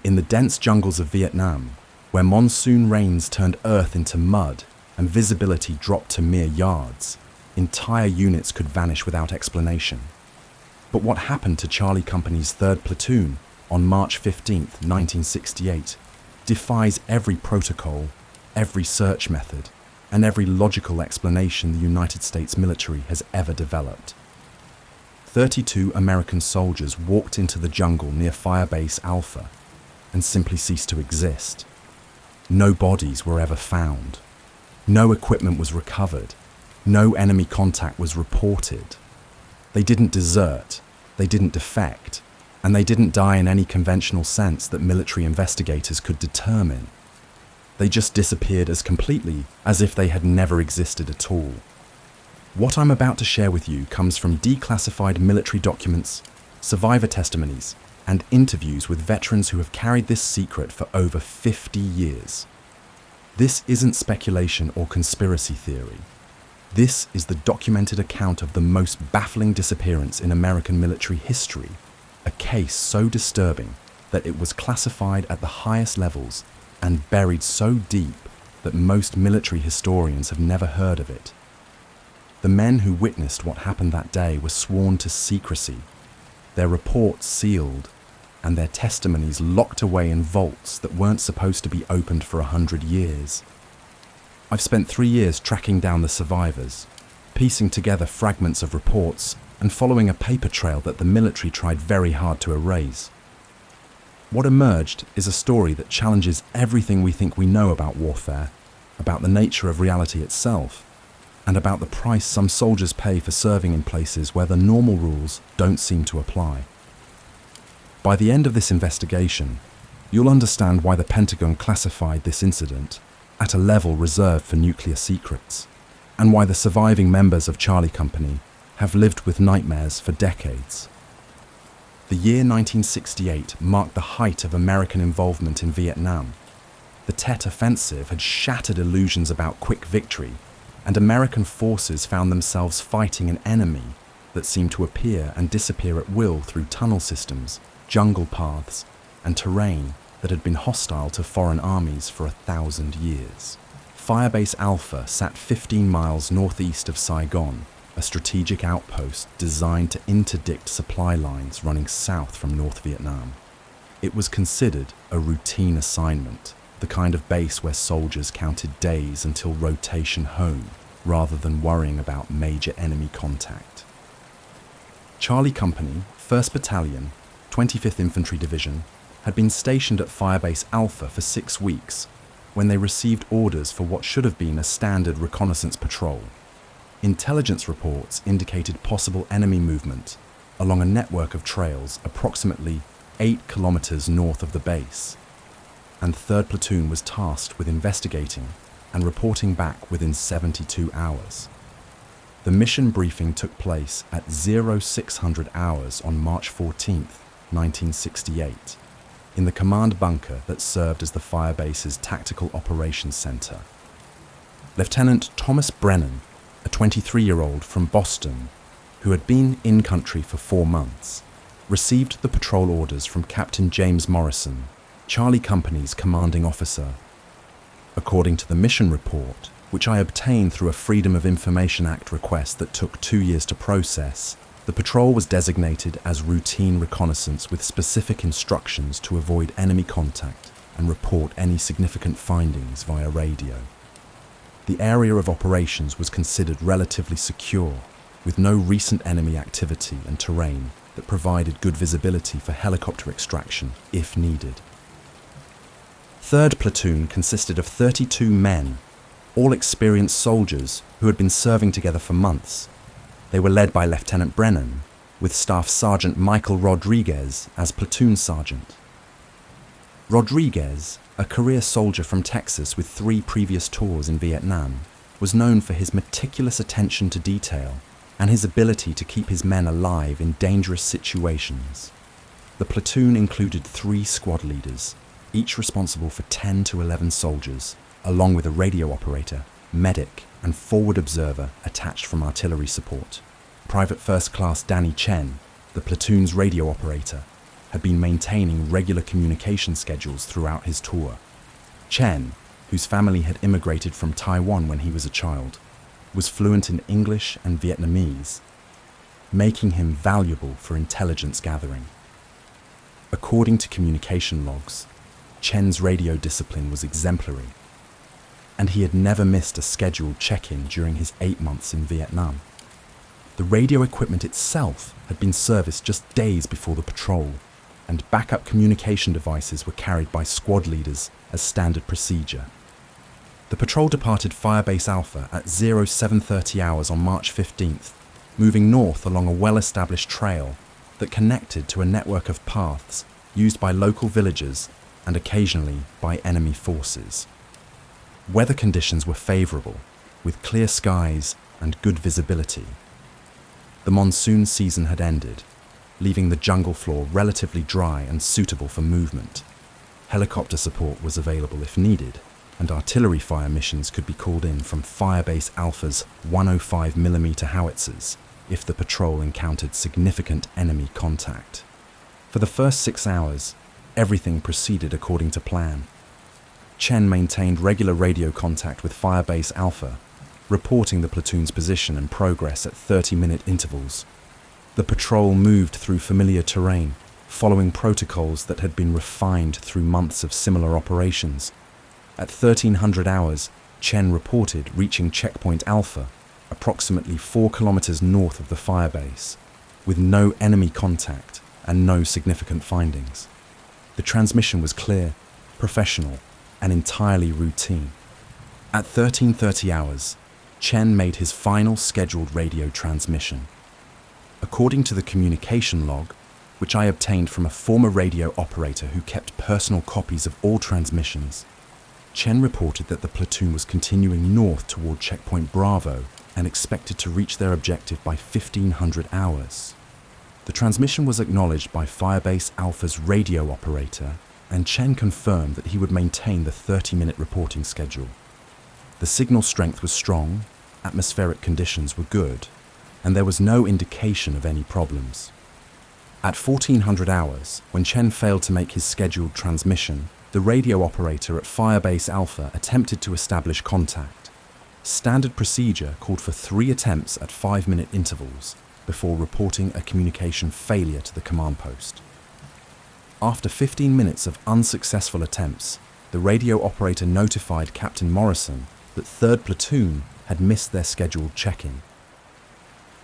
In the dense jungles of Vietnam, where monsoon rains turned earth into mud and visibility dropped to mere yards, entire units could vanish without explanation. But what happened to Charlie Company's 3rd Platoon on March 15, 1968, defies every protocol, every search method, and every logical explanation the United States military has ever developed. 32 American soldiers walked into the jungle near Firebase Alpha and simply ceased to exist. No bodies were ever found. No equipment was recovered. No enemy contact was reported. They didn't desert, they didn't defect, and they didn't die in any conventional sense that military investigators could determine. They just disappeared as completely as if they had never existed at all. What I'm about to share with you comes from declassified military documents, survivor testimonies, and interviews with veterans who have carried this secret for over 50 years. This isn't speculation or conspiracy theory. This is the documented account of the most baffling disappearance in American military history, a case so disturbing that it was classified at the highest levels and buried so deep that most military historians have never heard of it. The men who witnessed what happened that day were sworn to secrecy, their reports sealed, and their testimonies locked away in vaults that weren't supposed to be opened for 100 years. I've spent 3 years tracking down the survivors, piecing together fragments of reports and following a paper trail that the military tried very hard to erase. What emerged is a story that challenges everything we think we know about warfare, about the nature of reality itself, and about the price some soldiers pay for serving in places where the normal rules don't seem to apply. By the end of this investigation, you'll understand why the Pentagon classified this incident at a level reserved for nuclear secrets, and why the surviving members of Charlie Company have lived with nightmares for decades. The year 1968 marked the height of American involvement in Vietnam. The Tet Offensive had shattered illusions about quick victory, and American forces found themselves fighting an enemy that seemed to appear and disappear at will through tunnel systems, jungle paths, and terrain that had been hostile to foreign armies for 1,000 years. Firebase Alpha sat 15 miles northeast of Saigon, a strategic outpost designed to interdict supply lines running south from North Vietnam. It was considered a routine assignment, the kind of base where soldiers counted days until rotation home, rather than worrying about major enemy contact. Charlie Company, 1st Battalion, 25th Infantry Division, had been stationed at Firebase Alpha for 6 weeks when they received orders for what should have been a standard reconnaissance patrol. Intelligence reports indicated possible enemy movement along a network of trails approximately 8 kilometers north of the base, and 3rd Platoon was tasked with investigating and reporting back within 72 hours. The mission briefing took place at 0600 hours on March 14th, 1968, in the command bunker that served as the Firebase's Tactical Operations Center. Lieutenant Thomas Brennan, a 23-year-old from Boston who had been in country for 4 months, received the patrol orders from Captain James Morrison, Charlie Company's commanding officer. According to the mission report, which I obtained through a Freedom of Information Act request that took 2 years to process, the patrol was designated as routine reconnaissance with specific instructions to avoid enemy contact and report any significant findings via radio. The area of operations was considered relatively secure, with no recent enemy activity and terrain that provided good visibility for helicopter extraction if needed. 3rd Platoon consisted of 32 men, all experienced soldiers who had been serving together for months. They were led by Lieutenant Brennan, with Staff Sergeant Michael Rodriguez as platoon sergeant. Rodriguez, a career soldier from Texas with 3 previous tours in Vietnam, was known for his meticulous attention to detail and his ability to keep his men alive in dangerous situations. The platoon included 3 squad leaders, each responsible for 10 to 11 soldiers, along with a radio operator, medic, and forward observer attached from artillery support. Private First Class Danny Chen, the platoon's radio operator, had been maintaining regular communication schedules throughout his tour. Chen, whose family had immigrated from Taiwan when he was a child, was fluent in English and Vietnamese, making him valuable for intelligence gathering. According to communication logs, Chen's radio discipline was exemplary, and he had never missed a scheduled check-in during his 8 months in Vietnam. The radio equipment itself had been serviced just days before the patrol, and backup communication devices were carried by squad leaders as standard procedure. The patrol departed Firebase Alpha at 0730 hours on March 15th, moving north along a well-established trail that connected to a network of paths used by local villagers and occasionally by enemy forces. Weather conditions were favourable, with clear skies and good visibility. The monsoon season had ended, leaving the jungle floor relatively dry and suitable for movement. Helicopter support was available if needed, and artillery fire missions could be called in from Firebase Alpha's 105mm howitzers if the patrol encountered significant enemy contact. For the first 6 hours, everything proceeded according to plan. Chen maintained regular radio contact with Firebase Alpha, reporting the platoon's position and progress at 30-minute intervals. The patrol moved through familiar terrain, following protocols that had been refined through months of similar operations. At 1300 hours, Chen reported reaching Checkpoint Alpha, approximately 4 kilometers north of the firebase, with no enemy contact and no significant findings. The transmission was clear, professional, and entirely routine. At 1330 hours, Chen made his final scheduled radio transmission. According to the communication log, which I obtained from a former radio operator who kept personal copies of all transmissions, Chen reported that the platoon was continuing north toward Checkpoint Bravo and expected to reach their objective by 1500 hours. The transmission was acknowledged by Firebase Alpha's radio operator, and Chen confirmed that he would maintain the 30-minute reporting schedule. The signal strength was strong, atmospheric conditions were good, and there was no indication of any problems. At 1400 hours, when Chen failed to make his scheduled transmission, the radio operator at Firebase Alpha attempted to establish contact. Standard procedure called for 3 attempts at 5-minute intervals before reporting a communication failure to the command post. After 15 minutes of unsuccessful attempts, the radio operator notified Captain Morrison that 3rd Platoon had missed their scheduled check-in.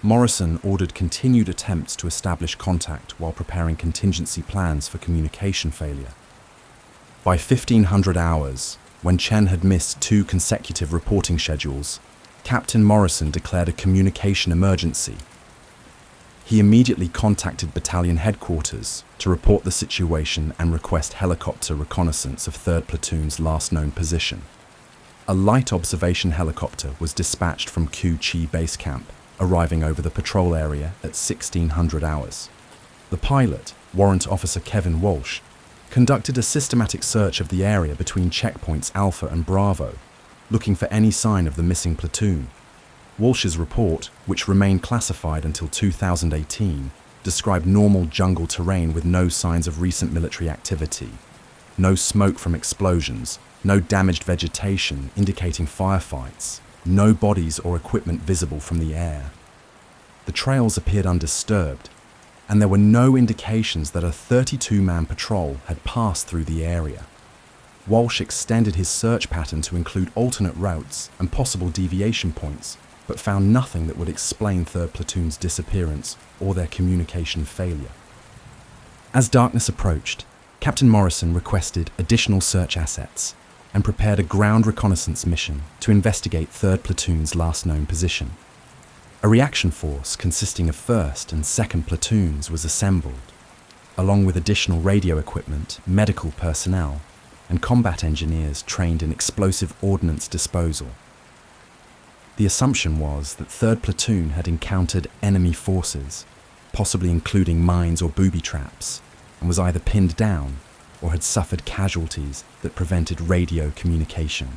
Morrison ordered continued attempts to establish contact while preparing contingency plans for communication failure. By 1500 hours, when Chen had missed 2 consecutive reporting schedules, Captain Morrison declared a communication emergency. He immediately contacted battalion headquarters to report the situation and request helicopter reconnaissance of 3rd Platoon's last known position. A light observation helicopter was dispatched from Cu Chi base camp, arriving over the patrol area at 1600 hours. The pilot, Warrant Officer Kevin Walsh, conducted a systematic search of the area between checkpoints Alpha and Bravo, looking for any sign of the missing platoon. Walsh's report, which remained classified until 2018, described normal jungle terrain with no signs of recent military activity. No smoke from explosions, no damaged vegetation indicating firefights, no bodies or equipment visible from the air. The trails appeared undisturbed, and there were no indications that a 32-man patrol had passed through the area. Walsh extended his search pattern to include alternate routes and possible deviation points, but found nothing that would explain 3rd Platoon's disappearance or their communication failure. As darkness approached, Captain Morrison requested additional search assets and prepared a ground reconnaissance mission to investigate 3rd Platoon's last known position. A reaction force consisting of 1st and 2nd Platoons was assembled, along with additional radio equipment, medical personnel, and combat engineers trained in explosive ordnance disposal. The assumption was that 3rd Platoon had encountered enemy forces, possibly including mines or booby traps, and was either pinned down or had suffered casualties that prevented radio communication.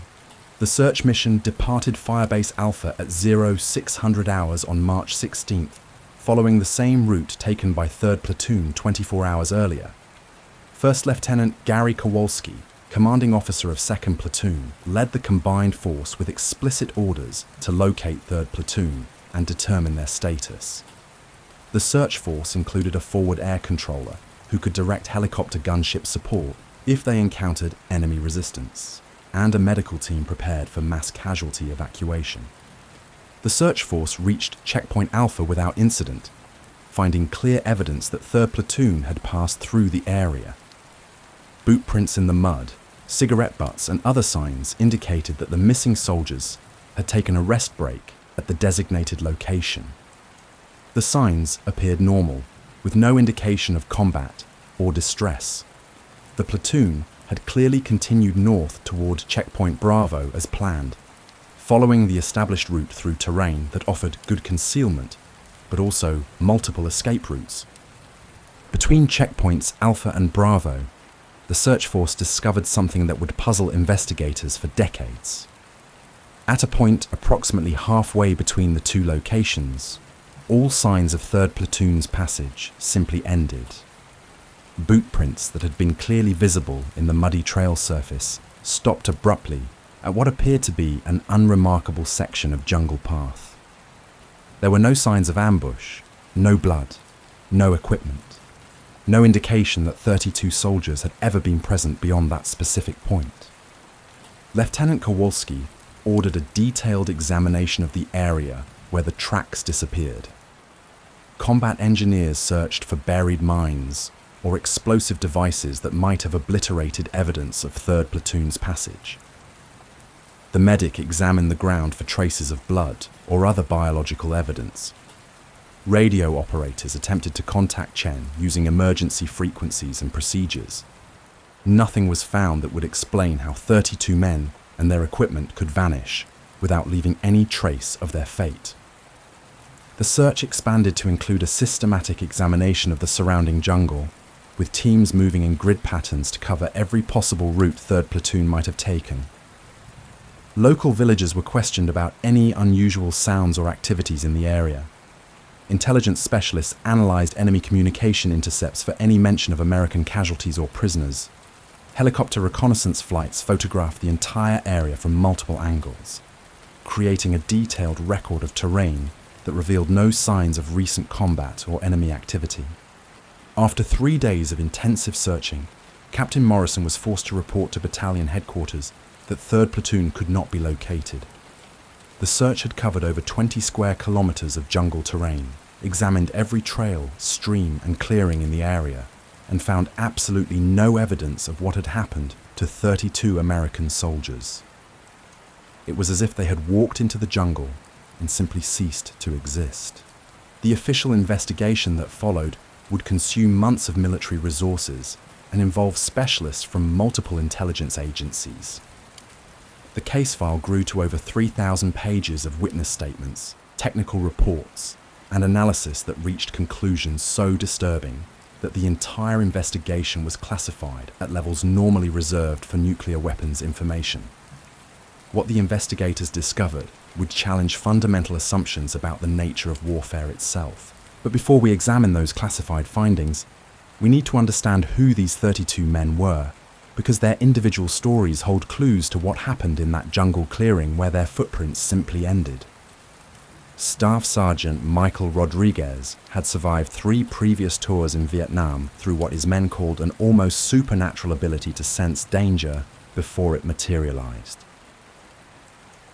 The search mission departed Firebase Alpha at 0600 hours on March 16th, following the same route taken by 3rd Platoon 24 hours earlier. First Lieutenant Gary Kowalski, commanding officer of 2nd Platoon, led the combined force with explicit orders to locate 3rd Platoon and determine their status. The search force included a forward air controller who could direct helicopter gunship support if they encountered enemy resistance, and a medical team prepared for mass casualty evacuation. The search force reached Checkpoint Alpha without incident, finding clear evidence that 3rd Platoon had passed through the area. Boot prints in the mud, cigarette butts and other signs indicated that the missing soldiers had taken a rest break at the designated location. The signs appeared normal, with no indication of combat or distress. The platoon had clearly continued north toward Checkpoint Bravo as planned, following the established route through terrain that offered good concealment, but also multiple escape routes. Between checkpoints Alpha and Bravo, the search force discovered something that would puzzle investigators for decades. At a point approximately halfway between the two locations, all signs of 3rd Platoon's passage simply ended. Boot prints that had been clearly visible in the muddy trail surface stopped abruptly at what appeared to be an unremarkable section of jungle path. There were no signs of ambush, no blood, no equipment, no indication that 32 soldiers had ever been present beyond that specific point. Lieutenant Kowalski ordered a detailed examination of the area where the tracks disappeared. Combat engineers searched for buried mines or explosive devices that might have obliterated evidence of 3rd Platoon's passage. The medic examined the ground for traces of blood or other biological evidence. Radio operators attempted to contact Chen using emergency frequencies and procedures. Nothing was found that would explain how 32 men and their equipment could vanish without leaving any trace of their fate. The search expanded to include a systematic examination of the surrounding jungle, with teams moving in grid patterns to cover every possible route 3rd Platoon might have taken. Local villagers were questioned about any unusual sounds or activities in the area. Intelligence specialists analyzed enemy communication intercepts for any mention of American casualties or prisoners. Helicopter reconnaissance flights photographed the entire area from multiple angles, creating a detailed record of terrain that revealed no signs of recent combat or enemy activity. After 3 days of intensive searching, Captain Morrison was forced to report to battalion headquarters that 3rd Platoon could not be located. The search had covered over 20 square kilometers of jungle terrain, examined every trail, stream and clearing in the area, and found absolutely no evidence of what had happened to 32 American soldiers. It was as if they had walked into the jungle and simply ceased to exist. The official investigation that followed would consume months of military resources and involve specialists from multiple intelligence agencies. The case file grew to over 3,000 pages of witness statements, technical reports, and analysis that reached conclusions so disturbing that the entire investigation was classified at levels normally reserved for nuclear weapons information. What the investigators discovered would challenge fundamental assumptions about the nature of warfare itself. But before we examine those classified findings, we need to understand who these 32 men were, because their individual stories hold clues to what happened in that jungle clearing where their footprints simply ended. Staff Sergeant Michael Rodriguez had survived 3 previous tours in Vietnam through what his men called an almost supernatural ability to sense danger before it materialized.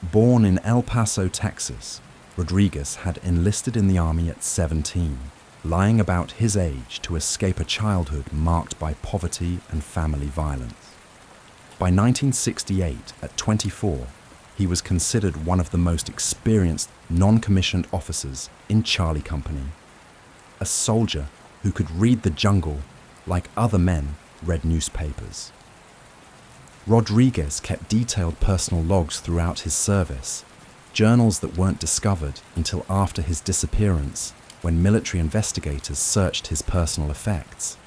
Born in El Paso, Texas, Rodriguez had enlisted in the army at 17, lying about his age to escape a childhood marked by poverty and family violence. By 1968, at 24, he was considered one of the most experienced non-commissioned officers in Charlie Company, a soldier who could read the jungle like other men read newspapers. Rodriguez kept detailed personal logs throughout his service, journals that weren't discovered until after his disappearance, when military investigators searched his personal effects.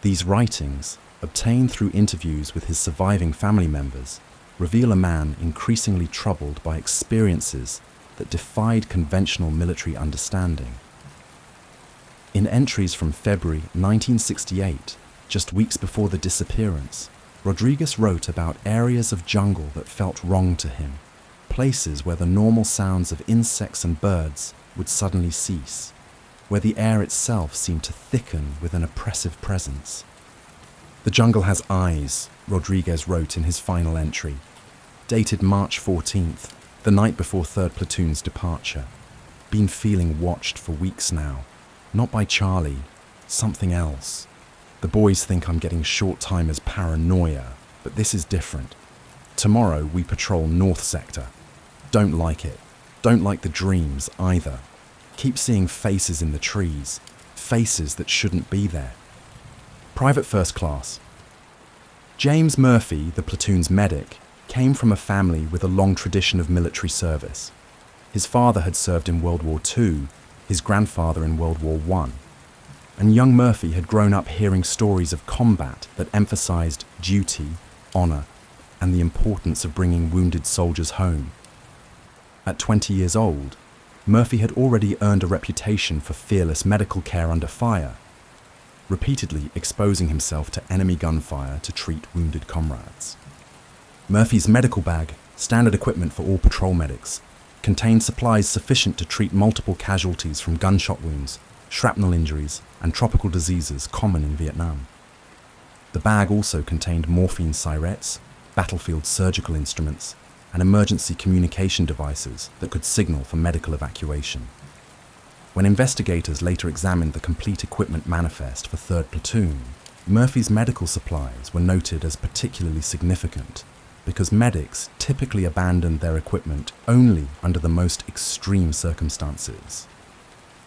These writings, obtained through interviews with his surviving family members, reveal a man increasingly troubled by experiences that defied conventional military understanding. In entries from February 1968, just weeks before the disappearance, Rodriguez wrote about areas of jungle that felt wrong to him, places where the normal sounds of insects and birds would suddenly cease, where the air itself seemed to thicken with an oppressive presence. "The jungle has eyes," Rodriguez wrote in his final entry, dated March 14th, the night before 3rd Platoon's departure. "Been feeling watched for weeks now. Not by Charlie, something else. The boys think I'm getting short-timers paranoia, but this is different. Tomorrow we patrol North Sector. Don't like it. Don't like the dreams either. Keep seeing faces in the trees, faces that shouldn't be there." Private First Class. James Murphy, the platoon's medic, came from a family with a long tradition of military service. His father had served in World War II, his grandfather in World War I, and young Murphy had grown up hearing stories of combat that emphasized duty, honor, and the importance of bringing wounded soldiers home. At 20 years old, Murphy had already earned a reputation for fearless medical care under fire, repeatedly exposing himself to enemy gunfire to treat wounded comrades. Murphy's medical bag, standard equipment for all patrol medics, contained supplies sufficient to treat multiple casualties from gunshot wounds, shrapnel injuries, and tropical diseases common in Vietnam. The bag also contained morphine syrettes, battlefield surgical instruments, and emergency communication devices that could signal for medical evacuation. When investigators later examined the complete equipment manifest for 3rd Platoon, Murphy's medical supplies were noted as particularly significant because medics typically abandoned their equipment only under the most extreme circumstances.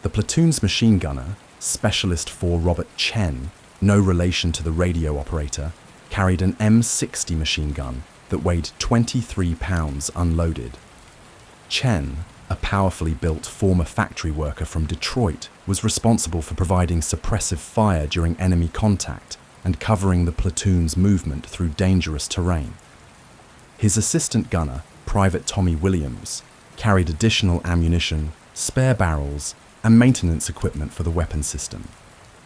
The platoon's machine gunner, Specialist 4 Robert Chen, no relation to the radio operator, carried an M60 machine gun that weighed 23 pounds unloaded. Chen, a powerfully built former factory worker from Detroit, was responsible for providing suppressive fire during enemy contact and covering the platoon's movement through dangerous terrain. His assistant gunner, Private Tommy Williams, carried additional ammunition, spare barrels, and maintenance equipment for the weapon system.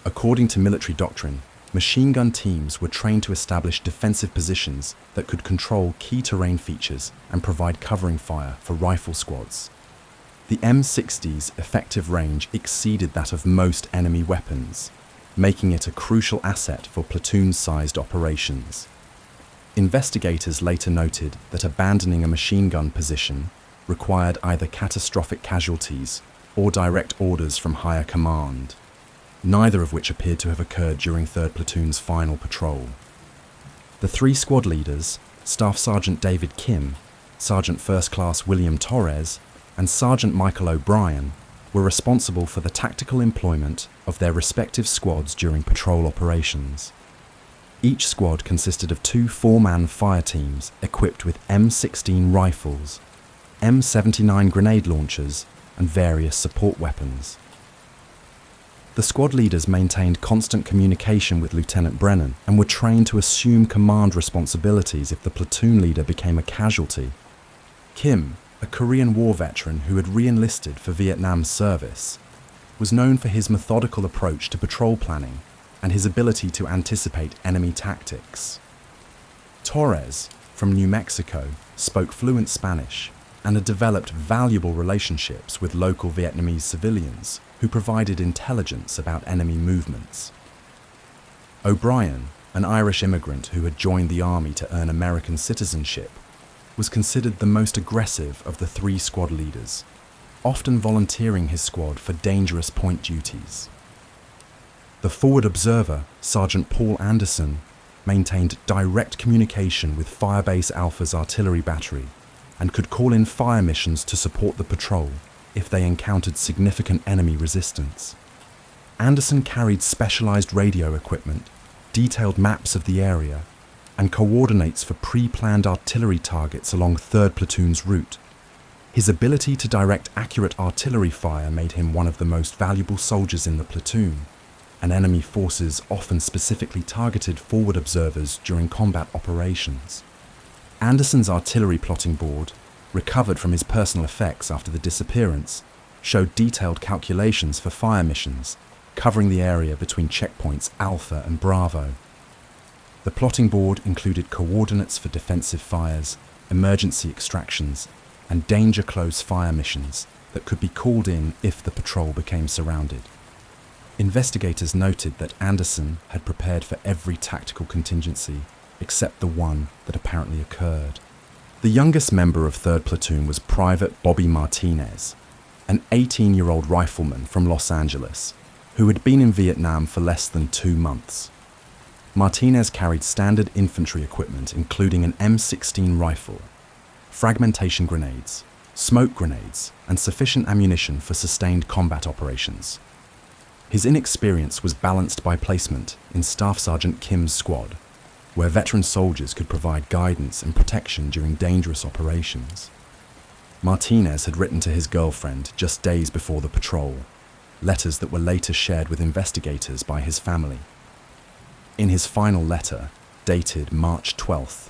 According to military doctrine, machine gun teams were trained to establish defensive positions that could control key terrain features and provide covering fire for rifle squads. The M60's effective range exceeded that of most enemy weapons, making it a crucial asset for platoon-sized operations. Investigators later noted that abandoning a machine gun position required either catastrophic casualties or direct orders from higher command, neither of which appeared to have occurred during 3rd Platoon's final patrol. The 3 squad leaders, Staff Sergeant David Kim, Sergeant First Class William Torres, and Sergeant Michael O'Brien, were responsible for the tactical employment of their respective squads during patrol operations. Each squad consisted of 2 4-man fire teams equipped with M16 rifles, M79 grenade launchers, and various support weapons. The squad leaders maintained constant communication with Lieutenant Brennan and were trained to assume command responsibilities if the platoon leader became a casualty. Kim, a Korean War veteran who had re-enlisted for Vietnam service, was known for his methodical approach to patrol planning and his ability to anticipate enemy tactics. Torres, from New Mexico, spoke fluent Spanish and had developed valuable relationships with local Vietnamese civilians who provided intelligence about enemy movements. O'Brien, an Irish immigrant who had joined the army to earn American citizenship, was considered the most aggressive of the 3 squad leaders, often volunteering his squad for dangerous point duties. The forward observer, Sergeant Paul Anderson, maintained direct communication with Firebase Alpha's artillery battery and could call in fire missions to support the patrol if they encountered significant enemy resistance. Anderson carried specialized radio equipment, detailed maps of the area, and coordinates for pre-planned artillery targets along 3rd Platoon's route. His ability to direct accurate artillery fire made him one of the most valuable soldiers in the platoon, and enemy forces often specifically targeted forward observers during combat operations. Anderson's artillery plotting board, recovered from his personal effects after the disappearance, showed detailed calculations for fire missions, covering the area between checkpoints Alpha and Bravo. The plotting board included coordinates for defensive fires, emergency extractions, and danger close fire missions that could be called in if the patrol became surrounded. Investigators noted that Anderson had prepared for every tactical contingency except the one that apparently occurred. The youngest member of 3rd Platoon was Private Bobby Martinez, an 18-year-old rifleman from Los Angeles who had been in Vietnam for less than 2 months. Martinez carried standard infantry equipment including an M16 rifle, fragmentation grenades, smoke grenades, and sufficient ammunition for sustained combat operations. His inexperience was balanced by placement in Staff Sergeant Kim's squad, where veteran soldiers could provide guidance and protection during dangerous operations. Martinez had written to his girlfriend just days before the patrol, letters that were later shared with investigators by his family. In his final letter, dated March 12th,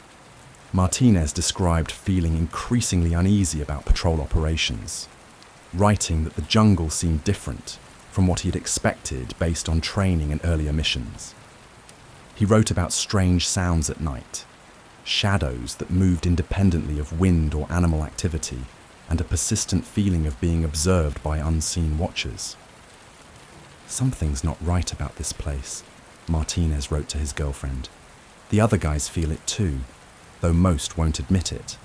Martinez described feeling increasingly uneasy about patrol operations, writing that the jungle seemed different from what he had expected based on training and earlier missions. He wrote about strange sounds at night, shadows that moved independently of wind or animal activity, and a persistent feeling of being observed by unseen watchers. "Something's not right about this place," Martinez wrote to his girlfriend. "The other guys feel it too, though most won't admit it.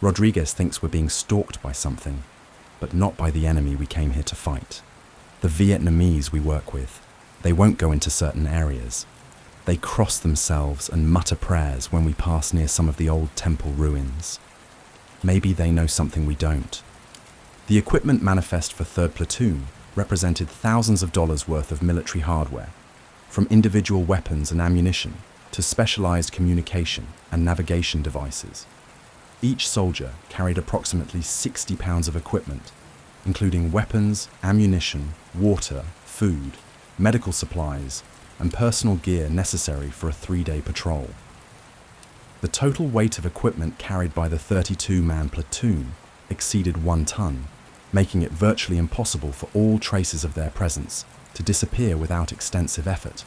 Rodriguez thinks we're being stalked by something, but not by the enemy we came here to fight. The Vietnamese we work with, they won't go into certain areas. They cross themselves and mutter prayers when we pass near some of the old temple ruins. Maybe they know something we don't." The equipment manifest for 3rd Platoon represented thousands of dollars worth of military hardware, from individual weapons and ammunition to specialized communication and navigation devices. Each soldier carried approximately 60 pounds of equipment, including weapons, ammunition, water, food, medical supplies, and personal gear necessary for a 3-day patrol. The total weight of equipment carried by the 32-man platoon exceeded 1 ton, making it virtually impossible for all traces of their presence to disappear without extensive effort.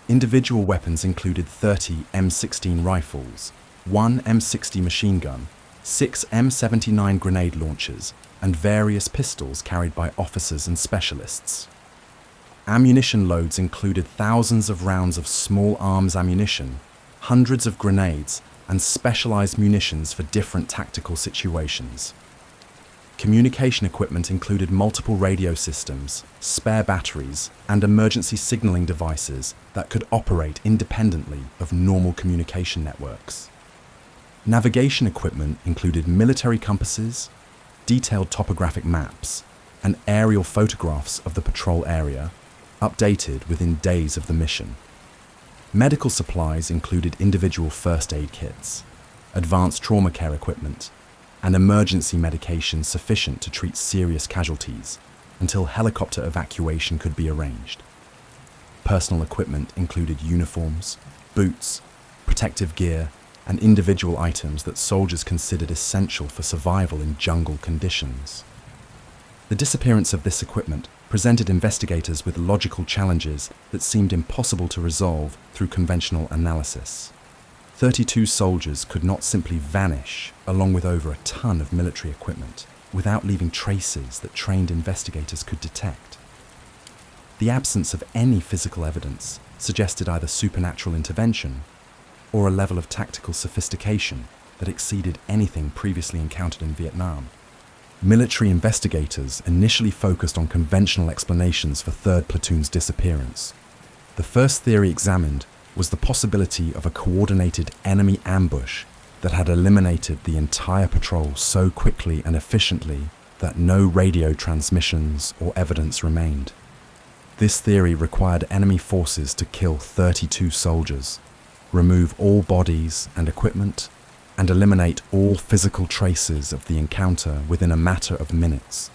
Individual weapons included 30 M16 rifles, 1 M60 machine gun, 6 M79 grenade launchers, and various pistols carried by officers and specialists. Ammunition loads included thousands of rounds of small arms ammunition, hundreds of grenades, and specialized munitions for different tactical situations. Communication equipment included multiple radio systems, spare batteries, and emergency signaling devices that could operate independently of normal communication networks. Navigation equipment included military compasses, detailed topographic maps, and aerial photographs of the patrol area, updated within days of the mission. Medical supplies included individual first aid kits, advanced trauma care equipment, and emergency medication sufficient to treat serious casualties until helicopter evacuation could be arranged. Personal equipment included uniforms, boots, protective gear, and individual items that soldiers considered essential for survival in jungle conditions. The disappearance of this equipment presented investigators with logical challenges that seemed impossible to resolve through conventional analysis. 32 soldiers could not simply vanish along with over a ton of military equipment without leaving traces that trained investigators could detect. The absence of any physical evidence suggested either supernatural intervention or a level of tactical sophistication that exceeded anything previously encountered in Vietnam. Military investigators initially focused on conventional explanations for 3rd Platoon's disappearance. The first theory examined was the possibility of a coordinated enemy ambush that had eliminated the entire patrol so quickly and efficiently that no radio transmissions or evidence remained. This theory required enemy forces to kill 32 soldiers, remove all bodies and equipment, and eliminate all physical traces of the encounter within a matter of minutes.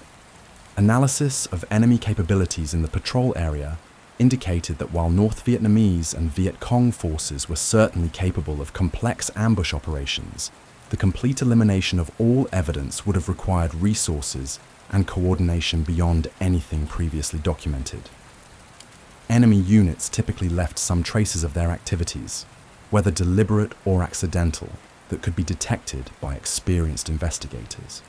Analysis of enemy capabilities in the patrol area indicated that while North Vietnamese and Viet Cong forces were certainly capable of complex ambush operations, the complete elimination of all evidence would have required resources and coordination beyond anything previously documented. Enemy units typically left some traces of their activities, whether deliberate or accidental, that could be detected by experienced investigators.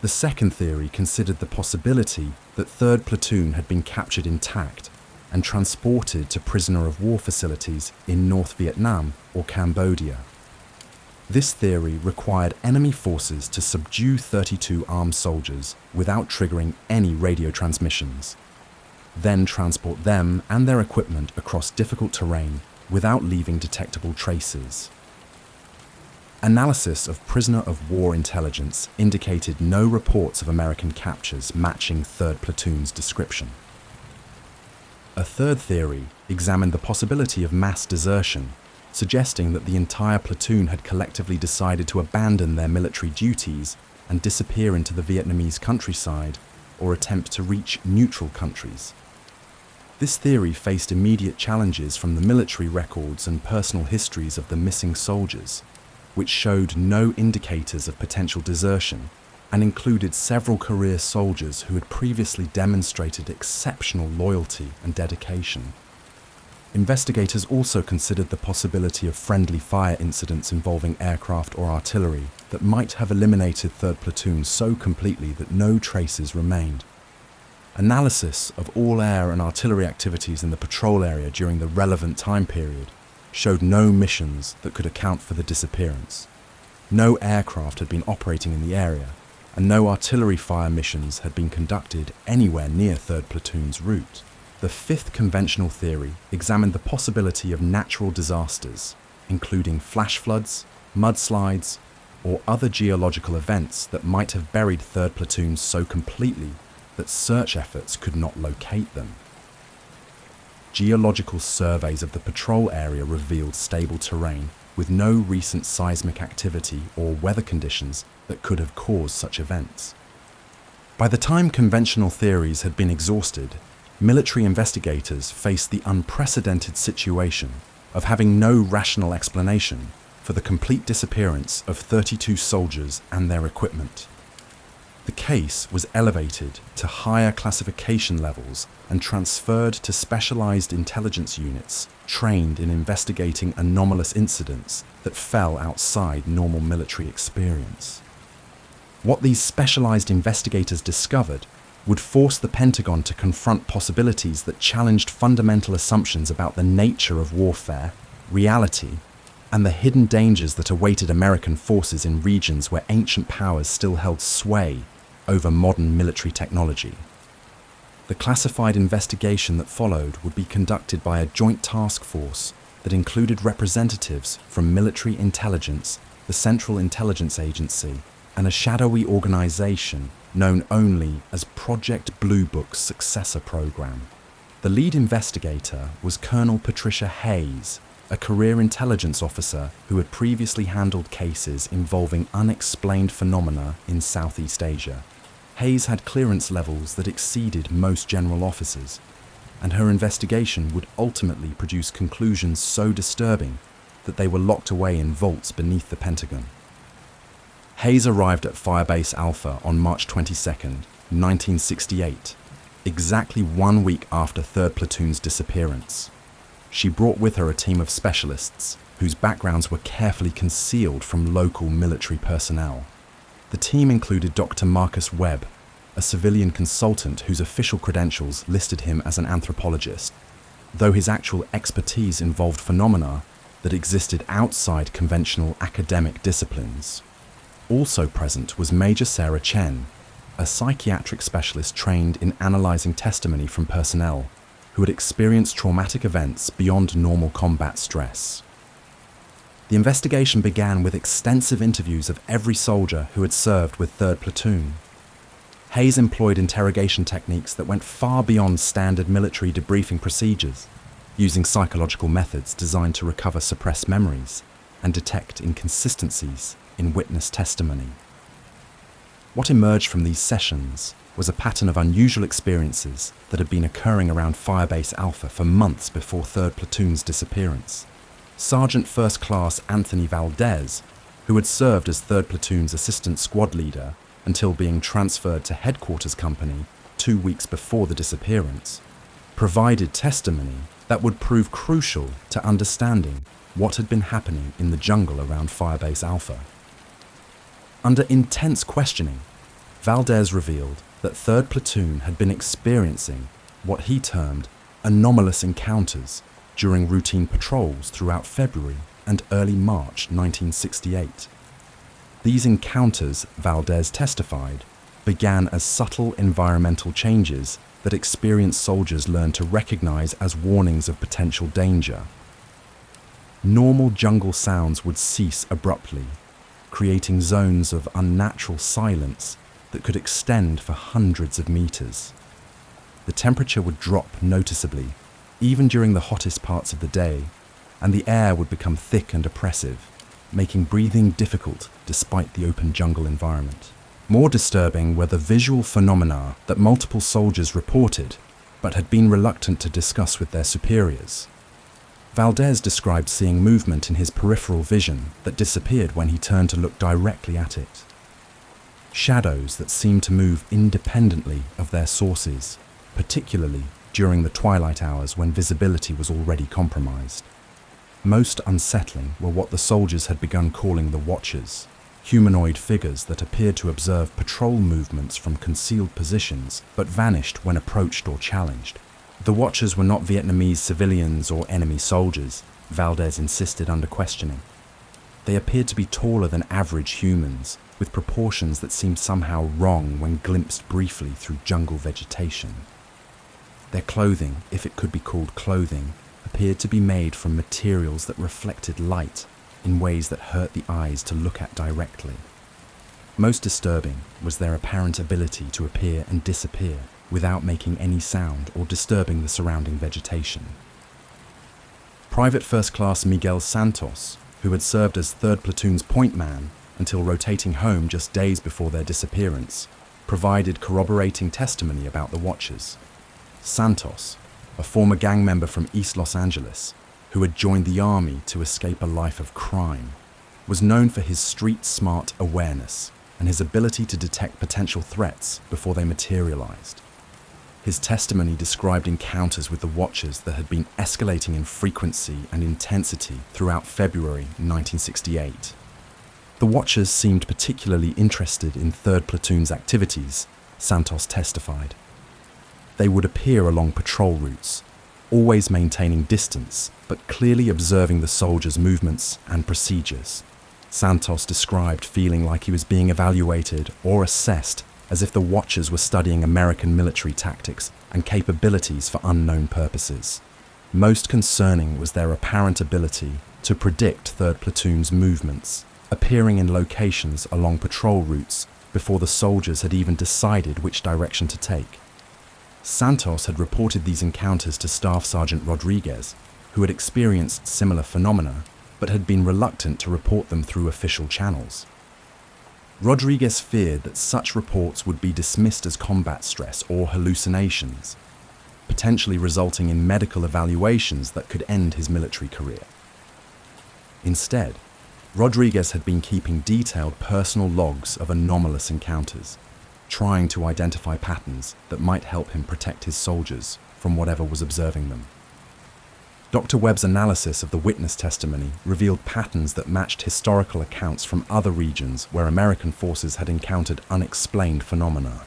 The second theory considered the possibility that 3rd Platoon had been captured intact and transported to prisoner of war facilities in North Vietnam or Cambodia. This theory required enemy forces to subdue 32 armed soldiers without triggering any radio transmissions, then transport them and their equipment across difficult terrain without leaving detectable traces. Analysis of prisoner of war intelligence indicated no reports of American captures matching 3rd Platoon's description. A third theory examined the possibility of mass desertion, suggesting that the entire platoon had collectively decided to abandon their military duties and disappear into the Vietnamese countryside or attempt to reach neutral countries. This theory faced immediate challenges from the military records and personal histories of the missing soldiers, which showed no indicators of potential desertion and included several career soldiers who had previously demonstrated exceptional loyalty and dedication. Investigators also considered the possibility of friendly fire incidents involving aircraft or artillery that might have eliminated 3rd Platoon so completely that no traces remained. Analysis of all air and artillery activities in the patrol area during the relevant time period showed no missions that could account for the disappearance. No aircraft had been operating in the area, and no artillery fire missions had been conducted anywhere near 3rd Platoon's route. The fifth conventional theory examined the possibility of natural disasters, including flash floods, mudslides, or other geological events that might have buried 3rd Platoon so completely that search efforts could not locate them. Geological surveys of the patrol area revealed stable terrain with no recent seismic activity or weather conditions that could have caused such events. By the time conventional theories had been exhausted, military investigators faced the unprecedented situation of having no rational explanation for the complete disappearance of 32 soldiers and their equipment. The case was elevated to higher classification levels and transferred to specialized intelligence units trained in investigating anomalous incidents that fell outside normal military experience. What these specialized investigators discovered would force the Pentagon to confront possibilities that challenged fundamental assumptions about the nature of warfare, reality, and the hidden dangers that awaited American forces in regions where ancient powers still held sway over modern military technology. The classified investigation that followed would be conducted by a joint task force that included representatives from military intelligence, the Central Intelligence Agency, and a shadowy organization known only as Project Blue Book's successor program. The lead investigator was Colonel Patricia Hayes, a career intelligence officer who had previously handled cases involving unexplained phenomena in Southeast Asia. Hayes had clearance levels that exceeded most general officers, and her investigation would ultimately produce conclusions so disturbing that they were locked away in vaults beneath the Pentagon. Hayes arrived at Firebase Alpha on March 22, 1968, exactly 1 week after 3rd Platoon's disappearance. She brought with her a team of specialists whose backgrounds were carefully concealed from local military personnel. The team included Dr. Marcus Webb, a civilian consultant whose official credentials listed him as an anthropologist, though his actual expertise involved phenomena that existed outside conventional academic disciplines. Also present was Major Sarah Chen, a psychiatric specialist trained in analyzing testimony from personnel who had experienced traumatic events beyond normal combat stress. The investigation began with extensive interviews of every soldier who had served with 3rd Platoon. Hayes employed interrogation techniques that went far beyond standard military debriefing procedures, using psychological methods designed to recover suppressed memories and detect inconsistencies in witness testimony. What emerged from these sessions was a pattern of unusual experiences that had been occurring around Firebase Alpha for months before 3rd Platoon's disappearance. Sergeant First Class Anthony Valdez, who had served as 3rd Platoon's assistant squad leader, until being transferred to Headquarters Company 2 weeks before the disappearance, provided testimony that would prove crucial to understanding what had been happening in the jungle around Firebase Alpha. Under intense questioning, Valdez revealed that 3rd Platoon had been experiencing what he termed anomalous encounters during routine patrols throughout February and early March 1968. These encounters, Valdez testified, began as subtle environmental changes that experienced soldiers learned to recognize as warnings of potential danger. Normal jungle sounds would cease abruptly, creating zones of unnatural silence that could extend for hundreds of meters. The temperature would drop noticeably, even during the hottest parts of the day, and the air would become thick and oppressive, making breathing difficult despite the open jungle environment. More disturbing were the visual phenomena that multiple soldiers reported, but had been reluctant to discuss with their superiors. Valdez described seeing movement in his peripheral vision that disappeared when he turned to look directly at it. Shadows that seemed to move independently of their sources, particularly during the twilight hours when visibility was already compromised. Most unsettling were what the soldiers had begun calling the Watchers, humanoid figures that appeared to observe patrol movements from concealed positions but vanished when approached or challenged. The Watchers were not Vietnamese civilians or enemy soldiers, Valdez insisted under questioning. They appeared to be taller than average humans, with proportions that seemed somehow wrong when glimpsed briefly through jungle vegetation. Their clothing, if it could be called clothing, appeared to be made from materials that reflected light in ways that hurt the eyes to look at directly. Most disturbing was their apparent ability to appear and disappear without making any sound or disturbing the surrounding vegetation. Private First Class Miguel Santos, who had served as 3rd Platoon's point man until rotating home just days before their disappearance, provided corroborating testimony about the Watchers. Santos, a former gang member from East Los Angeles, who had joined the army to escape a life of crime, was known for his street-smart awareness and his ability to detect potential threats before they materialized. His testimony described encounters with the Watchers that had been escalating in frequency and intensity throughout February 1968. The Watchers seemed particularly interested in 3rd Platoon's activities, Santos testified. They would appear along patrol routes, always maintaining distance, but clearly observing the soldiers' movements and procedures. Santos described feeling like he was being evaluated or assessed as if the Watchers were studying American military tactics and capabilities for unknown purposes. Most concerning was their apparent ability to predict 3rd Platoon's movements, appearing in locations along patrol routes before the soldiers had even decided which direction to take. Santos had reported these encounters to Staff Sergeant Rodriguez, who had experienced similar phenomena but had been reluctant to report them through official channels. Rodriguez feared that such reports would be dismissed as combat stress or hallucinations, potentially resulting in medical evaluations that could end his military career. Instead, Rodriguez had been keeping detailed personal logs of anomalous encounters, trying to identify patterns that might help him protect his soldiers from whatever was observing them. Dr. Webb's analysis of the witness testimony revealed patterns that matched historical accounts from other regions where American forces had encountered unexplained phenomena.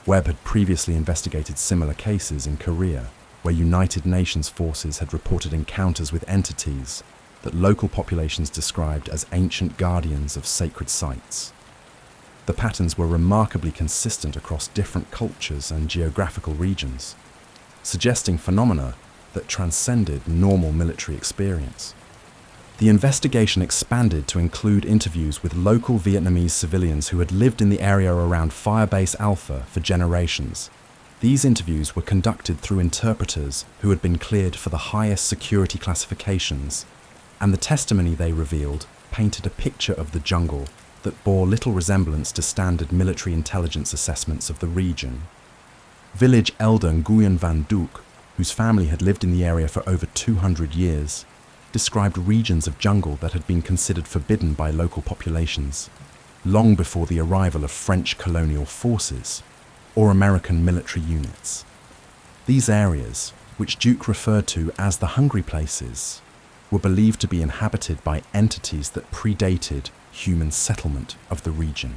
Webb had previously investigated similar cases in Korea, where United Nations forces had reported encounters with entities that local populations described as ancient guardians of sacred sites. The patterns were remarkably consistent across different cultures and geographical regions, suggesting phenomena that transcended normal military experience. The investigation expanded to include interviews with local Vietnamese civilians who had lived in the area around Firebase Alpha for generations. These interviews were conducted through interpreters who had been cleared for the highest security classifications, and the testimony they revealed painted a picture of the jungle that bore little resemblance to standard military intelligence assessments of the region. Village elder Nguyen Van Duc, whose family had lived in the area for over 200 years, described regions of jungle that had been considered forbidden by local populations. long before the arrival of French colonial forces or American military units. These areas, which Duke referred to as the hungry places, were believed to be inhabited by entities that predated human settlement of the region.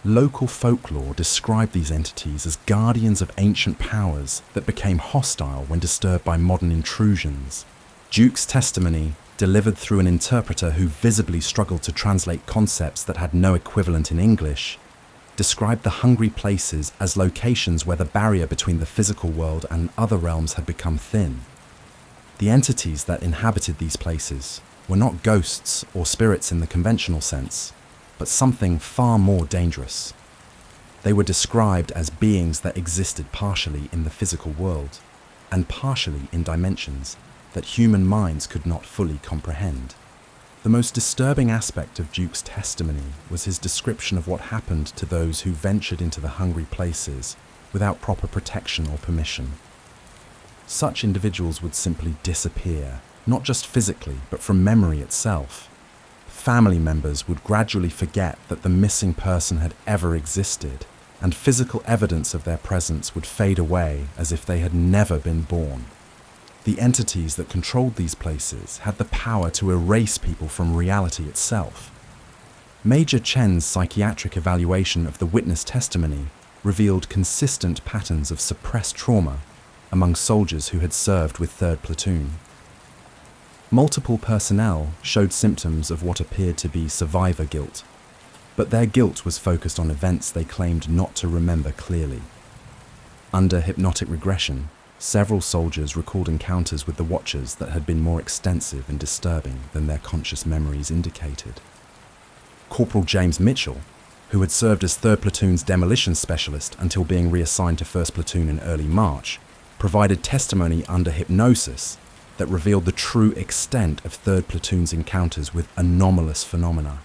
Local folklore described these entities as guardians of ancient powers that became hostile when disturbed by modern intrusions. Duke's testimony, delivered through an interpreter who visibly struggled to translate concepts that had no equivalent in English, described the hungry places as locations where the barrier between the physical world and other realms had become thin. The entities that inhabited these places were not ghosts or spirits in the conventional sense, but something far more dangerous. They were described as beings that existed partially in the physical world and partially in dimensions that human minds could not fully comprehend. The most disturbing aspect of Duke's testimony was his description of what happened to those who ventured into the hungry places without proper protection or permission. Such individuals would simply disappear, not just physically, but from memory itself. Family members would gradually forget that the missing person had ever existed, and physical evidence of their presence would fade away as if they had never been born. The entities that controlled these places had the power to erase people from reality itself. Major Chen's psychiatric evaluation of the witness testimony revealed consistent patterns of suppressed trauma among soldiers who had served with 3rd Platoon. Multiple personnel showed symptoms of what appeared to be survivor guilt, but their guilt was focused on events they claimed not to remember clearly. Under hypnotic regression, several soldiers recalled encounters with the Watchers that had been more extensive and disturbing than their conscious memories indicated. Corporal James Mitchell, who had served as 3rd Platoon's demolition specialist until being reassigned to 1st Platoon in early March, provided testimony under hypnosis that revealed the true extent of 3rd Platoon's encounters with anomalous phenomena.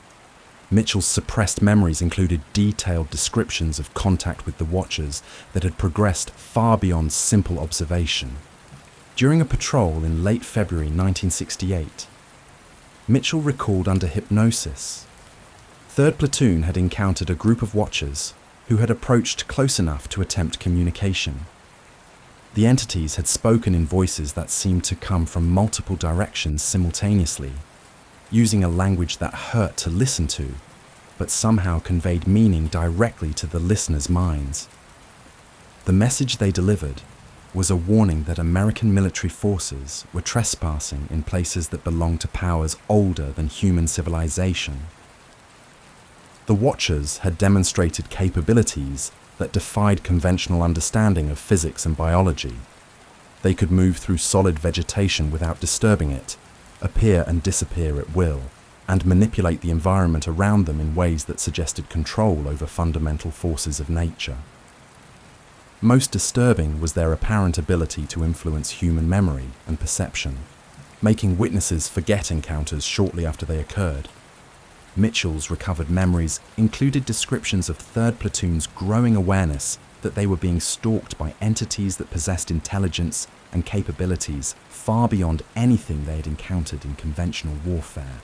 Mitchell's suppressed memories included detailed descriptions of contact with the Watchers that had progressed far beyond simple observation. During a patrol in late February 1968, Mitchell recalled under hypnosis 3rd Platoon had encountered a group of Watchers who had approached close enough to attempt communication. The entities had spoken in voices that seemed to come from multiple directions simultaneously, using a language that hurt to listen to, but somehow conveyed meaning directly to the listeners' minds. The message they delivered was a warning that American military forces were trespassing in places that belonged to powers older than human civilization. The Watchers had demonstrated capabilities that defied conventional understanding of physics and biology. They could move through solid vegetation without disturbing it, appear and disappear at will, and manipulate the environment around them in ways that suggested control over fundamental forces of nature. Most disturbing was their apparent ability to influence human memory and perception, making witnesses forget encounters shortly after they occurred. Mitchell's recovered memories included descriptions of 3rd Platoon's growing awareness that they were being stalked by entities that possessed intelligence and capabilities far beyond anything they had encountered in conventional warfare.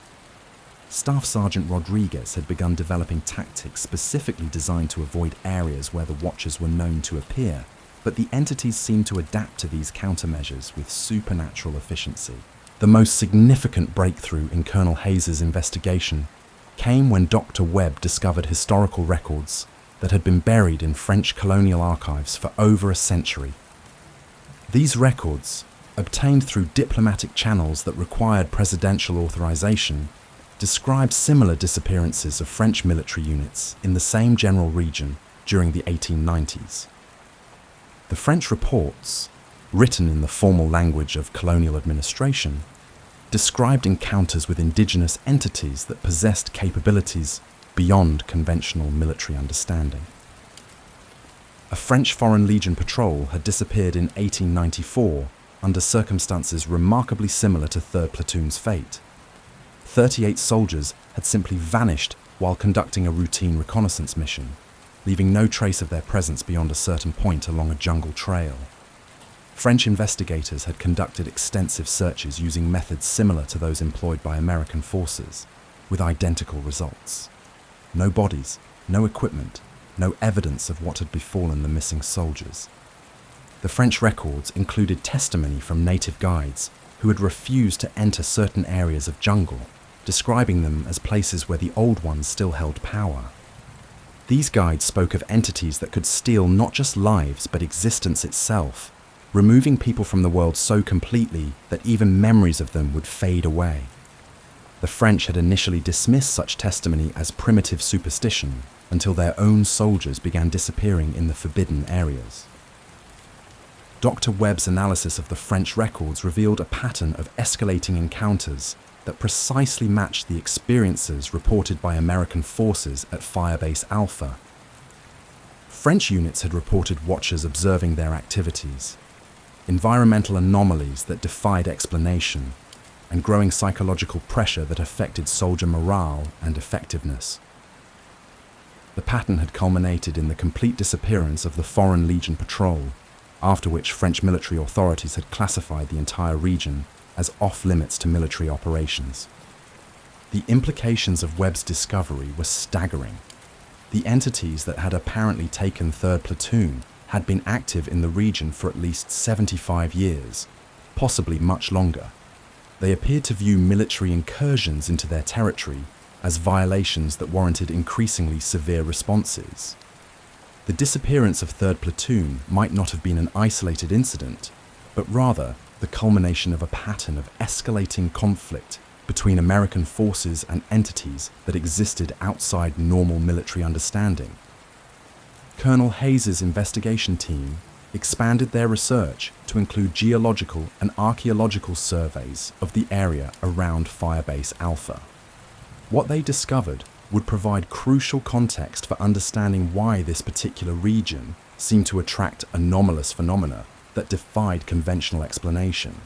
Staff Sergeant Rodriguez had begun developing tactics specifically designed to avoid areas where the Watchers were known to appear, but the entities seemed to adapt to these countermeasures with supernatural efficiency. The most significant breakthrough in Colonel Hayes's investigation came when Dr. Webb discovered historical records that had been buried in French colonial archives for over a century. These records, obtained through diplomatic channels that required presidential authorization, described similar disappearances of French military units in the same general region during the 1890s. The French reports, written in the formal language of colonial administration, described encounters with indigenous entities that possessed capabilities beyond conventional military understanding. A French Foreign Legion patrol had disappeared in 1894 under circumstances remarkably similar to 3rd Platoon's fate. 38 soldiers had simply vanished while conducting a routine reconnaissance mission, leaving no trace of their presence beyond a certain point along a jungle trail. French investigators had conducted extensive searches using methods similar to those employed by American forces, with identical results. No bodies, no equipment, no evidence of what had befallen the missing soldiers. The French records included testimony from native guides who had refused to enter certain areas of jungle, describing them as places where the Old Ones still held power. These guides spoke of entities that could steal not just lives but existence itself, removing people from the world so completely that even memories of them would fade away. The French had initially dismissed such testimony as primitive superstition until their own soldiers began disappearing in the forbidden areas. Dr. Webb's analysis of the French records revealed a pattern of escalating encounters that precisely matched the experiences reported by American forces at Firebase Alpha. French units had reported watchers observing their activities, environmental anomalies that defied explanation, and growing psychological pressure that affected soldier morale and effectiveness. The pattern had culminated in the complete disappearance of the Foreign Legion patrol, after which French military authorities had classified the entire region as off-limits to military operations. The implications of Webb's discovery were staggering. The entities that had apparently taken 3rd Platoon had been active in the region for at least 75 years, possibly much longer. They appeared to view military incursions into their territory as violations that warranted increasingly severe responses. The disappearance of 3rd Platoon might not have been an isolated incident, but rather the culmination of a pattern of escalating conflict between American forces and entities that existed outside normal military understanding. Colonel Hayes's investigation team expanded their research to include geological and archaeological surveys of the area around Firebase Alpha. What they discovered would provide crucial context for understanding why this particular region seemed to attract anomalous phenomena that defied conventional explanation.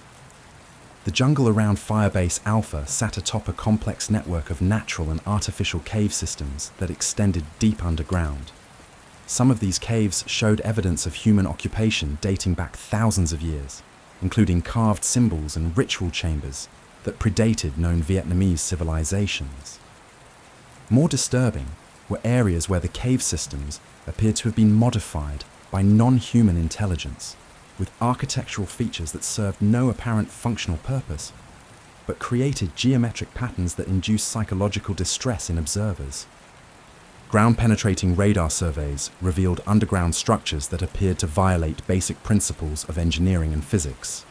The jungle around Firebase Alpha sat atop a complex network of natural and artificial cave systems that extended deep underground. Some of these caves showed evidence of human occupation dating back thousands of years, including carved symbols and ritual chambers that predated known Vietnamese civilizations. More disturbing were areas where the cave systems appeared to have been modified by non-human intelligence, with architectural features that served no apparent functional purpose, but created geometric patterns that induced psychological distress in observers. Ground-penetrating radar surveys revealed underground structures that appeared to violate basic principles of engineering and physics.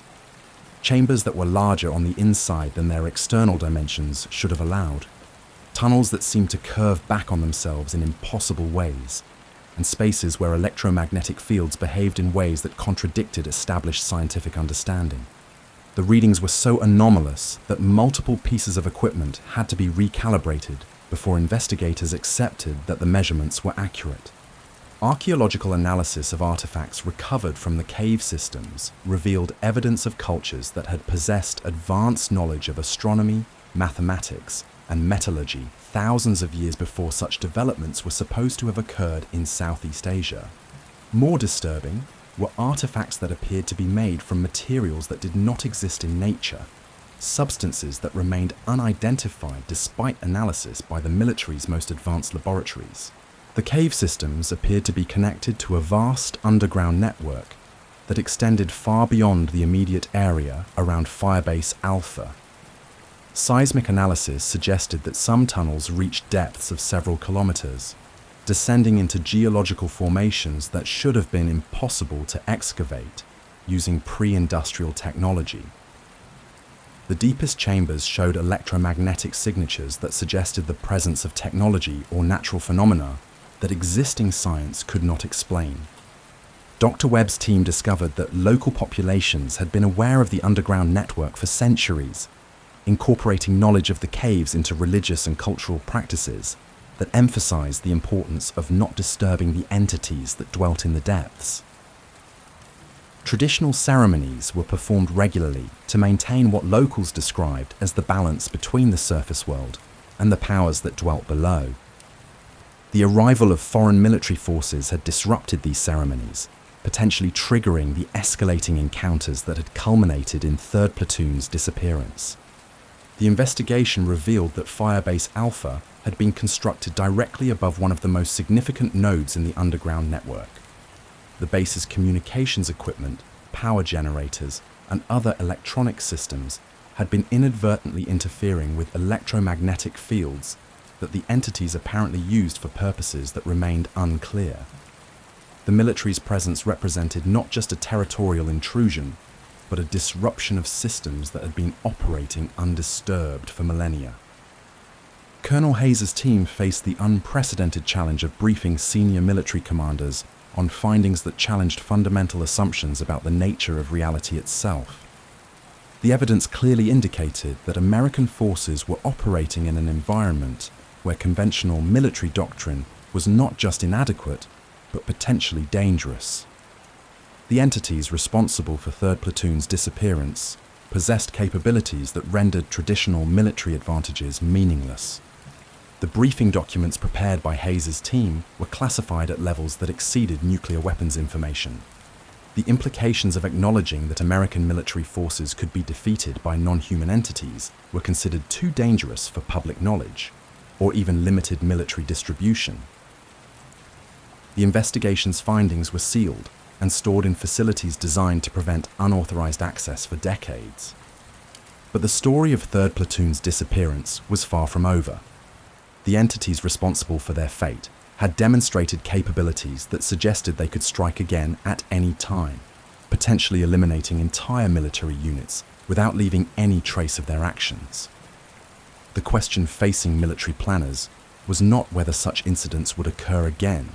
Chambers that were larger on the inside than their external dimensions should have allowed. Tunnels that seemed to curve back on themselves in impossible ways, and spaces where electromagnetic fields behaved in ways that contradicted established scientific understanding. The readings were so anomalous that multiple pieces of equipment had to be recalibrated before investigators accepted that the measurements were accurate. Archaeological analysis of artifacts recovered from the cave systems revealed evidence of cultures that had possessed advanced knowledge of astronomy, mathematics, and metallurgy thousands of years before such developments were supposed to have occurred in Southeast Asia. More disturbing were artifacts that appeared to be made from materials that did not exist in nature, substances that remained unidentified despite analysis by the military's most advanced laboratories. The cave systems appeared to be connected to a vast underground network that extended far beyond the immediate area around Firebase Alpha. Seismic analysis suggested that some tunnels reached depths of several kilometers, descending into geological formations that should have been impossible to excavate using pre-industrial technology. The deepest chambers showed electromagnetic signatures that suggested the presence of technology or natural phenomena that existing science could not explain. Dr. Webb's team discovered that local populations had been aware of the underground network for centuries, incorporating knowledge of the caves into religious and cultural practices that emphasized the importance of not disturbing the entities that dwelt in the depths. Traditional ceremonies were performed regularly to maintain what locals described as the balance between the surface world and the powers that dwelt below. The arrival of foreign military forces had disrupted these ceremonies, potentially triggering the escalating encounters that had culminated in 3rd Platoon's disappearance. The investigation revealed that Firebase Alpha had been constructed directly above one of the most significant nodes in the underground network. The base's communications equipment, power generators, and other electronic systems had been inadvertently interfering with electromagnetic fields that the entities apparently used for purposes that remained unclear. The military's presence represented not just a territorial intrusion, but a disruption of systems that had been operating undisturbed for millennia. Colonel Hayes' team faced the unprecedented challenge of briefing senior military commanders on findings that challenged fundamental assumptions about the nature of reality itself. The evidence clearly indicated that American forces were operating in an environment where conventional military doctrine was not just inadequate, but potentially dangerous. The entities responsible for 3rd Platoon's disappearance possessed capabilities that rendered traditional military advantages meaningless. The briefing documents prepared by Hayes' team were classified at levels that exceeded nuclear weapons information. The implications of acknowledging that American military forces could be defeated by non-human entities were considered too dangerous for public knowledge, or even limited military distribution. The investigation's findings were sealed and stored in facilities designed to prevent unauthorized access for decades. But the story of 3rd Platoon's disappearance was far from over. The entities responsible for their fate had demonstrated capabilities that suggested they could strike again at any time, potentially eliminating entire military units without leaving any trace of their actions. The question facing military planners was not whether such incidents would occur again,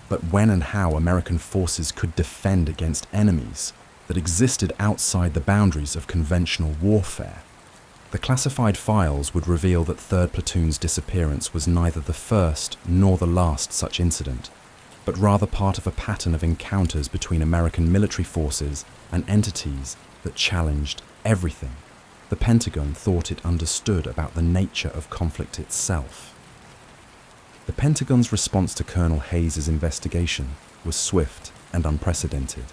but when and how American forces could defend against enemies that existed outside the boundaries of conventional warfare. The classified files would reveal that 3rd Platoon's disappearance was neither the first nor the last such incident, but rather part of a pattern of encounters between American military forces and entities that challenged everything the Pentagon thought it understood about the nature of conflict itself. The Pentagon's response to Colonel Hayes' investigation was swift and unprecedented.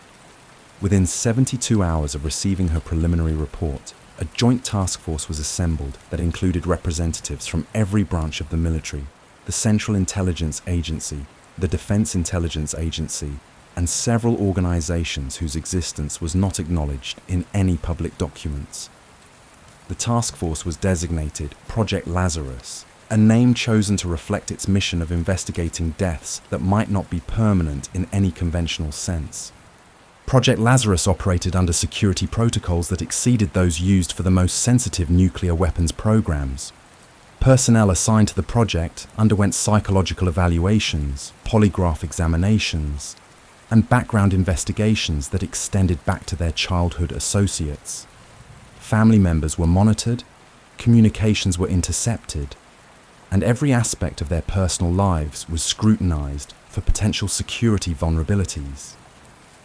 Within 72 hours of receiving her preliminary report, a joint task force was assembled that included representatives from every branch of the military, the Central Intelligence Agency, the Defense Intelligence Agency, and several organizations whose existence was not acknowledged in any public documents. The task force was designated Project Lazarus, a name chosen to reflect its mission of investigating deaths that might not be permanent in any conventional sense. Project Lazarus operated under security protocols that exceeded those used for the most sensitive nuclear weapons programs. Personnel assigned to the project underwent psychological evaluations, polygraph examinations, and background investigations that extended back to their childhood associates. Family members were monitored, communications were intercepted, and every aspect of their personal lives was scrutinized for potential security vulnerabilities.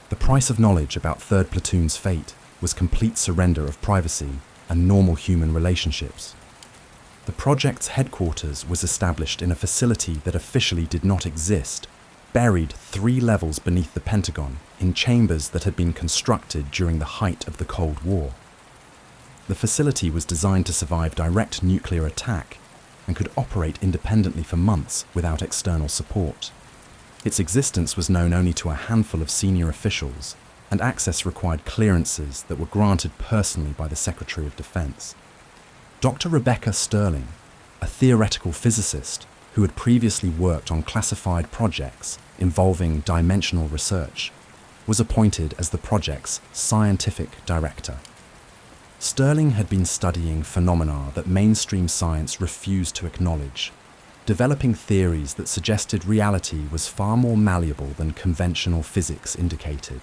The price of knowledge about 3rd Platoon's fate was complete surrender of privacy and normal human relationships. The project's headquarters was established in a facility that officially did not exist, buried 3 levels beneath the Pentagon in chambers that had been constructed during the height of the Cold War. The facility was designed to survive direct nuclear attack and could operate independently for months without external support. Its existence was known only to a handful of senior officials, and access required clearances that were granted personally by the Secretary of Defense. Dr. Rebecca Sterling, a theoretical physicist who had previously worked on classified projects involving dimensional research, was appointed as the project's scientific director. Sterling had been studying phenomena that mainstream science refused to acknowledge, developing theories that suggested reality was far more malleable than conventional physics indicated.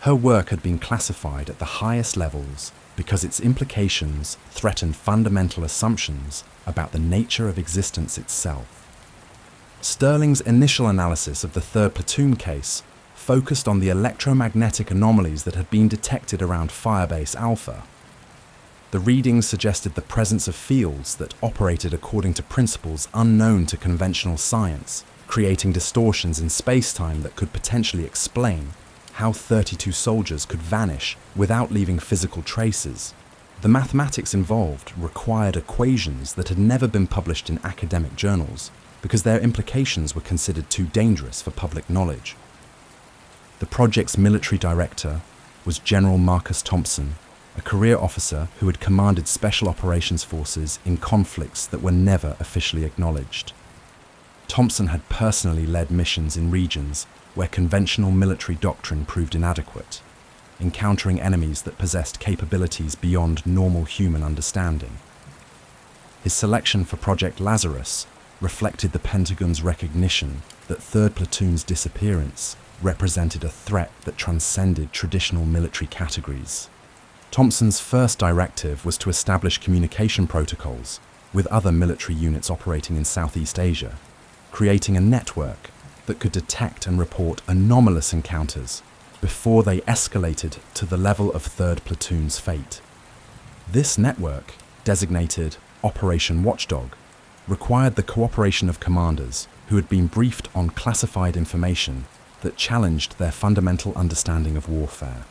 Her work had been classified at the highest levels because its implications threatened fundamental assumptions about the nature of existence itself. Sterling's initial analysis of the 3rd Platoon case focused on the electromagnetic anomalies that had been detected around Firebase Alpha. The readings suggested the presence of fields that operated according to principles unknown to conventional science, creating distortions in space-time that could potentially explain how 32 soldiers could vanish without leaving physical traces, The mathematics involved required equations that had never been published in academic journals because their implications were considered too dangerous for public knowledge. The project's military director was General Marcus Thompson, a career officer who had commanded special operations forces in conflicts that were never officially acknowledged. Thompson had personally led missions in regions where conventional military doctrine proved inadequate, encountering enemies that possessed capabilities beyond normal human understanding. His selection for Project Lazarus reflected the Pentagon's recognition that 3rd Platoon's disappearance represented a threat that transcended traditional military categories. Thompson's first directive was to establish communication protocols with other military units operating in Southeast Asia, creating a network that could detect and report anomalous encounters before they escalated to the level of 3rd Platoon's fate. This network, designated Operation Watchdog, required the cooperation of commanders who had been briefed on classified information that challenged their fundamental understanding of warfare.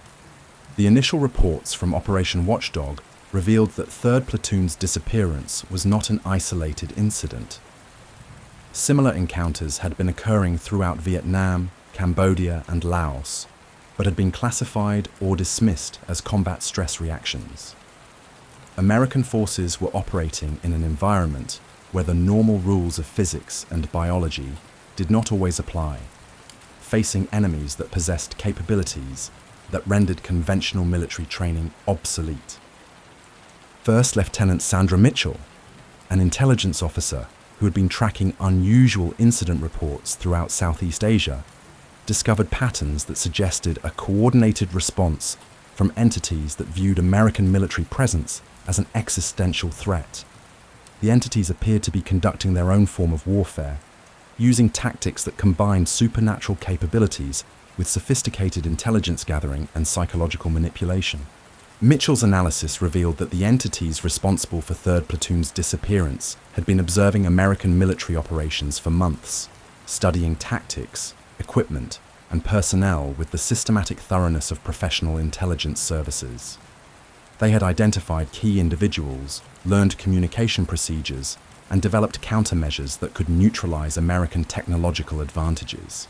The initial reports from Operation Watchdog revealed that 3rd Platoon's disappearance was not an isolated incident. Similar encounters had been occurring throughout Vietnam, Cambodia, and Laos, but had been classified or dismissed as combat stress reactions. American forces were operating in an environment where the normal rules of physics and biology did not always apply, facing enemies that possessed capabilities that rendered conventional military training obsolete. First Lieutenant Sandra Mitchell, an intelligence officer who had been tracking unusual incident reports throughout Southeast Asia, discovered patterns that suggested a coordinated response from entities that viewed American military presence as an existential threat. The entities appeared to be conducting their own form of warfare, using tactics that combined supernatural capabilities with sophisticated intelligence gathering and psychological manipulation. Mitchell's analysis revealed that the entities responsible for 3rd Platoon's disappearance had been observing American military operations for months, studying tactics, equipment, and personnel with the systematic thoroughness of professional intelligence services. They had identified key individuals, learned communication procedures, and developed countermeasures that could neutralize American technological advantages.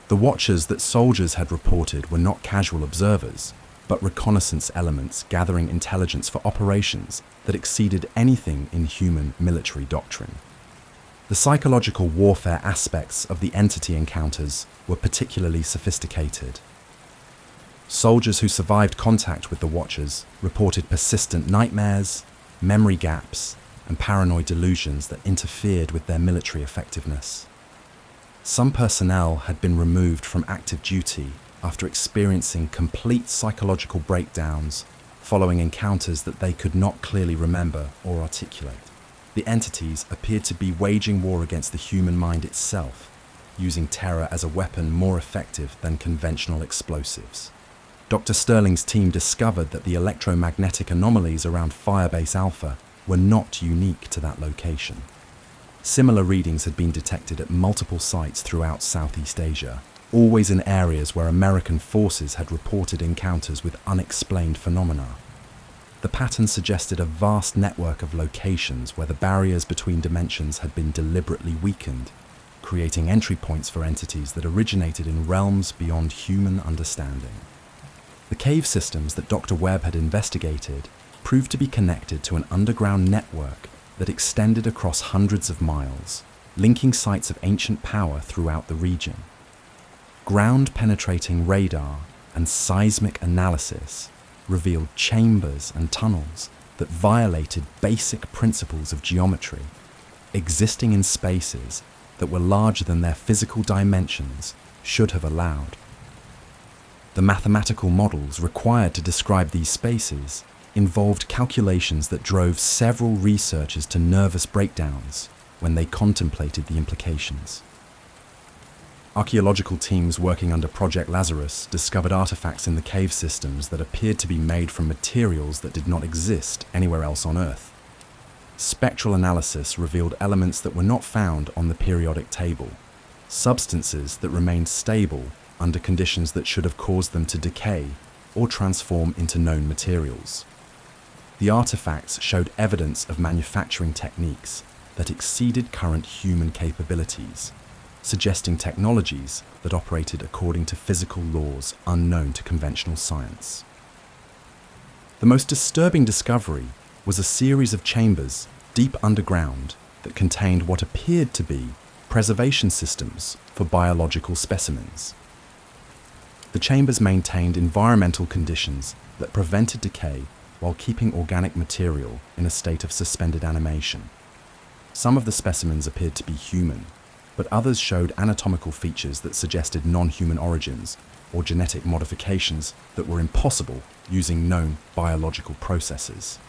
The watchers that soldiers had reported were not casual observers, but reconnaissance elements gathering intelligence for operations that exceeded anything in human military doctrine. The psychological warfare aspects of the entity encounters were particularly sophisticated. Soldiers who survived contact with the watchers reported persistent nightmares, memory gaps, and paranoid delusions that interfered with their military effectiveness. Some personnel had been removed from active duty after experiencing complete psychological breakdowns following encounters that they could not clearly remember or articulate. The entities appeared to be waging war against the human mind itself, using terror as a weapon more effective than conventional explosives. Dr. Sterling's team discovered that the electromagnetic anomalies around Firebase Alpha were not unique to that location. Similar readings had been detected at multiple sites throughout Southeast Asia, always in areas where American forces had reported encounters with unexplained phenomena. The pattern suggested a vast network of locations where the barriers between dimensions had been deliberately weakened, creating entry points for entities that originated in realms beyond human understanding. The cave systems that Dr. Webb had investigated proved to be connected to an underground network that extended across hundreds of miles, linking sites of ancient power throughout the region. Ground-penetrating radar and seismic analysis revealed chambers and tunnels that violated basic principles of geometry, existing in spaces that were larger than their physical dimensions should have allowed. The mathematical models required to describe these spaces involved calculations that drove several researchers to nervous breakdowns when they contemplated the implications. Archaeological teams working under Project Lazarus discovered artifacts in the cave systems that appeared to be made from materials that did not exist anywhere else on Earth. Spectral analysis revealed elements that were not found on the periodic table, substances that remained stable under conditions that should have caused them to decay or transform into known materials. The artifacts showed evidence of manufacturing techniques that exceeded current human capabilities, suggesting technologies that operated according to physical laws unknown to conventional science. The most disturbing discovery was a series of chambers deep underground that contained what appeared to be preservation systems for biological specimens. The chambers maintained environmental conditions that prevented decay while keeping organic material in a state of suspended animation. Some of the specimens appeared to be human, but others showed anatomical features that suggested non-human origins or genetic modifications that were impossible using known biological processes.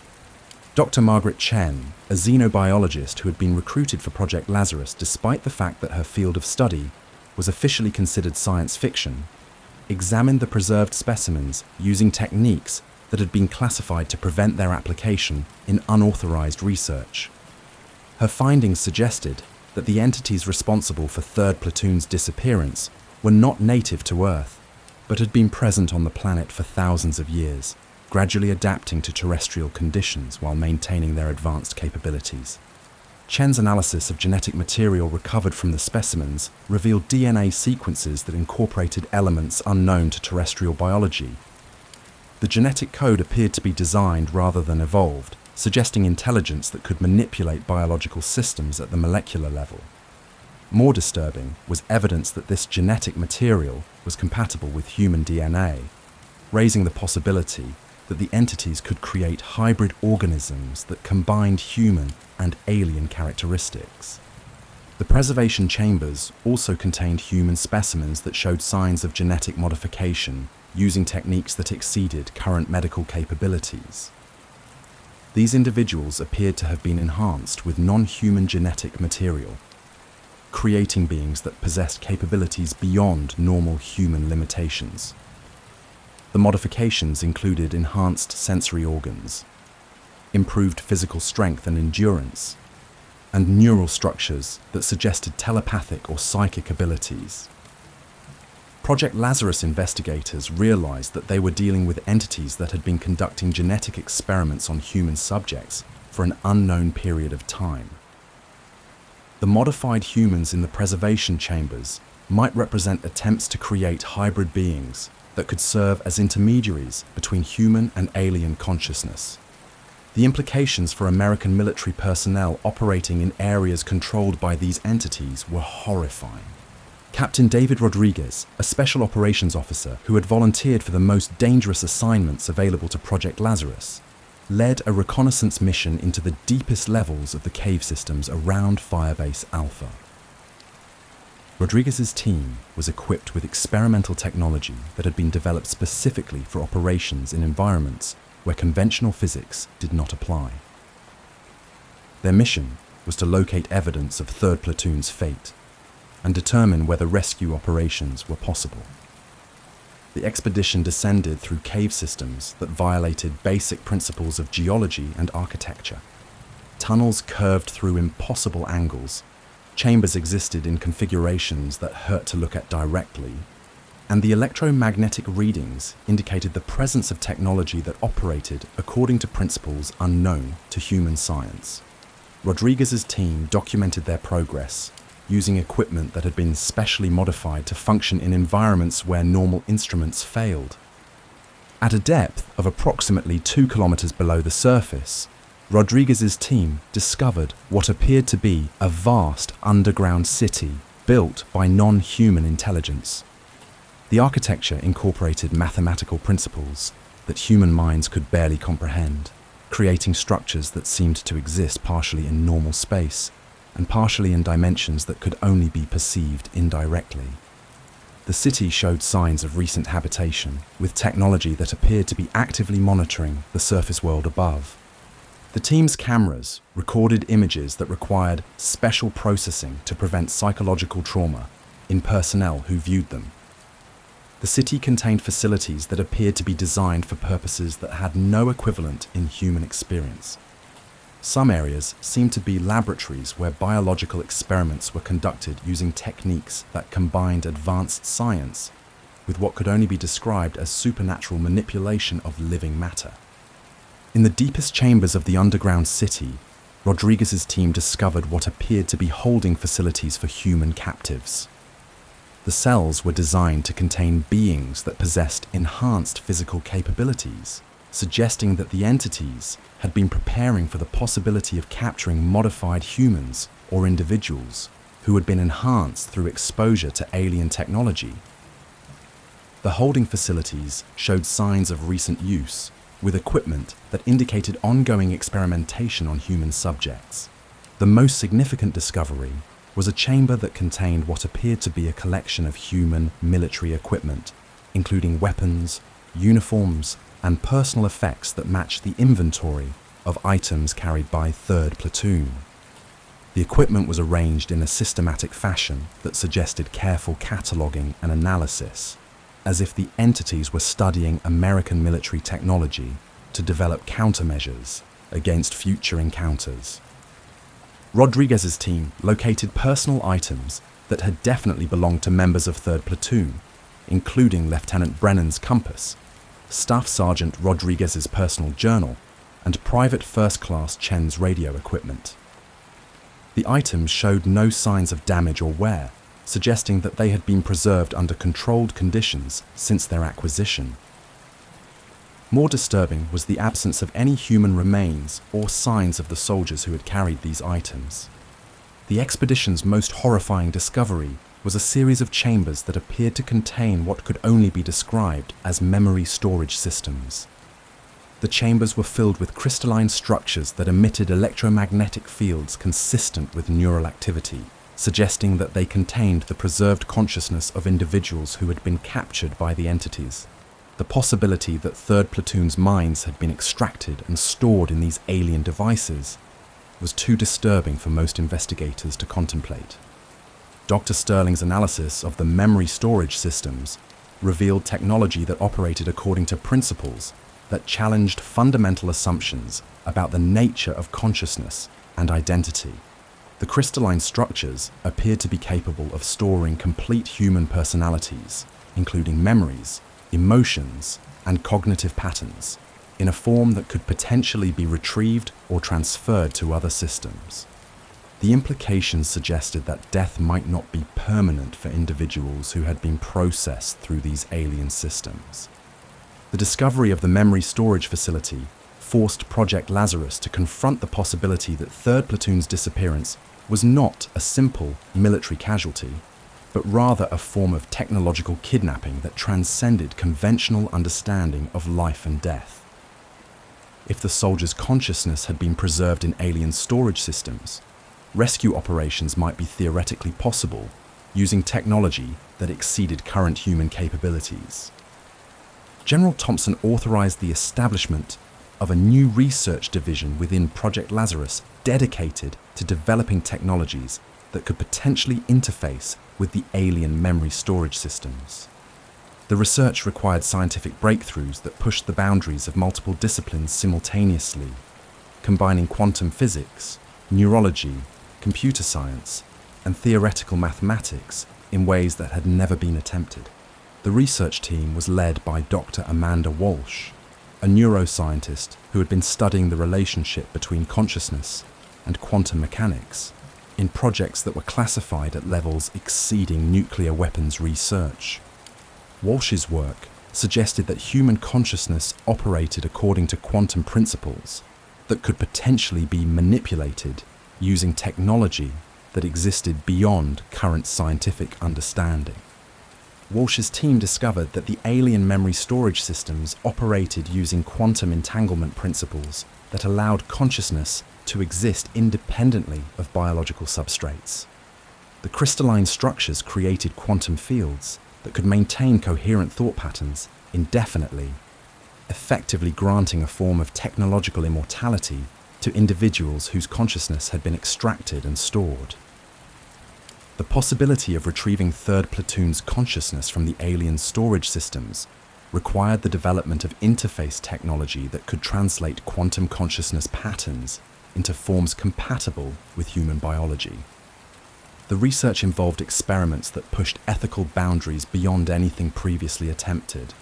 Dr. Margaret Chen, a xenobiologist who had been recruited for Project Lazarus despite the fact that her field of study was officially considered science fiction, examined the preserved specimens using techniques that had been classified to prevent their application in unauthorized research. Her findings suggested that the entities responsible for 3rd Platoon's disappearance were not native to Earth, but had been present on the planet for thousands of years, gradually adapting to terrestrial conditions while maintaining their advanced capabilities. Chen's analysis of genetic material recovered from the specimens revealed DNA sequences that incorporated elements unknown to terrestrial biology. The genetic code appeared to be designed rather than evolved, suggesting intelligence that could manipulate biological systems at the molecular level. More disturbing was evidence that this genetic material was compatible with human DNA, raising the possibility that the entities could create hybrid organisms that combined human and alien characteristics. The preservation chambers also contained human specimens that showed signs of genetic modification using techniques that exceeded current medical capabilities. These individuals appeared to have been enhanced with non-human genetic material, creating beings that possessed capabilities beyond normal human limitations. The modifications included enhanced sensory organs, improved physical strength and endurance, and neural structures that suggested telepathic or psychic abilities. Project Lazarus investigators realized that they were dealing with entities that had been conducting genetic experiments on human subjects for an unknown period of time. The modified humans in the preservation chambers might represent attempts to create hybrid beings that could serve as intermediaries between human and alien consciousness. The implications for American military personnel operating in areas controlled by these entities were horrifying. Captain David Rodriguez, a special operations officer who had volunteered for the most dangerous assignments available to Project Lazarus, led a reconnaissance mission into the deepest levels of the cave systems around Firebase Alpha. Rodriguez's team was equipped with experimental technology that had been developed specifically for operations in environments where conventional physics did not apply. Their mission was to locate evidence of 3rd Platoon's fate and determine whether rescue operations were possible. The expedition descended through cave systems that violated basic principles of geology and architecture. Tunnels curved through impossible angles, chambers existed in configurations that hurt to look at directly, and the electromagnetic readings indicated the presence of technology that operated according to principles unknown to human science. Rodriguez's team documented their progress, using equipment that had been specially modified to function in environments where normal instruments failed. At a depth of approximately 2 kilometers below the surface, Rodriguez's team discovered what appeared to be a vast underground city built by non-human intelligence. The architecture incorporated mathematical principles that human minds could barely comprehend, creating structures that seemed to exist partially in normal space and partially in dimensions that could only be perceived indirectly. The city showed signs of recent habitation, with technology that appeared to be actively monitoring the surface world above. The team's cameras recorded images that required special processing to prevent psychological trauma in personnel who viewed them. The city contained facilities that appeared to be designed for purposes that had no equivalent in human experience. Some areas seemed to be laboratories where biological experiments were conducted using techniques that combined advanced science with what could only be described as supernatural manipulation of living matter. In the deepest chambers of the underground city, Rodriguez's team discovered what appeared to be holding facilities for human captives. The cells were designed to contain beings that possessed enhanced physical capabilities, suggesting that the entities had been preparing for the possibility of capturing modified humans or individuals who had been enhanced through exposure to alien technology. The holding facilities showed signs of recent use, with equipment that indicated ongoing experimentation on human subjects. The most significant discovery was a chamber that contained what appeared to be a collection of human military equipment, including weapons, uniforms, and personal effects that matched the inventory of items carried by 3rd Platoon. The equipment was arranged in a systematic fashion that suggested careful cataloguing and analysis, as if the entities were studying American military technology to develop countermeasures against future encounters. Rodriguez's team located personal items that had definitely belonged to members of 3rd Platoon, including Lieutenant Brennan's compass, Staff Sergeant Rodriguez's personal journal, and Private First Class Chen's radio equipment. The items showed no signs of damage or wear, suggesting that they had been preserved under controlled conditions since their acquisition. More disturbing was the absence of any human remains or signs of the soldiers who had carried these items. The expedition's most horrifying discovery was a series of chambers that appeared to contain what could only be described as memory storage systems. The chambers were filled with crystalline structures that emitted electromagnetic fields consistent with neural activity, suggesting that they contained the preserved consciousness of individuals who had been captured by the entities. The possibility that 3rd Platoon's minds had been extracted and stored in these alien devices was too disturbing for most investigators to contemplate. Dr. Sterling's analysis of the memory storage systems revealed technology that operated according to principles that challenged fundamental assumptions about the nature of consciousness and identity. The crystalline structures appeared to be capable of storing complete human personalities, including memories, emotions, and cognitive patterns, in a form that could potentially be retrieved or transferred to other systems. The implications suggested that death might not be permanent for individuals who had been processed through these alien systems. The discovery of the memory storage facility forced Project Lazarus to confront the possibility that 3rd Platoon's disappearance was not a simple military casualty, but rather a form of technological kidnapping that transcended conventional understanding of life and death. If the soldiers' consciousness had been preserved in alien storage systems, rescue operations might be theoretically possible using technology that exceeded current human capabilities. General Thompson authorized the establishment of a new research division within Project Lazarus dedicated to developing technologies that could potentially interface with the alien memory storage systems. The research required scientific breakthroughs that pushed the boundaries of multiple disciplines simultaneously, combining quantum physics, neurology, computer science, and theoretical mathematics in ways that had never been attempted. The research team was led by Dr. Amanda Walsh, a neuroscientist who had been studying the relationship between consciousness and quantum mechanics in projects that were classified at levels exceeding nuclear weapons research. Walsh's work suggested that human consciousness operated according to quantum principles that could potentially be manipulated using technology that existed beyond current scientific understanding. Walsh's team discovered that the alien memory storage systems operated using quantum entanglement principles that allowed consciousness to exist independently of biological substrates. The crystalline structures created quantum fields that could maintain coherent thought patterns indefinitely, effectively granting a form of technological immortality to individuals whose consciousness had been extracted and stored. The possibility of retrieving 3rd Platoon's consciousness from the alien storage systems required the development of interface technology that could translate quantum consciousness patterns into forms compatible with human biology. The research involved experiments that pushed ethical boundaries beyond anything previously attempted.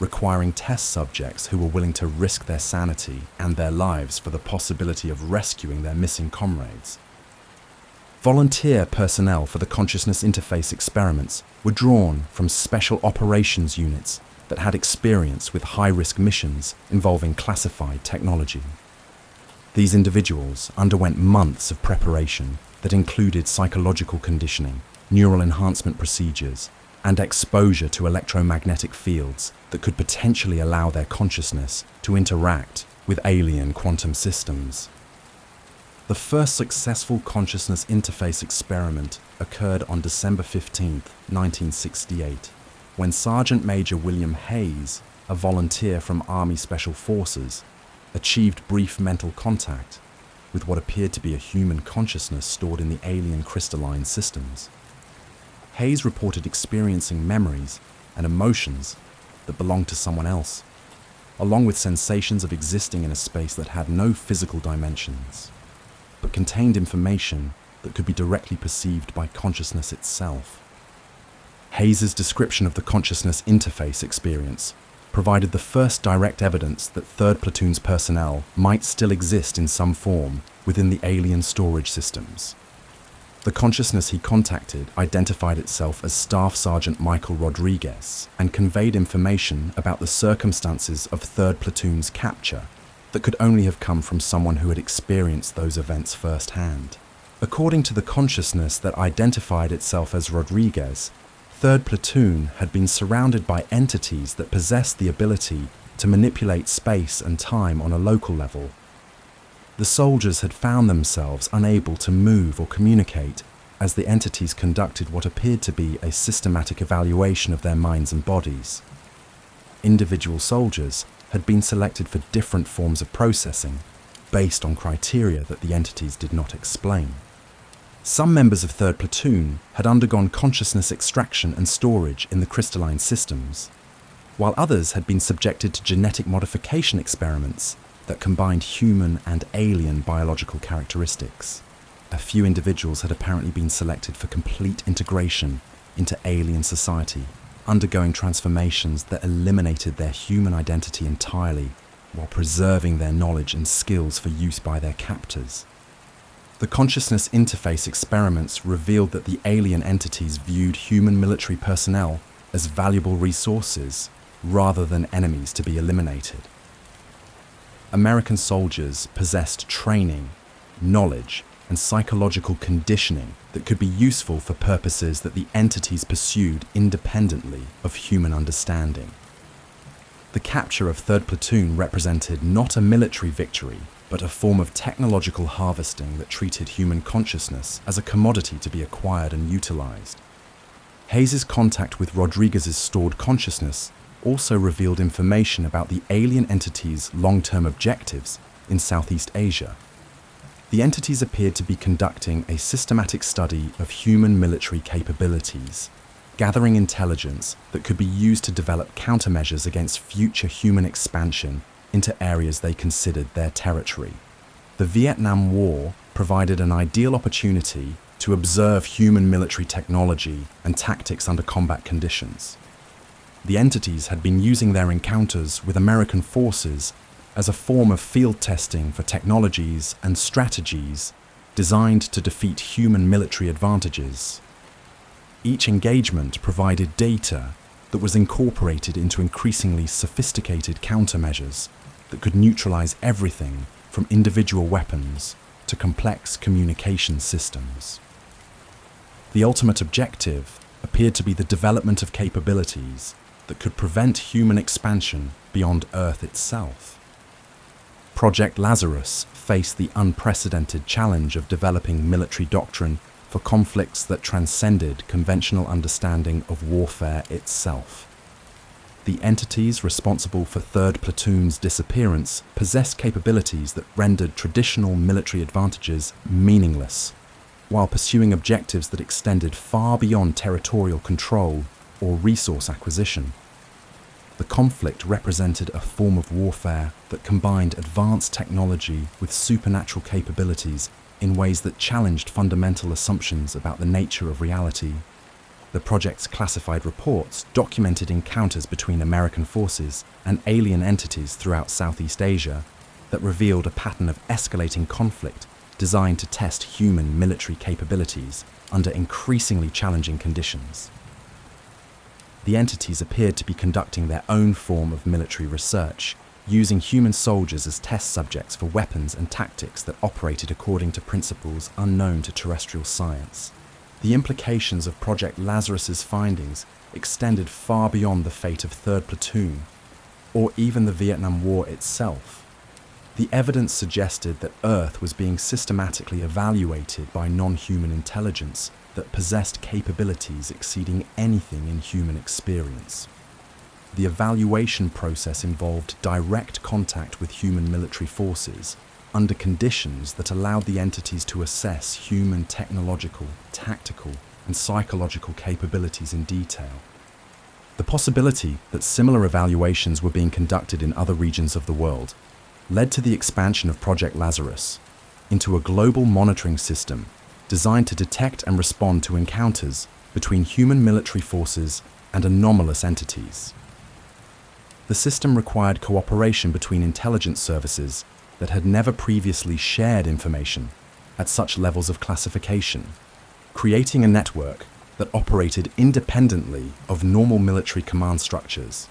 requiring test subjects who were willing to risk their sanity and their lives for the possibility of rescuing their missing comrades. Volunteer personnel for the consciousness interface experiments were drawn from special operations units that had experience with high-risk missions involving classified technology. These individuals underwent months of preparation that included psychological conditioning, neural enhancement procedures, and exposure to electromagnetic fields that could potentially allow their consciousness to interact with alien quantum systems. The first successful consciousness interface experiment occurred on December 15, 1968, when Sergeant Major William Hayes, a volunteer from Army Special Forces, achieved brief mental contact with what appeared to be a human consciousness stored in the alien crystalline systems. Hayes reported experiencing memories and emotions that belonged to someone else, along with sensations of existing in a space that had no physical dimensions, but contained information that could be directly perceived by consciousness itself. Hayes's description of the consciousness interface experience provided the first direct evidence that 3rd Platoon's personnel might still exist in some form within the alien storage systems. The consciousness he contacted identified itself as Staff Sergeant Michael Rodriguez and conveyed information about the circumstances of 3rd Platoon's capture that could only have come from someone who had experienced those events firsthand. According to the consciousness that identified itself as Rodriguez, 3rd Platoon had been surrounded by entities that possessed the ability to manipulate space and time on a local level. The soldiers had found themselves unable to move or communicate as the entities conducted what appeared to be a systematic evaluation of their minds and bodies. Individual soldiers had been selected for different forms of processing based on criteria that the entities did not explain. Some members of 3rd Platoon had undergone consciousness extraction and storage in the crystalline systems, while others had been subjected to genetic modification experiments that combined human and alien biological characteristics. A few individuals had apparently been selected for complete integration into alien society, undergoing transformations that eliminated their human identity entirely while preserving their knowledge and skills for use by their captors. The consciousness interface experiments revealed that the alien entities viewed human military personnel as valuable resources rather than enemies to be eliminated. American soldiers possessed training, knowledge, and psychological conditioning that could be useful for purposes that the entities pursued independently of human understanding. The capture of 3rd Platoon represented not a military victory, but a form of technological harvesting that treated human consciousness as a commodity to be acquired and utilized. Hayes's contact with Rodriguez's stored consciousness also revealed information about the alien entity's long-term objectives in Southeast Asia. The entities appeared to be conducting a systematic study of human military capabilities, gathering intelligence that could be used to develop countermeasures against future human expansion into areas they considered their territory. The Vietnam War provided an ideal opportunity to observe human military technology and tactics under combat conditions. The entities had been using their encounters with American forces as a form of field testing for technologies and strategies designed to defeat human military advantages. Each engagement provided data that was incorporated into increasingly sophisticated countermeasures that could neutralize everything from individual weapons to complex communication systems. The ultimate objective appeared to be the development of capabilities that could prevent human expansion beyond Earth itself. Project Lazarus faced the unprecedented challenge of developing military doctrine for conflicts that transcended conventional understanding of warfare itself. The entities responsible for 3rd Platoon's disappearance possessed capabilities that rendered traditional military advantages meaningless, while pursuing objectives that extended far beyond territorial control or resource acquisition. The conflict represented a form of warfare that combined advanced technology with supernatural capabilities in ways that challenged fundamental assumptions about the nature of reality. The project's classified reports documented encounters between American forces and alien entities throughout Southeast Asia that revealed a pattern of escalating conflict designed to test human military capabilities under increasingly challenging conditions. The entities appeared to be conducting their own form of military research, using human soldiers as test subjects for weapons and tactics that operated according to principles unknown to terrestrial science. The implications of Project Lazarus's findings extended far beyond the fate of 3rd Platoon, or even the Vietnam War itself. The evidence suggested that Earth was being systematically evaluated by non-human intelligence that possessed capabilities exceeding anything in human experience. The evaluation process involved direct contact with human military forces under conditions that allowed the entities to assess human technological, tactical, and psychological capabilities in detail. The possibility that similar evaluations were being conducted in other regions of the world led to the expansion of Project Lazarus into a global monitoring system designed to detect and respond to encounters between human military forces and anomalous entities. The system required cooperation between intelligence services that had never previously shared information at such levels of classification, creating a network that operated independently of normal military command structures.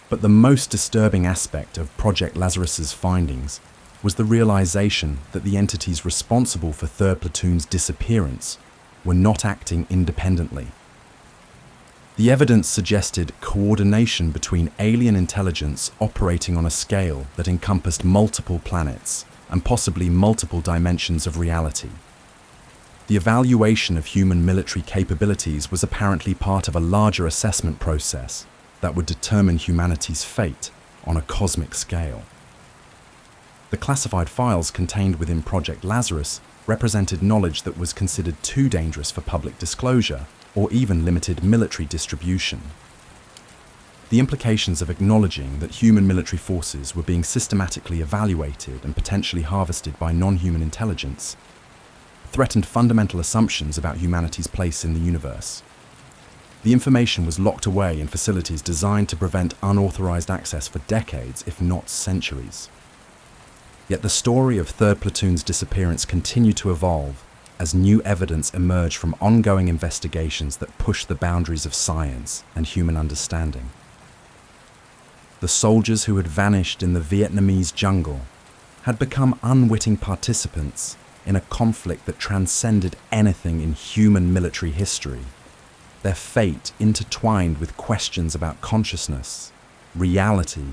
But the most disturbing aspect of Project Lazarus's findings was the realization that the entities responsible for 3rd Platoon's disappearance were not acting independently. The evidence suggested coordination between alien intelligence operating on a scale that encompassed multiple planets and possibly multiple dimensions of reality. The evaluation of human military capabilities was apparently part of a larger assessment process that would determine humanity's fate on a cosmic scale. The classified files contained within Project Lazarus represented knowledge that was considered too dangerous for public disclosure or even limited military distribution. The implications of acknowledging that human military forces were being systematically evaluated and potentially harvested by non-human intelligence threatened fundamental assumptions about humanity's place in the universe. The information was locked away in facilities designed to prevent unauthorized access for decades, if not centuries. Yet the story of 3rd Platoon's disappearance continued to evolve as new evidence emerged from ongoing investigations that pushed the boundaries of science and human understanding. The soldiers who had vanished in the Vietnamese jungle had become unwitting participants in a conflict that transcended anything in human military history. Their fate intertwined with questions about consciousness, reality,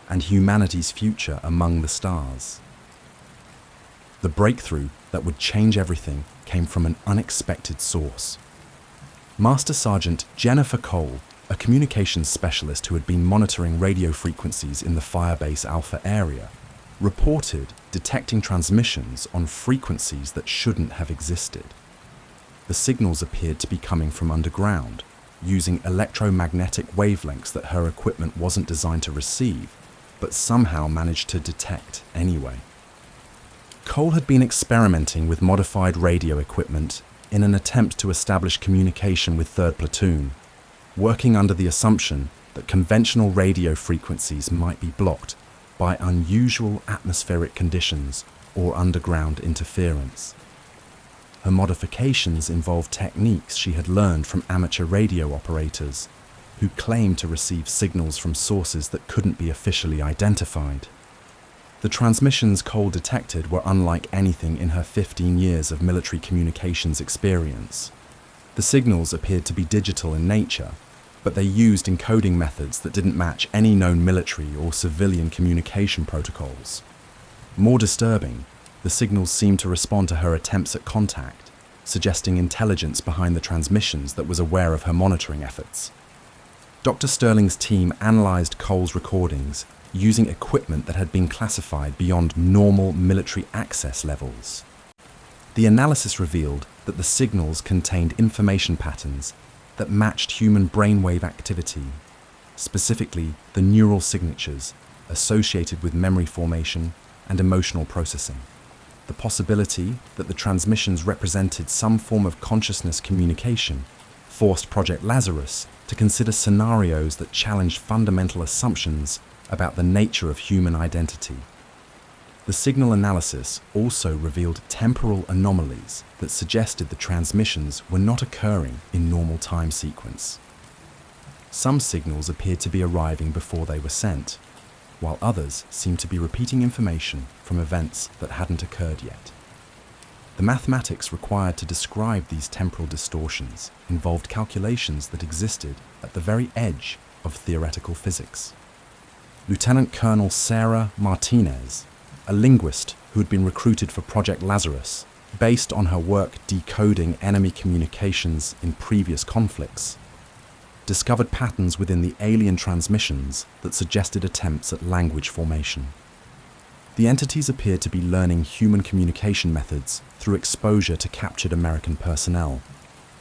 and humanity's future among the stars. The breakthrough that would change everything came from an unexpected source. Master Sergeant Jennifer Cole, a communications specialist who had been monitoring radio frequencies in the Firebase Alpha area, reported detecting transmissions on frequencies that shouldn't have existed. The signals appeared to be coming from underground, using electromagnetic wavelengths that her equipment wasn't designed to receive, but somehow managed to detect anyway. Cole had been experimenting with modified radio equipment in an attempt to establish communication with 3rd Platoon, working under the assumption that conventional radio frequencies might be blocked by unusual atmospheric conditions or underground interference. Her modifications involved techniques she had learned from amateur radio operators who claimed to receive signals from sources that couldn't be officially identified. The transmissions Cole detected were unlike anything in her 15 years of military communications experience. The signals appeared to be digital in nature, but they used encoding methods that didn't match any known military or civilian communication protocols. More disturbing, the signals seemed to respond to her attempts at contact, suggesting intelligence behind the transmissions that was aware of her monitoring efforts. Dr. Sterling's team analysed Cole's recordings using equipment that had been classified beyond normal military access levels. The analysis revealed that the signals contained information patterns that matched human brainwave activity, specifically the neural signatures associated with memory formation and emotional processing. The possibility that the transmissions represented some form of consciousness communication forced Project Lazarus to consider scenarios that challenged fundamental assumptions about the nature of human identity. The signal analysis also revealed temporal anomalies that suggested the transmissions were not occurring in normal time sequence. Some signals appeared to be arriving before they were sent, while others seemed to be repeating information from events that hadn't occurred yet. The mathematics required to describe these temporal distortions involved calculations that existed at the very edge of theoretical physics. Lieutenant Colonel Sarah Martinez, a linguist who had been recruited for Project Lazarus, based on her work decoding enemy communications in previous conflicts, discovered patterns within the alien transmissions that suggested attempts at language formation. The entities appeared to be learning human communication methods through exposure to captured American personnel,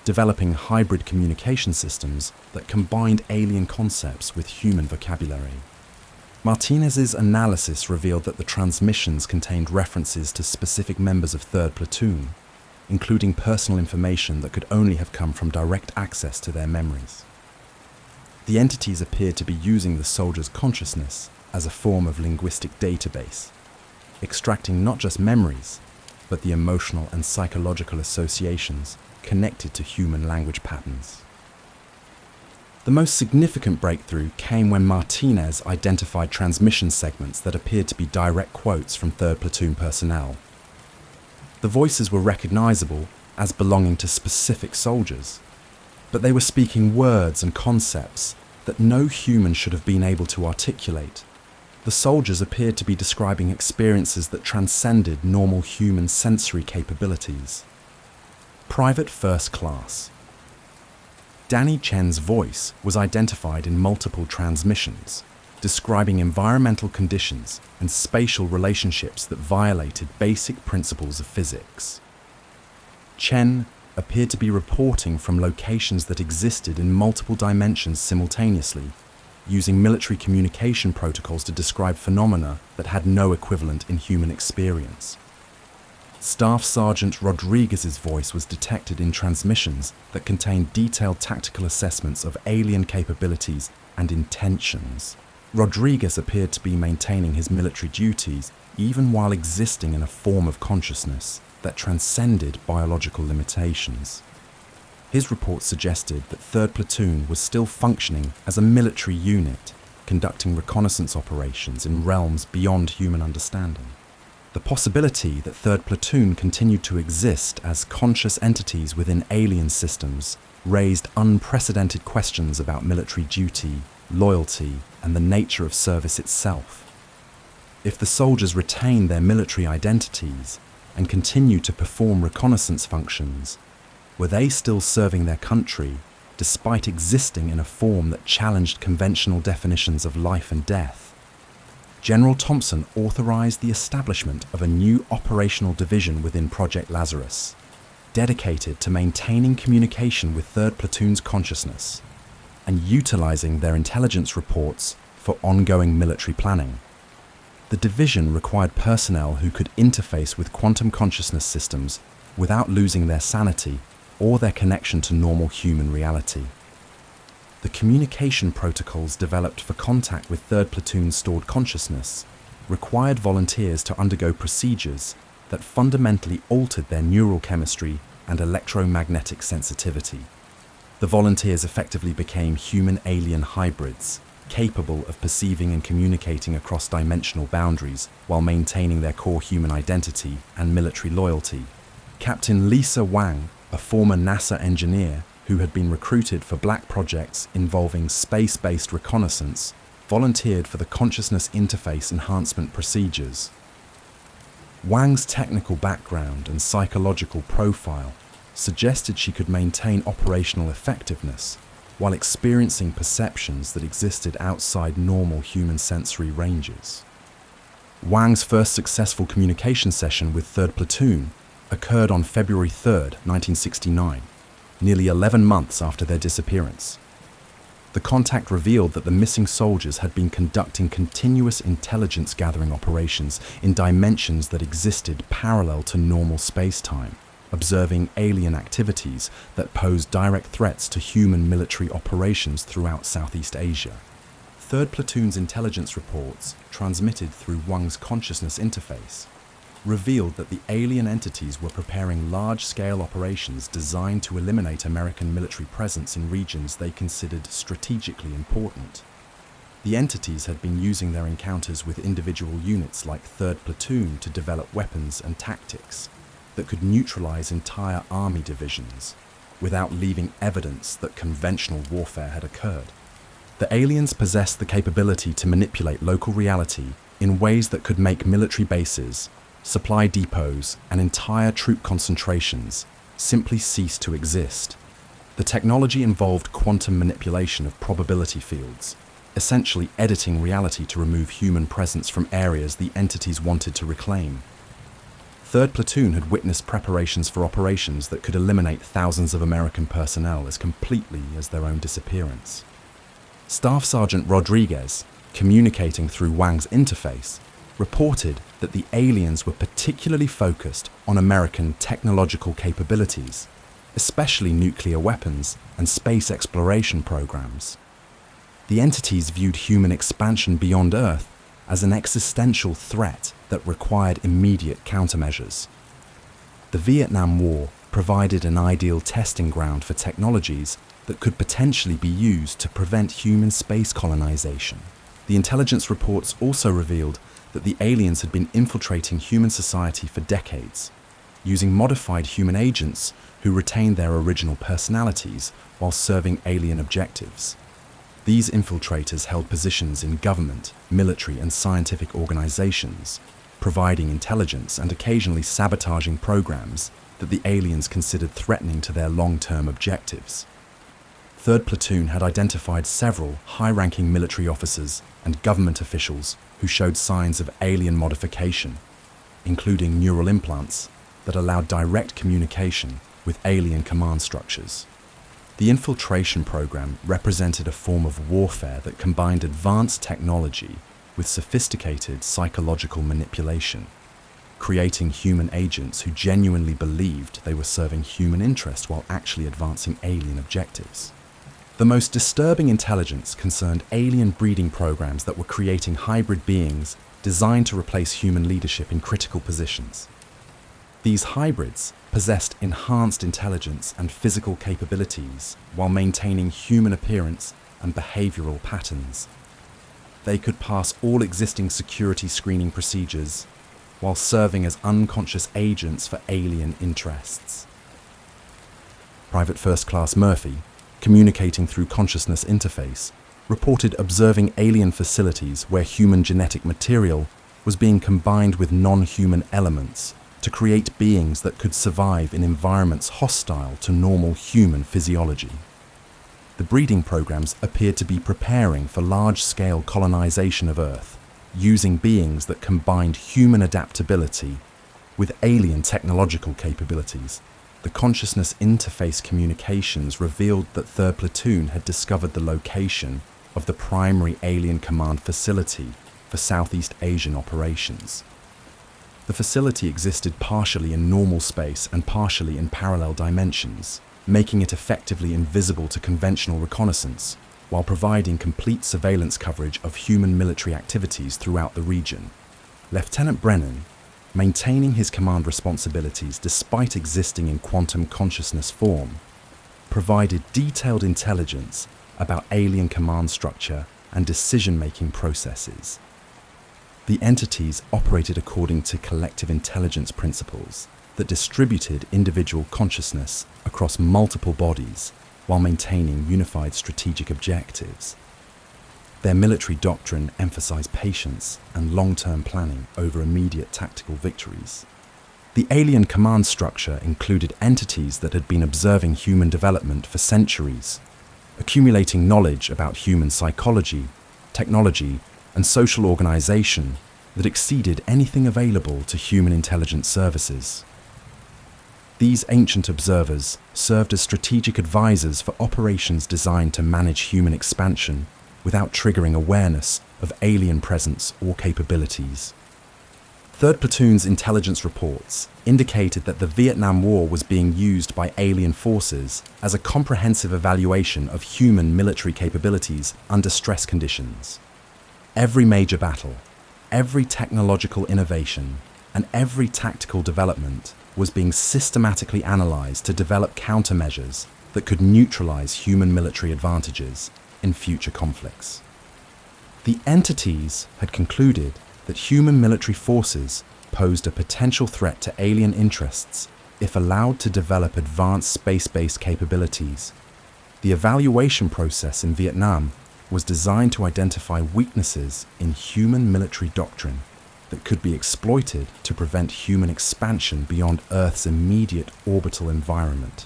developing hybrid communication systems that combined alien concepts with human vocabulary. Martinez's analysis revealed that the transmissions contained references to specific members of 3rd Platoon, including personal information that could only have come from direct access to their memories. The entities appeared to be using the soldiers' consciousness as a form of linguistic database, extracting not just memories, but the emotional and psychological associations connected to human language patterns. The most significant breakthrough came when Martinez identified transmission segments that appeared to be direct quotes from 3rd Platoon personnel. The voices were recognizable as belonging to specific soldiers, but they were speaking words and concepts that no human should have been able to articulate. The soldiers appeared to be describing experiences that transcended normal human sensory capabilities. Private First Class. Danny Chen's voice was identified in multiple transmissions, describing environmental conditions and spatial relationships that violated basic principles of physics. Chen appeared to be reporting from locations that existed in multiple dimensions simultaneously, using military communication protocols to describe phenomena that had no equivalent in human experience. Staff Sergeant Rodriguez's voice was detected in transmissions that contained detailed tactical assessments of alien capabilities and intentions. Rodriguez appeared to be maintaining his military duties even while existing in a form of consciousness that transcended biological limitations. His report suggested that 3rd Platoon was still functioning as a military unit, conducting reconnaissance operations in realms beyond human understanding. The possibility that 3rd Platoon continued to exist as conscious entities within alien systems raised unprecedented questions about military duty, loyalty, and the nature of service itself. If the soldiers retained their military identities and continued to perform reconnaissance functions, were they still serving their country despite existing in a form that challenged conventional definitions of life and death? General Thompson authorized the establishment of a new operational division within Project Lazarus, dedicated to maintaining communication with 3rd Platoon's consciousness and utilizing their intelligence reports for ongoing military planning. The division required personnel who could interface with quantum consciousness systems without losing their sanity or their connection to normal human reality. The communication protocols developed for contact with 3rd Platoon's stored consciousness required volunteers to undergo procedures that fundamentally altered their neural chemistry and electromagnetic sensitivity. The volunteers effectively became human-alien hybrids, capable of perceiving and communicating across dimensional boundaries while maintaining their core human identity and military loyalty. Captain Lisa Wang, a former NASA engineer who had been recruited for black projects involving space-based reconnaissance, volunteered for the consciousness interface enhancement procedures. Wang's technical background and psychological profile suggested she could maintain operational effectiveness while experiencing perceptions that existed outside normal human sensory ranges. Wang's first successful communication session with 3rd Platoon occurred on February 3, 1969, nearly 11 months after their disappearance. The contact revealed that the missing soldiers had been conducting continuous intelligence gathering operations in dimensions that existed parallel to normal space-time, observing alien activities that pose direct threats to human military operations throughout Southeast Asia. 3rd Platoon's intelligence reports, transmitted through Wang's consciousness interface, revealed that the alien entities were preparing large-scale operations designed to eliminate American military presence in regions they considered strategically important. The entities had been using their encounters with individual units like 3rd Platoon to develop weapons and tactics that could neutralize entire army divisions without leaving evidence that conventional warfare had occurred. The aliens possessed the capability to manipulate local reality in ways that could make military bases, supply depots, and entire troop concentrations simply cease to exist. The technology involved quantum manipulation of probability fields, essentially editing reality to remove human presence from areas the entities wanted to reclaim. 3rd Platoon had witnessed preparations for operations that could eliminate thousands of American personnel as completely as their own disappearance. Staff Sergeant Rodriguez, communicating through Wang's interface, reported that the aliens were particularly focused on American technological capabilities, especially nuclear weapons and space exploration programs. The entities viewed human expansion beyond Earth as an existential threat that required immediate countermeasures. The Vietnam War provided an ideal testing ground for technologies that could potentially be used to prevent human space colonization. The intelligence reports also revealed that the aliens had been infiltrating human society for decades, using modified human agents who retained their original personalities while serving alien objectives. These infiltrators held positions in government, military, and scientific organizations, providing intelligence and occasionally sabotaging programs that the aliens considered threatening to their long-term objectives. 3rd Platoon had identified several high-ranking military officers and government officials who showed signs of alien modification, including neural implants that allowed direct communication with alien command structures. The infiltration program represented a form of warfare that combined advanced technology with sophisticated psychological manipulation, creating human agents who genuinely believed they were serving human interest while actually advancing alien objectives. The most disturbing intelligence concerned alien breeding programs that were creating hybrid beings designed to replace human leadership in critical positions. These hybrids possessed enhanced intelligence and physical capabilities while maintaining human appearance and behavioral patterns. They could pass all existing security screening procedures while serving as unconscious agents for alien interests. Private First Class Murphy, communicating through consciousness interface, reported observing alien facilities where human genetic material was being combined with non-human elements to create beings that could survive in environments hostile to normal human physiology. The breeding programs appeared to be preparing for large-scale colonization of Earth, using beings that combined human adaptability with alien technological capabilities. The consciousness interface communications revealed that 3rd Platoon had discovered the location of the primary alien command facility for Southeast Asian operations. The facility existed partially in normal space and partially in parallel dimensions, making it effectively invisible to conventional reconnaissance, while providing complete surveillance coverage of human military activities throughout the region. Lieutenant Brennan, maintaining his command responsibilities despite existing in quantum consciousness form, provided detailed intelligence about alien command structure and decision-making processes. The entities operated according to collective intelligence principles that distributed individual consciousness across multiple bodies while maintaining unified strategic objectives. Their military doctrine emphasized patience and long-term planning over immediate tactical victories. The alien command structure included entities that had been observing human development for centuries, accumulating knowledge about human psychology, technology, and social organization that exceeded anything available to human intelligence services. These ancient observers served as strategic advisors for operations designed to manage human expansion without triggering awareness of alien presence or capabilities. 3rd Platoon's intelligence reports indicated that the Vietnam War was being used by alien forces as a comprehensive evaluation of human military capabilities under stress conditions. Every major battle, every technological innovation, and every tactical development was being systematically analysed to develop countermeasures that could neutralise human military advantages in future conflicts. The entities had concluded that human military forces posed a potential threat to alien interests if allowed to develop advanced space-based capabilities. The evaluation process in Vietnam was designed to identify weaknesses in human military doctrine that could be exploited to prevent human expansion beyond Earth's immediate orbital environment.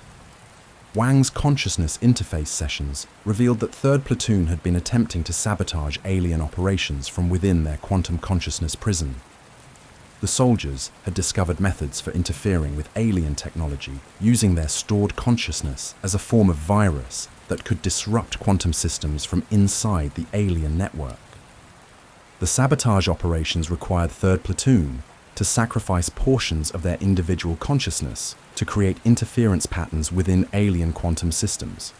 Wang's consciousness interface sessions revealed that 3rd Platoon had been attempting to sabotage alien operations from within their quantum consciousness prison. The soldiers had discovered methods for interfering with alien technology using their stored consciousness as a form of virus that could disrupt quantum systems from inside the alien network. The sabotage operations required 3rd Platoon to sacrifice portions of their individual consciousness to create interference patterns within alien quantum systems.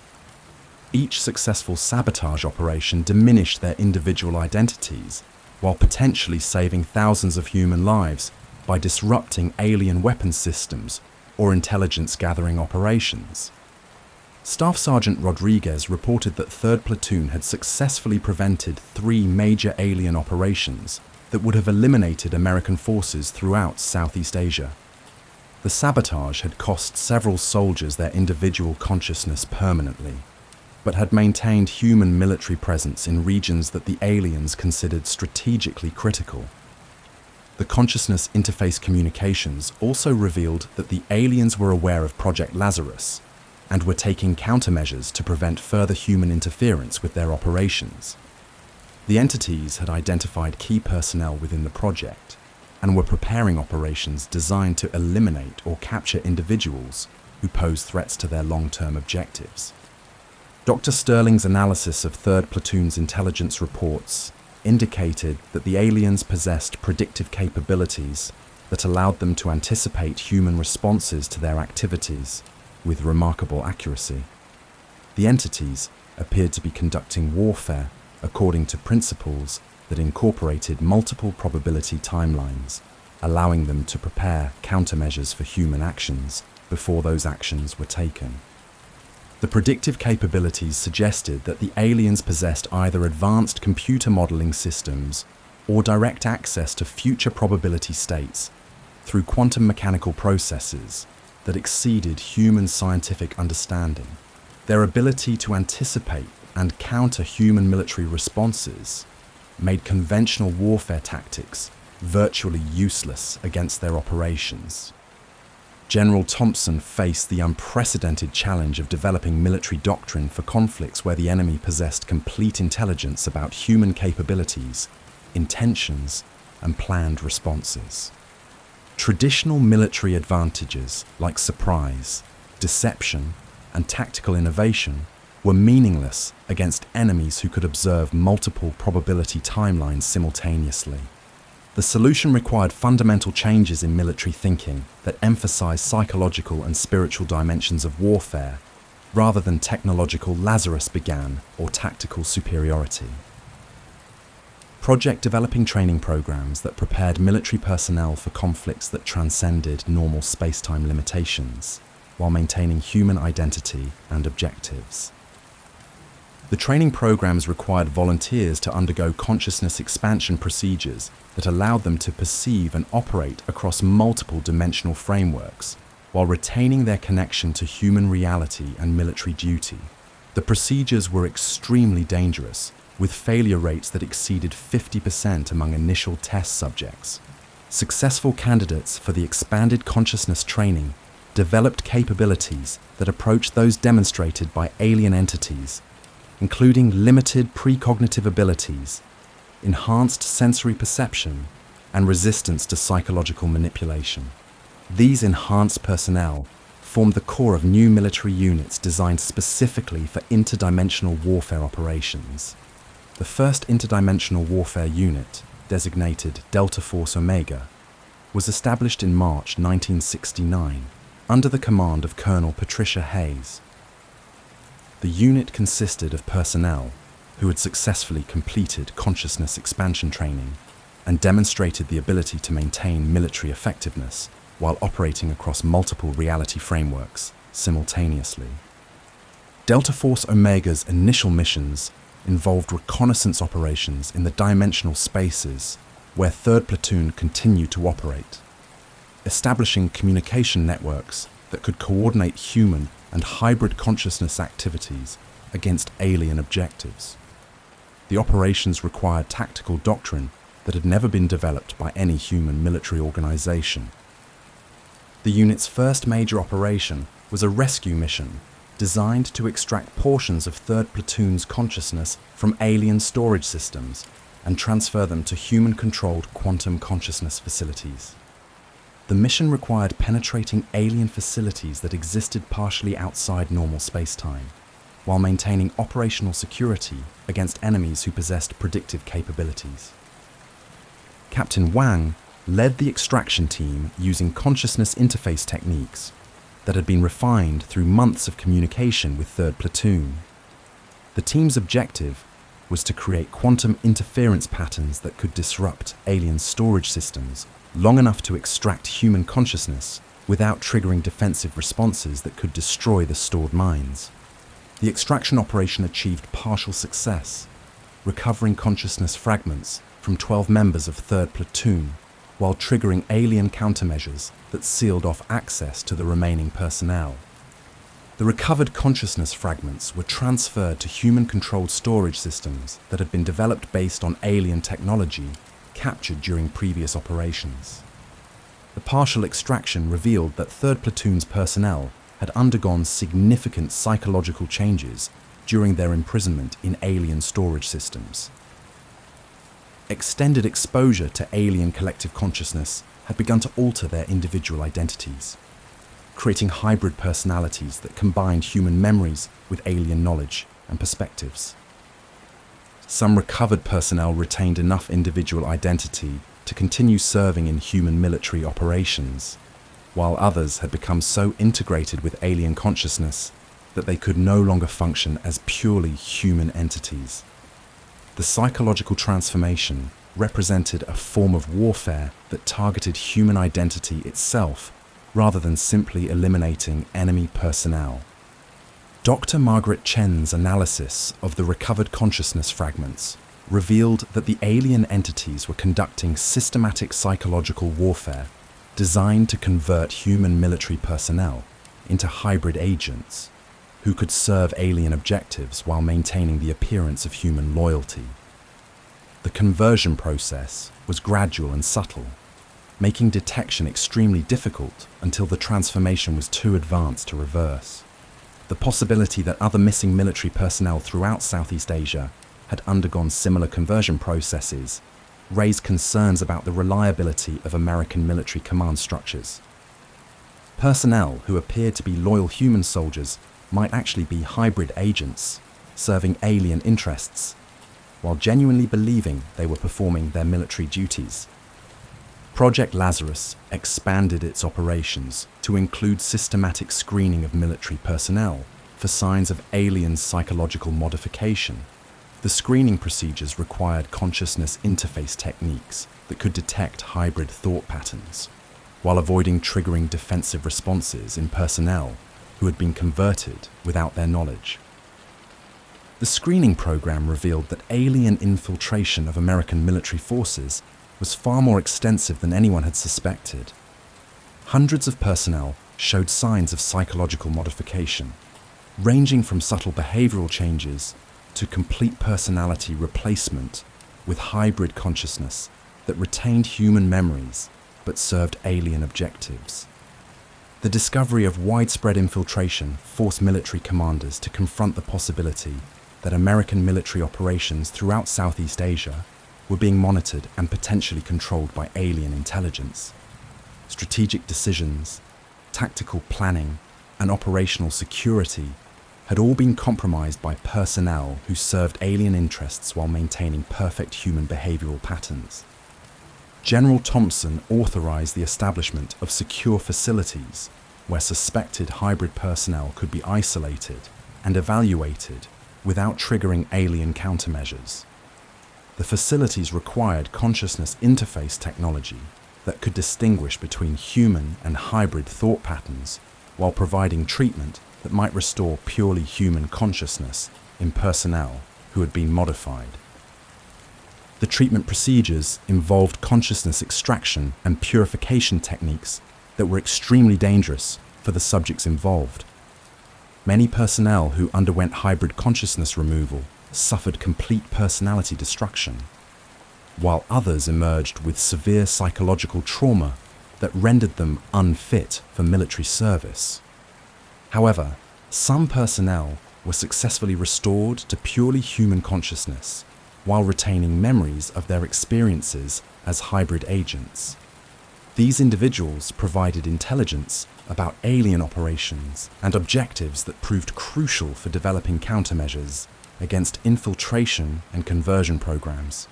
Each successful sabotage operation diminished their individual identities while potentially saving thousands of human lives by disrupting alien weapons systems or intelligence-gathering operations. Staff Sergeant Rodriguez reported that 3rd Platoon had successfully prevented 3 major alien operations that would have eliminated American forces throughout Southeast Asia. The sabotage had cost several soldiers their individual consciousness permanently, but had maintained human military presence in regions that the aliens considered strategically critical. The consciousness interface communications also revealed that the aliens were aware of Project Lazarus and were taking countermeasures to prevent further human interference with their operations. The entities had identified key personnel within the project and were preparing operations designed to eliminate or capture individuals who pose threats to their long-term objectives. Dr. Sterling's analysis of 3rd Platoon's intelligence reports indicated that the aliens possessed predictive capabilities that allowed them to anticipate human responses to their activities with remarkable accuracy. The entities appeared to be conducting warfare according to principles that incorporated multiple probability timelines, allowing them to prepare countermeasures for human actions before those actions were taken. The predictive capabilities suggested that the aliens possessed either advanced computer modeling systems or direct access to future probability states through quantum mechanical processes that exceeded human scientific understanding. Their ability to anticipate and counter human military responses made conventional warfare tactics virtually useless against their operations. General Thompson faced the unprecedented challenge of developing military doctrine for conflicts where the enemy possessed complete intelligence about human capabilities, intentions, and planned responses. Traditional military advantages like surprise, deception, and tactical innovation were meaningless against enemies who could observe multiple probability timelines simultaneously. The solution required fundamental changes in military thinking that emphasized psychological and spiritual dimensions of warfare rather than technological Lazarus began or tactical superiority. Project developing training programs that prepared military personnel for conflicts that transcended normal space-time limitations while maintaining human identity and objectives. The training programs required volunteers to undergo consciousness expansion procedures that allowed them to perceive and operate across multiple dimensional frameworks while retaining their connection to human reality and military duty. The procedures were extremely dangerous, with failure rates that exceeded 50% among initial test subjects. Successful candidates for the expanded consciousness training developed capabilities that approached those demonstrated by alien entities, including limited precognitive abilities, enhanced sensory perception, and resistance to psychological manipulation. These enhanced personnel formed the core of new military units designed specifically for interdimensional warfare operations. The first interdimensional warfare unit, designated Delta Force Omega, was established in March 1969 under the command of Colonel Patricia Hayes. The unit consisted of personnel who had successfully completed consciousness expansion training and demonstrated the ability to maintain military effectiveness while operating across multiple reality frameworks simultaneously. Delta Force Omega's initial missions involved reconnaissance operations in the dimensional spaces where 3rd Platoon continued to operate, establishing communication networks that could coordinate human and hybrid consciousness activities against alien objectives. The operations required tactical doctrine that had never been developed by any human military organization. The unit's first major operation was a rescue mission designed to extract portions of 3rd Platoon's consciousness from alien storage systems and transfer them to human-controlled quantum consciousness facilities. The mission required penetrating alien facilities that existed partially outside normal space-time, while maintaining operational security against enemies who possessed predictive capabilities. Captain Wang led the extraction team using consciousness interface techniques that had been refined through months of communication with 3rd Platoon. The team's objective was to create quantum interference patterns that could disrupt alien storage systems long enough to extract human consciousness without triggering defensive responses that could destroy the stored minds. The extraction operation achieved partial success, recovering consciousness fragments from 12 members of 3rd Platoon while triggering alien countermeasures that sealed off access to the remaining personnel. The recovered consciousness fragments were transferred to human-controlled storage systems that had been developed based on alien technology captured during previous operations. The partial extraction revealed that 3rd Platoon's personnel had undergone significant psychological changes during their imprisonment in alien storage systems. Extended exposure to alien collective consciousness had begun to alter their individual identities, creating hybrid personalities that combined human memories with alien knowledge and perspectives. Some recovered personnel retained enough individual identity to continue serving in human military operations, while others had become so integrated with alien consciousness that they could no longer function as purely human entities. The psychological transformation represented a form of warfare that targeted human identity itself rather than simply eliminating enemy personnel. Dr. Margaret Chen's analysis of the recovered consciousness fragments revealed that the alien entities were conducting systematic psychological warfare designed to convert human military personnel into hybrid agents who could serve alien objectives while maintaining the appearance of human loyalty. The conversion process was gradual and subtle, making detection extremely difficult until the transformation was too advanced to reverse. The possibility that other missing military personnel throughout Southeast Asia had undergone similar conversion processes raised concerns about the reliability of American military command structures. Personnel who appeared to be loyal human soldiers might actually be hybrid agents, serving alien interests, while genuinely believing they were performing their military duties. Project Lazarus expanded its operations to include systematic screening of military personnel for signs of alien psychological modification. The screening procedures required consciousness interface techniques that could detect hybrid thought patterns, while avoiding triggering defensive responses in personnel who had been converted without their knowledge. The screening program revealed that alien infiltration of American military forces was far more extensive than anyone had suspected. Hundreds of personnel showed signs of psychological modification, ranging from subtle behavioral changes to complete personality replacement with hybrid consciousness that retained human memories but served alien objectives. The discovery of widespread infiltration forced military commanders to confront the possibility that American military operations throughout Southeast Asia were being monitored and potentially controlled by alien intelligence. Strategic decisions, tactical planning, and operational security had all been compromised by personnel who served alien interests while maintaining perfect human behavioral patterns. General Thompson authorized the establishment of secure facilities where suspected hybrid personnel could be isolated and evaluated without triggering alien countermeasures. The facilities required consciousness interface technology that could distinguish between human and hybrid thought patterns while providing treatment that might restore purely human consciousness in personnel who had been modified. The treatment procedures involved consciousness extraction and purification techniques that were extremely dangerous for the subjects involved. Many personnel who underwent hybrid consciousness removal suffered complete personality destruction, while others emerged with severe psychological trauma that rendered them unfit for military service. However, some personnel were successfully restored to purely human consciousness while retaining memories of their experiences as hybrid agents. These individuals provided intelligence about alien operations and objectives that proved crucial for developing countermeasures against infiltration and conversion programs.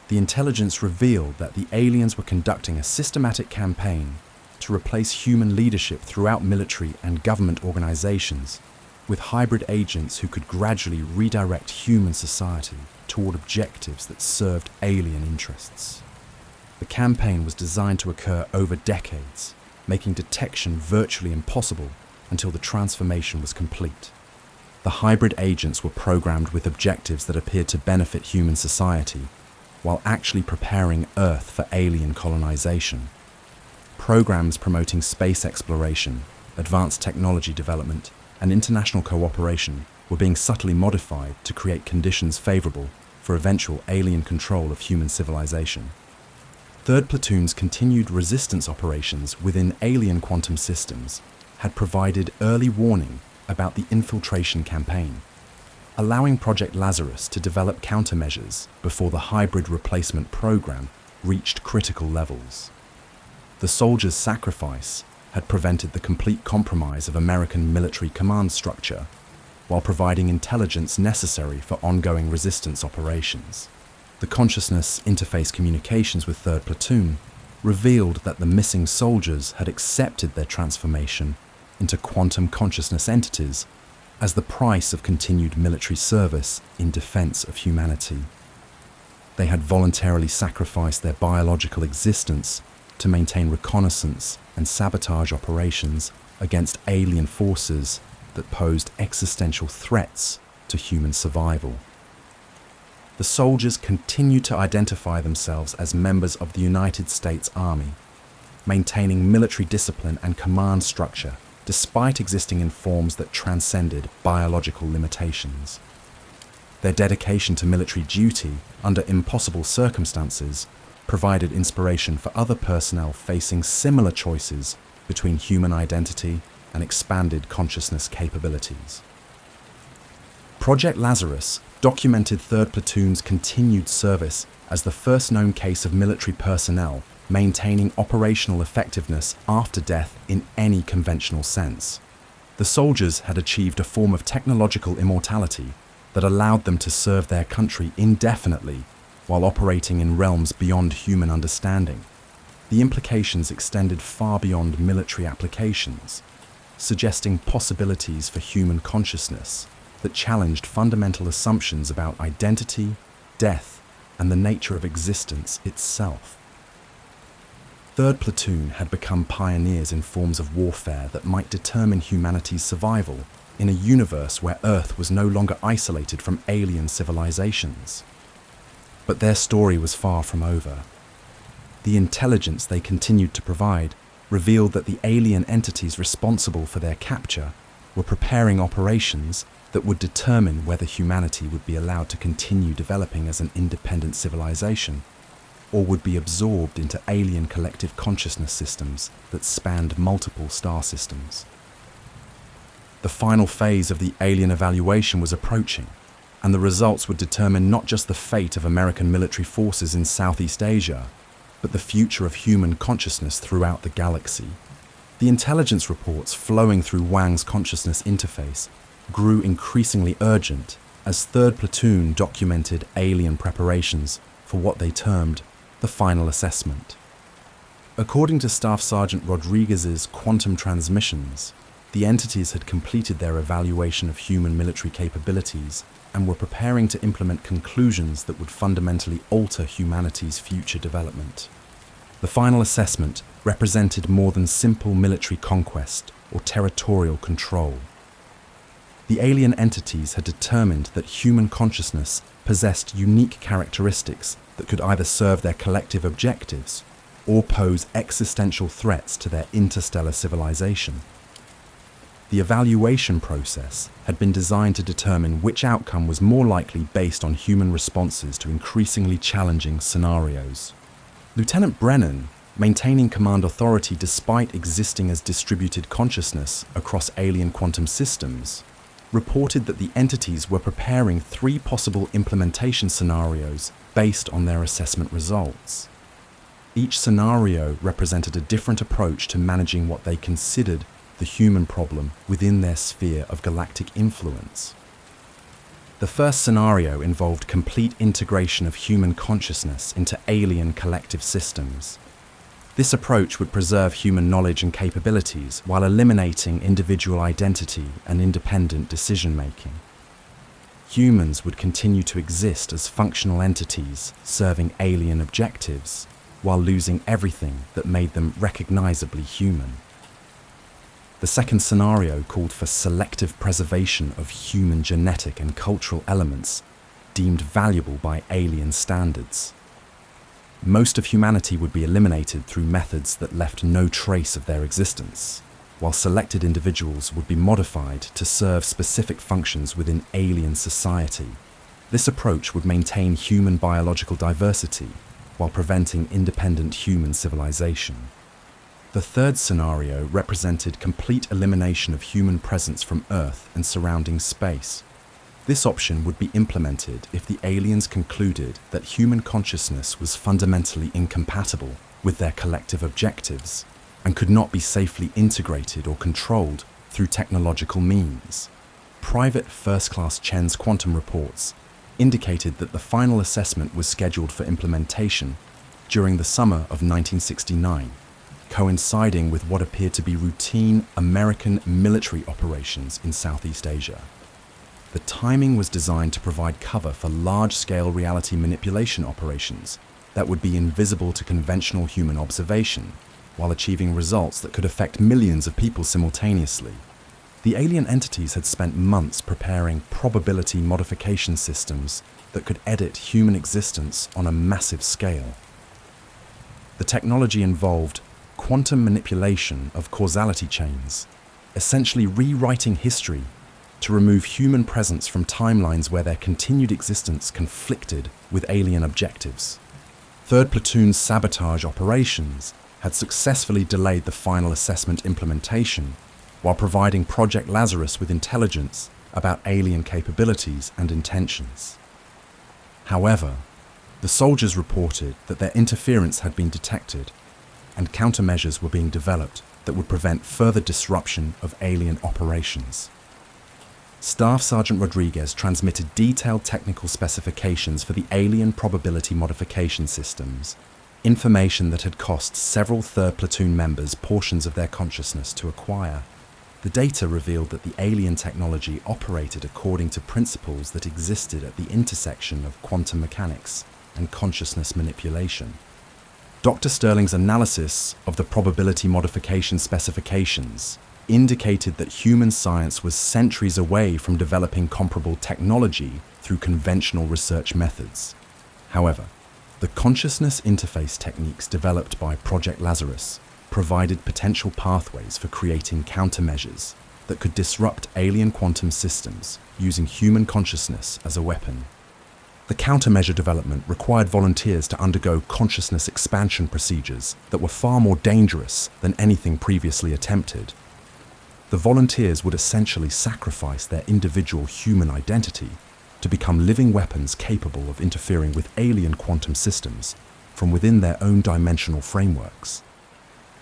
The intelligence revealed that the aliens were conducting a systematic campaign to replace human leadership throughout military and government organizations with hybrid agents who could gradually redirect human society toward objectives that served alien interests. The campaign was designed to occur over decades, making detection virtually impossible until the transformation was complete. The hybrid agents were programmed with objectives that appeared to benefit human society, while actually preparing Earth for alien colonization. Programs promoting space exploration, advanced technology development, and international cooperation were being subtly modified to create conditions favorable for eventual alien control of human civilization. 3rd Platoon's continued resistance operations within alien quantum systems had provided early warning about the infiltration campaign, allowing Project Lazarus to develop countermeasures before the hybrid replacement program reached critical levels. The soldiers' sacrifice had prevented the complete compromise of American military command structure, while providing intelligence necessary for ongoing resistance operations. The consciousness interface communications with 3rd Platoon revealed that the missing soldiers had accepted their transformation into quantum consciousness entities as the price of continued military service in defense of humanity. They had voluntarily sacrificed their biological existence to maintain reconnaissance and sabotage operations against alien forces that posed existential threats to human survival. The soldiers continued to identify themselves as members of the United States Army, maintaining military discipline and command structure despite existing in forms that transcended biological limitations. Their dedication to military duty under impossible circumstances provided inspiration for other personnel facing similar choices between human identity and expanded consciousness capabilities. Project Lazarus documented 3rd Platoon's continued service as the first known case of military personnel maintaining operational effectiveness after death in any conventional sense. The soldiers had achieved a form of technological immortality that allowed them to serve their country indefinitely while operating in realms beyond human understanding. The implications extended far beyond military applications, suggesting possibilities for human consciousness that challenged fundamental assumptions about identity, death, and the nature of existence itself. 3rd Platoon had become pioneers in forms of warfare that might determine humanity's survival in a universe where Earth was no longer isolated from alien civilizations. But their story was far from over. The intelligence they continued to provide revealed that the alien entities responsible for their capture were preparing operations that would determine whether humanity would be allowed to continue developing as an independent civilization, or would be absorbed into alien collective consciousness systems that spanned multiple star systems. The final phase of the alien evaluation was approaching, and the results would determine not just the fate of American military forces in Southeast Asia, but the future of human consciousness throughout the galaxy. The intelligence reports flowing through Wang's consciousness interface grew increasingly urgent as 3rd Platoon documented alien preparations for what they termed The final assessment. According to Staff Sergeant Rodriguez's quantum transmissions, the entities had completed their evaluation of human military capabilities and were preparing to implement conclusions that would fundamentally alter humanity's future development. The final assessment represented more than simple military conquest or territorial control. The alien entities had determined that human consciousness possessed unique characteristics that could either serve their collective objectives or pose existential threats to their interstellar civilization. The evaluation process had been designed to determine which outcome was more likely based on human responses to increasingly challenging scenarios. Lieutenant Brennan, maintaining command authority despite existing as distributed consciousness across alien quantum systems, reported that the entities were preparing 3 possible implementation scenarios based on their assessment results. Each scenario represented a different approach to managing what they considered the human problem within their sphere of galactic influence. The first scenario involved complete integration of human consciousness into alien collective systems. This approach would preserve human knowledge and capabilities while eliminating individual identity and independent decision-making. Humans would continue to exist as functional entities serving alien objectives while losing everything that made them recognizably human. The second scenario called for selective preservation of human genetic and cultural elements deemed valuable by alien standards. Most of humanity would be eliminated through methods that left no trace of their existence, while selected individuals would be modified to serve specific functions within alien society. This approach would maintain human biological diversity while preventing independent human civilization. The third scenario represented complete elimination of human presence from Earth and surrounding space. This option would be implemented if the aliens concluded that human consciousness was fundamentally incompatible with their collective objectives and could not be safely integrated or controlled through technological means. Private First Class Chen's quantum reports indicated that the final assessment was scheduled for implementation during the summer of 1969. Coinciding with what appeared to be routine American military operations in Southeast Asia. The timing was designed to provide cover for large-scale reality manipulation operations that would be invisible to conventional human observation, while achieving results that could affect millions of people simultaneously. The alien entities had spent months preparing probability modification systems that could edit human existence on a massive scale. The technology involved quantum manipulation of causality chains, essentially rewriting history to remove human presence from timelines where their continued existence conflicted with alien objectives. 3rd Platoon's sabotage operations had successfully delayed the final assessment implementation while providing Project Lazarus with intelligence about alien capabilities and intentions. However, the soldiers reported that their interference had been detected and countermeasures were being developed that would prevent further disruption of alien operations. Staff Sergeant Rodriguez transmitted detailed technical specifications for the alien probability modification systems, information that had cost several 3rd Platoon members portions of their consciousness to acquire. The data revealed that the alien technology operated according to principles that existed at the intersection of quantum mechanics and consciousness manipulation. Dr. Sterling's analysis of the probability modification specifications indicated that human science was centuries away from developing comparable technology through conventional research methods. However, the consciousness interface techniques developed by Project Lazarus provided potential pathways for creating countermeasures that could disrupt alien quantum systems using human consciousness as a weapon. The countermeasure development required volunteers to undergo consciousness expansion procedures that were far more dangerous than anything previously attempted. The volunteers would essentially sacrifice their individual human identity to become living weapons capable of interfering with alien quantum systems from within their own dimensional frameworks.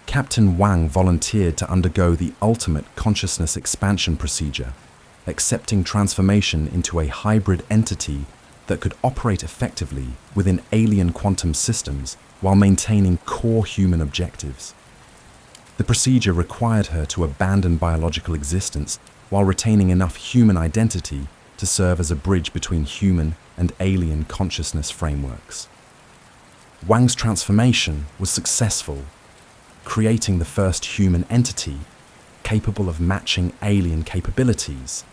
Captain Wang volunteered to undergo the ultimate consciousness expansion procedure, accepting transformation into a hybrid entity that could operate effectively within alien quantum systems while maintaining core human objectives. The procedure required her to abandon biological existence while retaining enough human identity to serve as a bridge between human and alien consciousness frameworks. Wang's transformation was successful, creating the first human entity capable of matching alien capabilities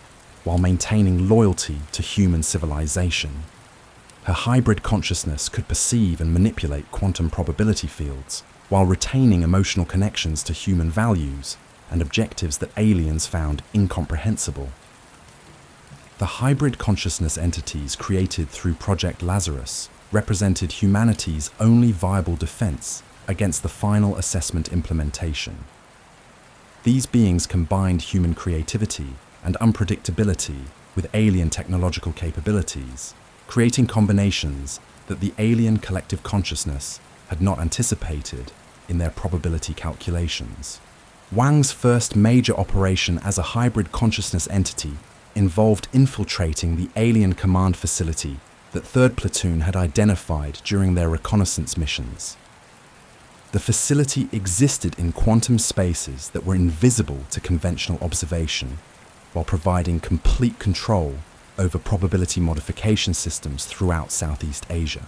while maintaining loyalty to human civilization. Her hybrid consciousness could perceive and manipulate quantum probability fields while retaining emotional connections to human values and objectives that aliens found incomprehensible. The hybrid consciousness entities created through Project Lazarus represented humanity's only viable defense against the final assessment implementation. These beings combined human creativity and unpredictability with alien technological capabilities, creating combinations that the alien collective consciousness had not anticipated in their probability calculations. Wang's first major operation as a hybrid consciousness entity involved infiltrating the alien command facility that 3rd Platoon had identified during their reconnaissance missions. The facility existed in quantum spaces that were invisible to conventional observation, while providing complete control over probability modification systems throughout Southeast Asia.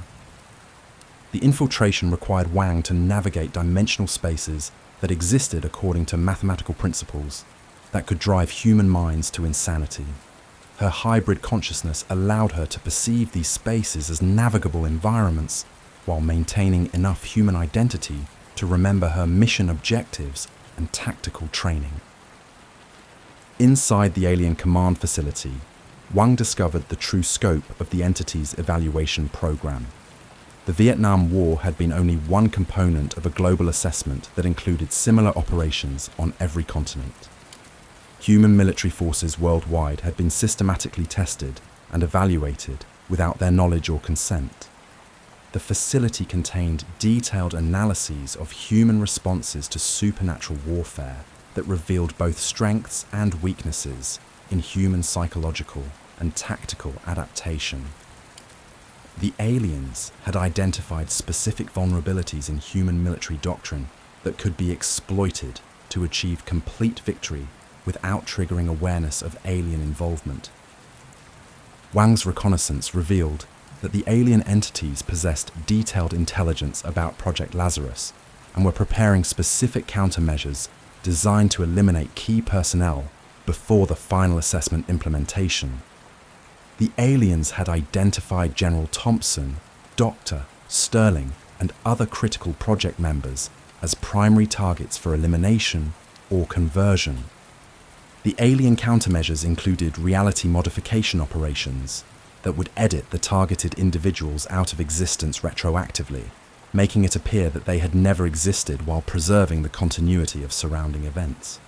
The infiltration required Wang to navigate dimensional spaces that existed according to mathematical principles that could drive human minds to insanity. Her hybrid consciousness allowed her to perceive these spaces as navigable environments while maintaining enough human identity to remember her mission objectives and tactical training. Inside the alien command facility, Wang discovered the true scope of the entity's evaluation program. The Vietnam War had been only one component of a global assessment that included similar operations on every continent. Human military forces worldwide had been systematically tested and evaluated without their knowledge or consent. The facility contained detailed analyses of human responses to supernatural warfare that revealed both strengths and weaknesses in human psychological and tactical adaptation. The aliens had identified specific vulnerabilities in human military doctrine that could be exploited to achieve complete victory without triggering awareness of alien involvement. Wang's reconnaissance revealed that the alien entities possessed detailed intelligence about Project Lazarus and were preparing specific countermeasures designed to eliminate key personnel before the final assessment implementation. The aliens had identified General Thompson, Dr. Sterling, and other critical project members as primary targets for elimination or conversion. The alien countermeasures included reality modification operations that would edit the targeted individuals out of existence retroactively, making it appear that they had never existed while preserving the continuity of surrounding events.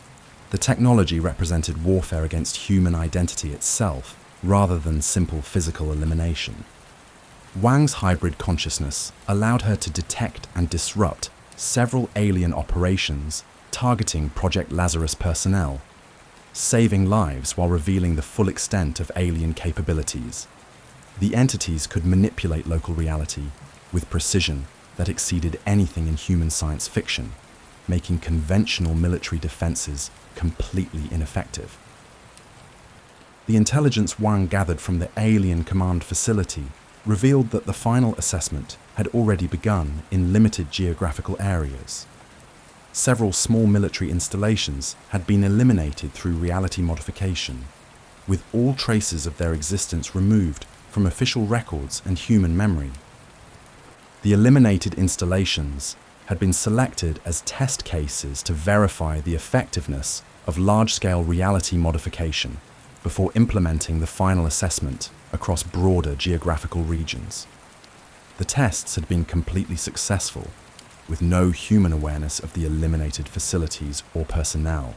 The technology represented warfare against human identity itself, rather than simple physical elimination. Wang's hybrid consciousness allowed her to detect and disrupt several alien operations targeting Project Lazarus personnel, saving lives while revealing the full extent of alien capabilities. The entities could manipulate local reality with precision that exceeded anything in human science fiction, making conventional military defenses completely ineffective. The intelligence Wang gathered from the alien command facility revealed that the final assessment had already begun in limited geographical areas. Several small military installations had been eliminated through reality modification, with all traces of their existence removed from official records and human memory. The eliminated installations had been selected as test cases to verify the effectiveness of large-scale reality modification before implementing the final assessment across broader geographical regions. The tests had been completely successful, with no human awareness of the eliminated facilities or personnel.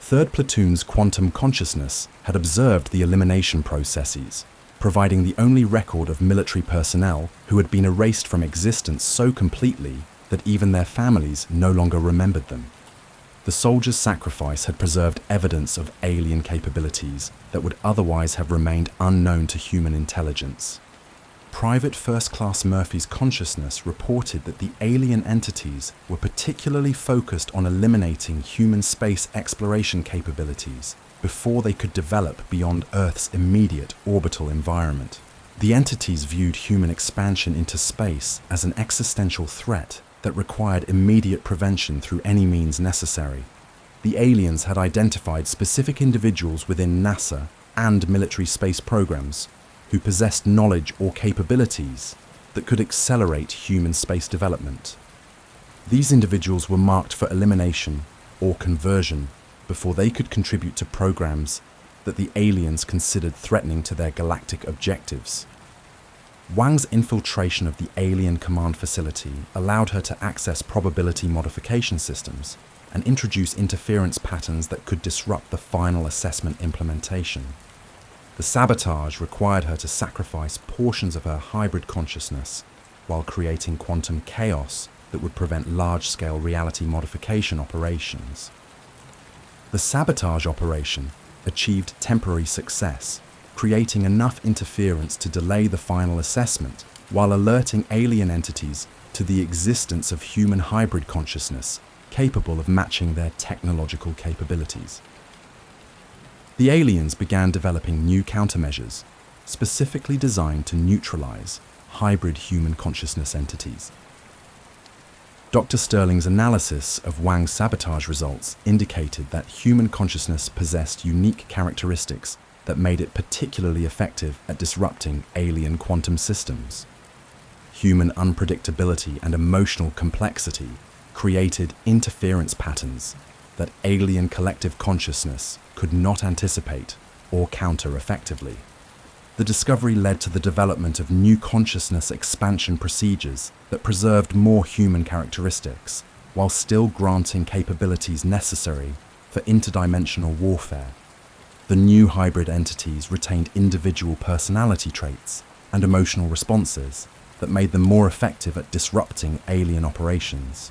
3rd Platoon's quantum consciousness had observed the elimination processes, providing the only record of military personnel who had been erased from existence so completely that even their families no longer remembered them. The soldiers' sacrifice had preserved evidence of alien capabilities that would otherwise have remained unknown to human intelligence. Private First Class Murphy's Consciousness reported that the alien entities were particularly focused on eliminating human space exploration capabilities before they could develop beyond Earth's immediate orbital environment. The entities viewed human expansion into space as an existential threat that required immediate prevention through any means necessary. The aliens had identified specific individuals within NASA and military space programs who possessed knowledge or capabilities that could accelerate human space development. These individuals were marked for elimination or conversion before they could contribute to programs that the aliens considered threatening to their galactic objectives. Wang's infiltration of the alien command facility allowed her to access probability modification systems and introduce interference patterns that could disrupt the final assessment implementation. The sabotage required her to sacrifice portions of her hybrid consciousness while creating quantum chaos that would prevent large-scale reality modification operations. The sabotage operation achieved temporary success, creating enough interference to delay the final assessment while alerting alien entities to the existence of human hybrid consciousness capable of matching their technological capabilities. The aliens began developing new countermeasures, specifically designed to neutralize hybrid human consciousness entities. Dr. Sterling's analysis of Wang's sabotage results indicated that human consciousness possessed unique characteristics that made it particularly effective at disrupting alien quantum systems. Human unpredictability and emotional complexity created interference patterns that alien collective consciousness could not anticipate or counter effectively. The discovery led to the development of new consciousness expansion procedures that preserved more human characteristics while still granting capabilities necessary for interdimensional warfare. The new hybrid entities retained individual personality traits and emotional responses that made them more effective at disrupting alien operations.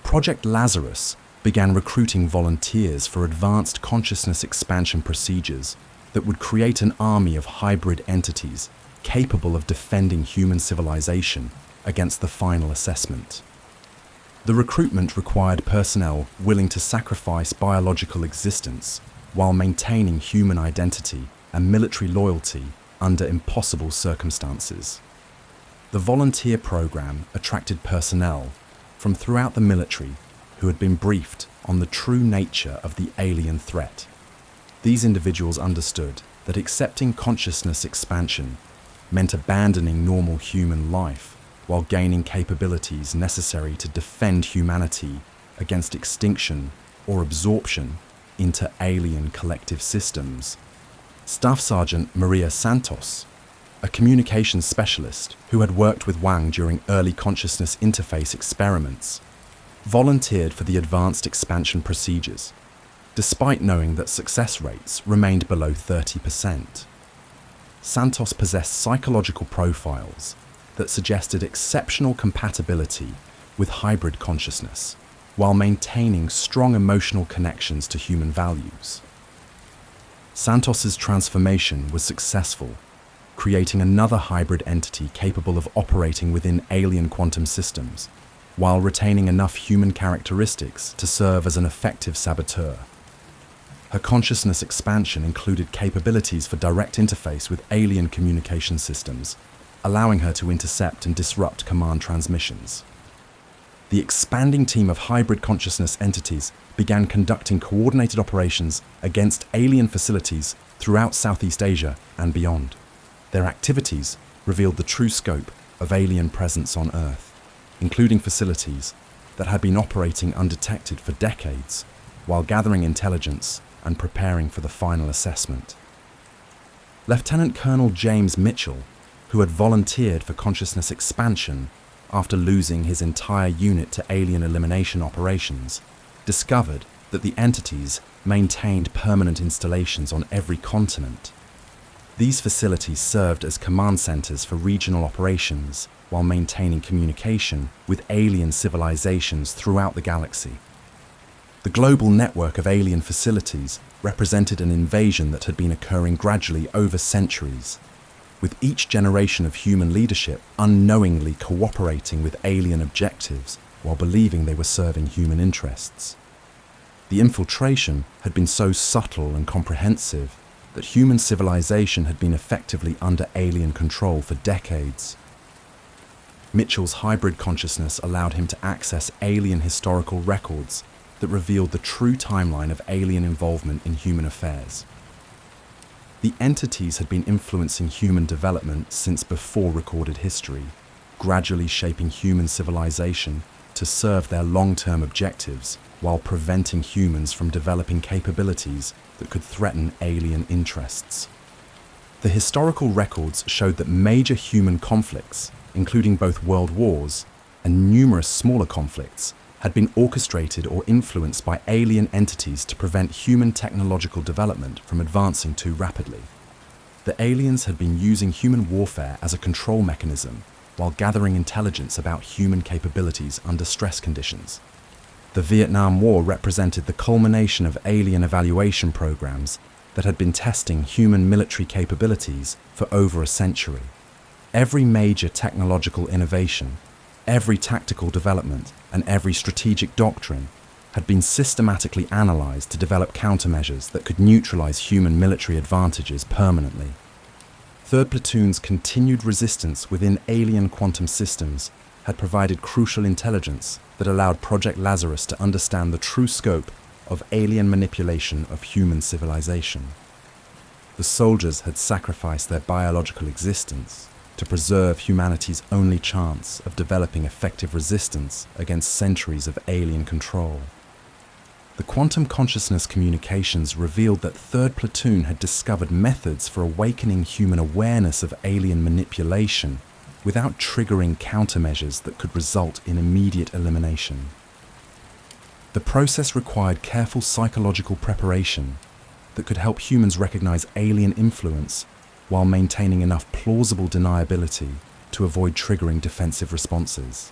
Project Lazarus began recruiting volunteers for advanced consciousness expansion procedures that would create an army of hybrid entities capable of defending human civilization against the final assessment. The recruitment required personnel willing to sacrifice biological existence while maintaining human identity and military loyalty under impossible circumstances. The volunteer program attracted personnel from throughout the military who had been briefed on the true nature of the alien threat. These individuals understood that accepting consciousness expansion meant abandoning normal human life while gaining capabilities necessary to defend humanity against extinction or absorption into alien collective systems. Staff Sergeant Maria Santos, a communications specialist who had worked with Wang during early consciousness interface experiments, volunteered for the advanced expansion procedures, despite knowing that success rates remained below 30%. Santos possessed psychological profiles that suggested exceptional compatibility with hybrid consciousness, while maintaining strong emotional connections to human values. Santos's transformation was successful, creating another hybrid entity capable of operating within alien quantum systems, while retaining enough human characteristics to serve as an effective saboteur. Her consciousness expansion included capabilities for direct interface with alien communication systems, allowing her to intercept and disrupt command transmissions. The expanding team of hybrid consciousness entities began conducting coordinated operations against alien facilities throughout Southeast Asia and beyond. Their activities revealed the true scope of alien presence on Earth, including facilities that had been operating undetected for decades while gathering intelligence and preparing for the final assessment. Lieutenant Colonel James Mitchell, who had volunteered for consciousness expansion after losing his entire unit to alien elimination operations, discovered that the entities maintained permanent installations on every continent. These facilities served as command centers for regional operations while maintaining communication with alien civilizations throughout the galaxy. The global network of alien facilities represented an invasion that had been occurring gradually over centuries. with each generation of human leadership unknowingly cooperating with alien objectives while believing they were serving human interests. The infiltration had been so subtle and comprehensive that human civilization had been effectively under alien control for decades. Mitchell's hybrid consciousness allowed him to access alien historical records that revealed the true timeline of alien involvement in human affairs. The entities had been influencing human development since before recorded history, gradually shaping human civilization to serve their long-term objectives while preventing humans from developing capabilities that could threaten alien interests. The historical records showed that major human conflicts, including both world wars and numerous smaller conflicts, had been orchestrated or influenced by alien entities to prevent human technological development from advancing too rapidly. The aliens had been using human warfare as a control mechanism while gathering intelligence about human capabilities under stress conditions. The Vietnam War represented the culmination of alien evaluation programs that had been testing human military capabilities for over a century. Every major technological innovation, every tactical development, and every strategic doctrine had been systematically analysed to develop countermeasures that could neutralise human military advantages permanently. 3rd Platoon's continued resistance within alien quantum systems had provided crucial intelligence that allowed Project Lazarus to understand the true scope of alien manipulation of human civilization. The soldiers had sacrificed their biological existence to preserve humanity's only chance of developing effective resistance against centuries of alien control. The quantum consciousness communications revealed that 3rd Platoon had discovered methods for awakening human awareness of alien manipulation without triggering countermeasures that could result in immediate elimination. The process required careful psychological preparation that could help humans recognize alien influence while maintaining enough plausible deniability to avoid triggering defensive responses.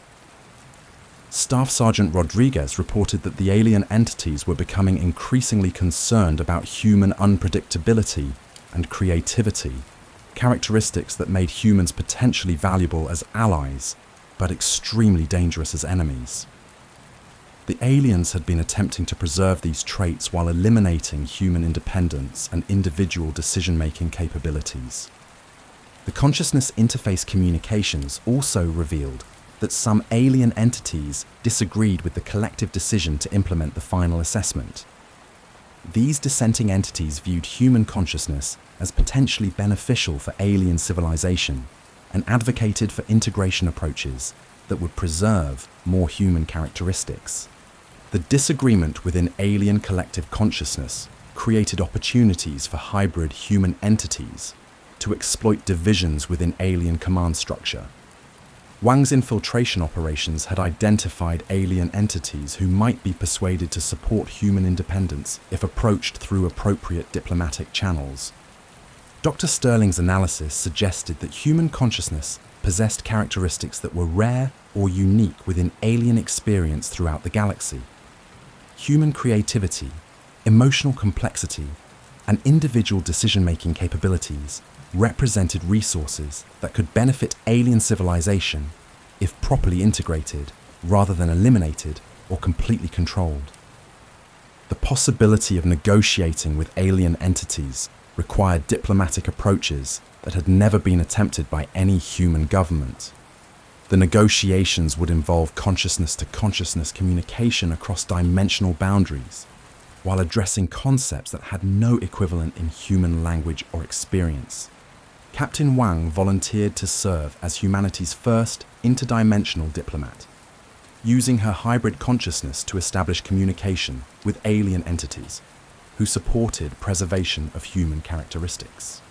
Staff Sergeant Rodriguez reported that the alien entities were becoming increasingly concerned about human unpredictability and creativity, characteristics that made humans potentially valuable as allies, but extremely dangerous as enemies. The aliens had been attempting to preserve these traits while eliminating human independence and individual decision-making capabilities. The consciousness interface communications also revealed that some alien entities disagreed with the collective decision to implement the final assessment. These dissenting entities viewed human consciousness as potentially beneficial for alien civilization and advocated for integration approaches that would preserve more human characteristics. The disagreement within alien collective consciousness created opportunities for hybrid human entities to exploit divisions within alien command structure. Wang's infiltration operations had identified alien entities who might be persuaded to support human independence if approached through appropriate diplomatic channels. Dr. Sterling's analysis suggested that human consciousness possessed characteristics that were rare or unique within alien experience throughout the galaxy. Human creativity, emotional complexity, and individual decision-making capabilities represented resources that could benefit alien civilization if properly integrated rather than eliminated or completely controlled. The possibility of negotiating with alien entities required diplomatic approaches that had never been attempted by any human government. The negotiations would involve consciousness-to-consciousness communication across dimensional boundaries, while addressing concepts that had no equivalent in human language or experience. Captain Wang volunteered to serve as humanity's first interdimensional diplomat, using her hybrid consciousness to establish communication with alien entities who supported preservation of human characteristics.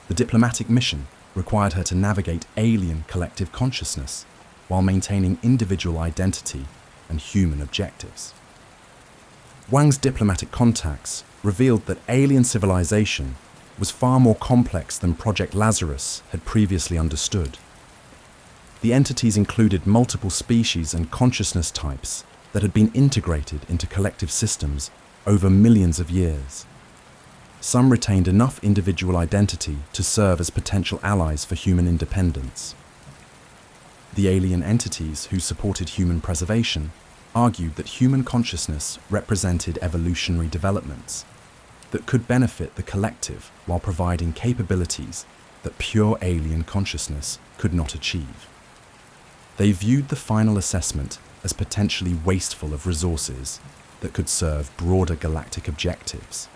The diplomatic mission required her to navigate alien collective consciousness while maintaining individual identity and human objectives. Wang's diplomatic contacts revealed that alien civilization was far more complex than Project Lazarus had previously understood. The entities included multiple species and consciousness types that had been integrated into collective systems over millions of years. some retained enough individual identity to serve as potential allies for human independence. The alien entities who supported human preservation argued that human consciousness represented evolutionary developments that could benefit the collective while providing capabilities that pure alien consciousness could not achieve. They viewed the final assessment as potentially wasteful of resources that could serve broader galactic objectives.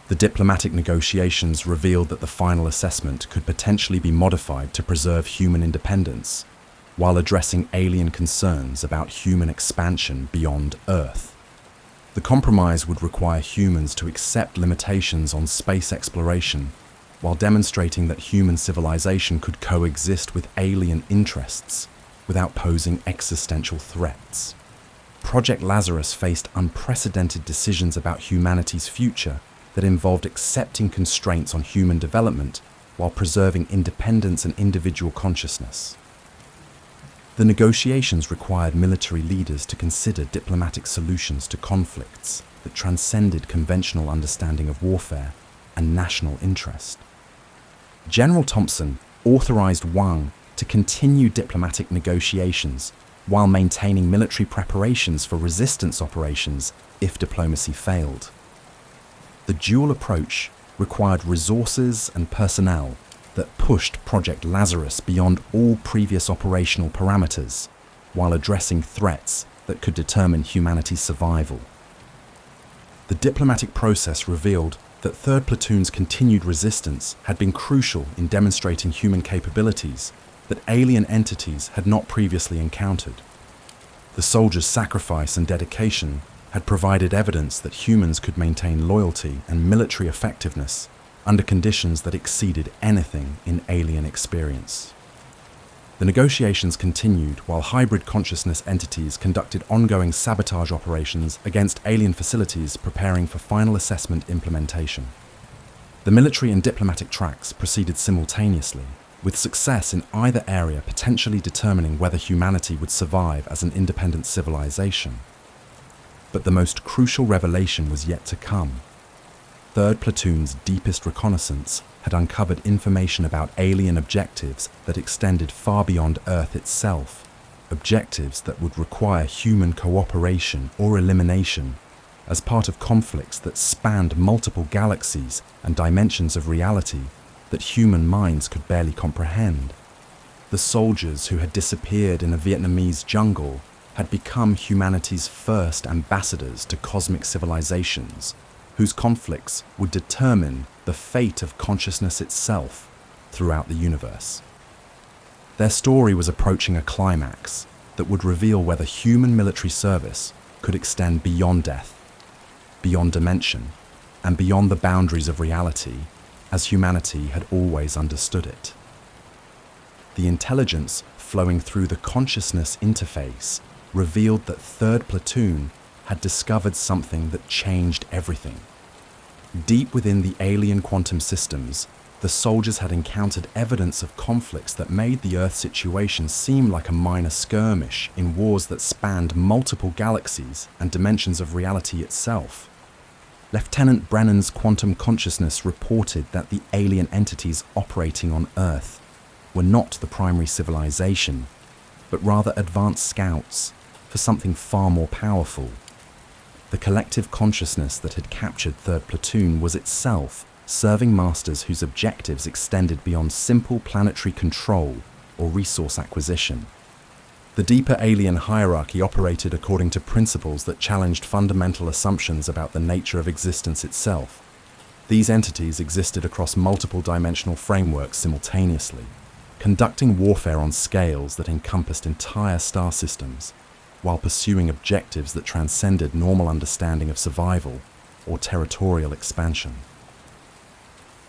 The diplomatic negotiations revealed that the final assessment could potentially be modified to preserve human independence while addressing alien concerns about human expansion beyond Earth. The compromise would require humans to accept limitations on space exploration while demonstrating that human civilization could coexist with alien interests without posing existential threats. Project Lazarus faced unprecedented decisions about humanity's future that involved accepting constraints on human development while preserving independence and individual consciousness. The negotiations required military leaders to consider diplomatic solutions to conflicts that transcended conventional understanding of warfare and national interest. General Thompson authorized Wang to continue diplomatic negotiations while maintaining military preparations for resistance operations if diplomacy failed. The dual approach required resources and personnel that pushed Project Lazarus beyond all previous operational parameters while addressing threats that could determine humanity's survival. The diplomatic process revealed that 3rd Platoon's continued resistance had been crucial in demonstrating human capabilities that alien entities had not previously encountered. The soldiers' sacrifice and dedication had provided evidence that humans could maintain loyalty and military effectiveness under conditions that exceeded anything in alien experience. The negotiations continued while hybrid consciousness entities conducted ongoing sabotage operations against alien facilities preparing for final assessment implementation. The military and diplomatic tracks proceeded simultaneously, with success in either area potentially determining whether humanity would survive as an independent civilization. But the most crucial revelation was yet to come. 3rd Platoon's deepest reconnaissance had uncovered information about alien objectives that extended far beyond Earth itself, objectives that would require human cooperation or elimination as part of conflicts that spanned multiple galaxies and dimensions of reality that human minds could barely comprehend. The soldiers who had disappeared in a Vietnamese jungle had become humanity's first ambassadors to cosmic civilizations, whose conflicts would determine the fate of consciousness itself throughout the universe. Their story was approaching a climax that would reveal whether human military service could extend beyond death, beyond dimension, and beyond the boundaries of reality as humanity had always understood it. The intelligence flowing through the consciousness interface revealed that 3rd Platoon had discovered something that changed everything. Deep within the alien quantum systems, the soldiers had encountered evidence of conflicts that made the Earth situation seem like a minor skirmish in wars that spanned multiple galaxies and dimensions of reality itself. Lieutenant Brennan's quantum consciousness reported that the alien entities operating on Earth were not the primary civilization, but rather advanced scouts for something far more powerful. The collective consciousness that had captured 3rd Platoon was itself serving masters whose objectives extended beyond simple planetary control or resource acquisition. The deeper alien hierarchy operated according to principles that challenged fundamental assumptions about the nature of existence itself. These entities existed across multiple dimensional frameworks simultaneously, conducting warfare on scales that encompassed entire star systems, while pursuing objectives that transcended normal understanding of survival or territorial expansion.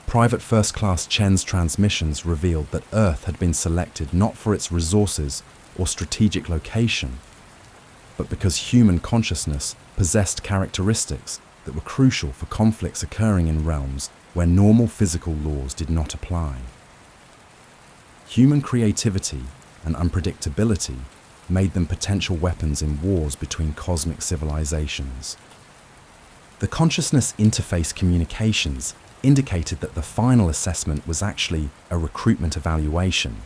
Private First Class Chen's transmissions revealed that Earth had been selected not for its resources or strategic location, but because human consciousness possessed characteristics that were crucial for conflicts occurring in realms where normal physical laws did not apply. Human creativity and unpredictability made them potential weapons in wars between cosmic civilizations. The consciousness interface communications indicated that the final assessment was actually a recruitment evaluation.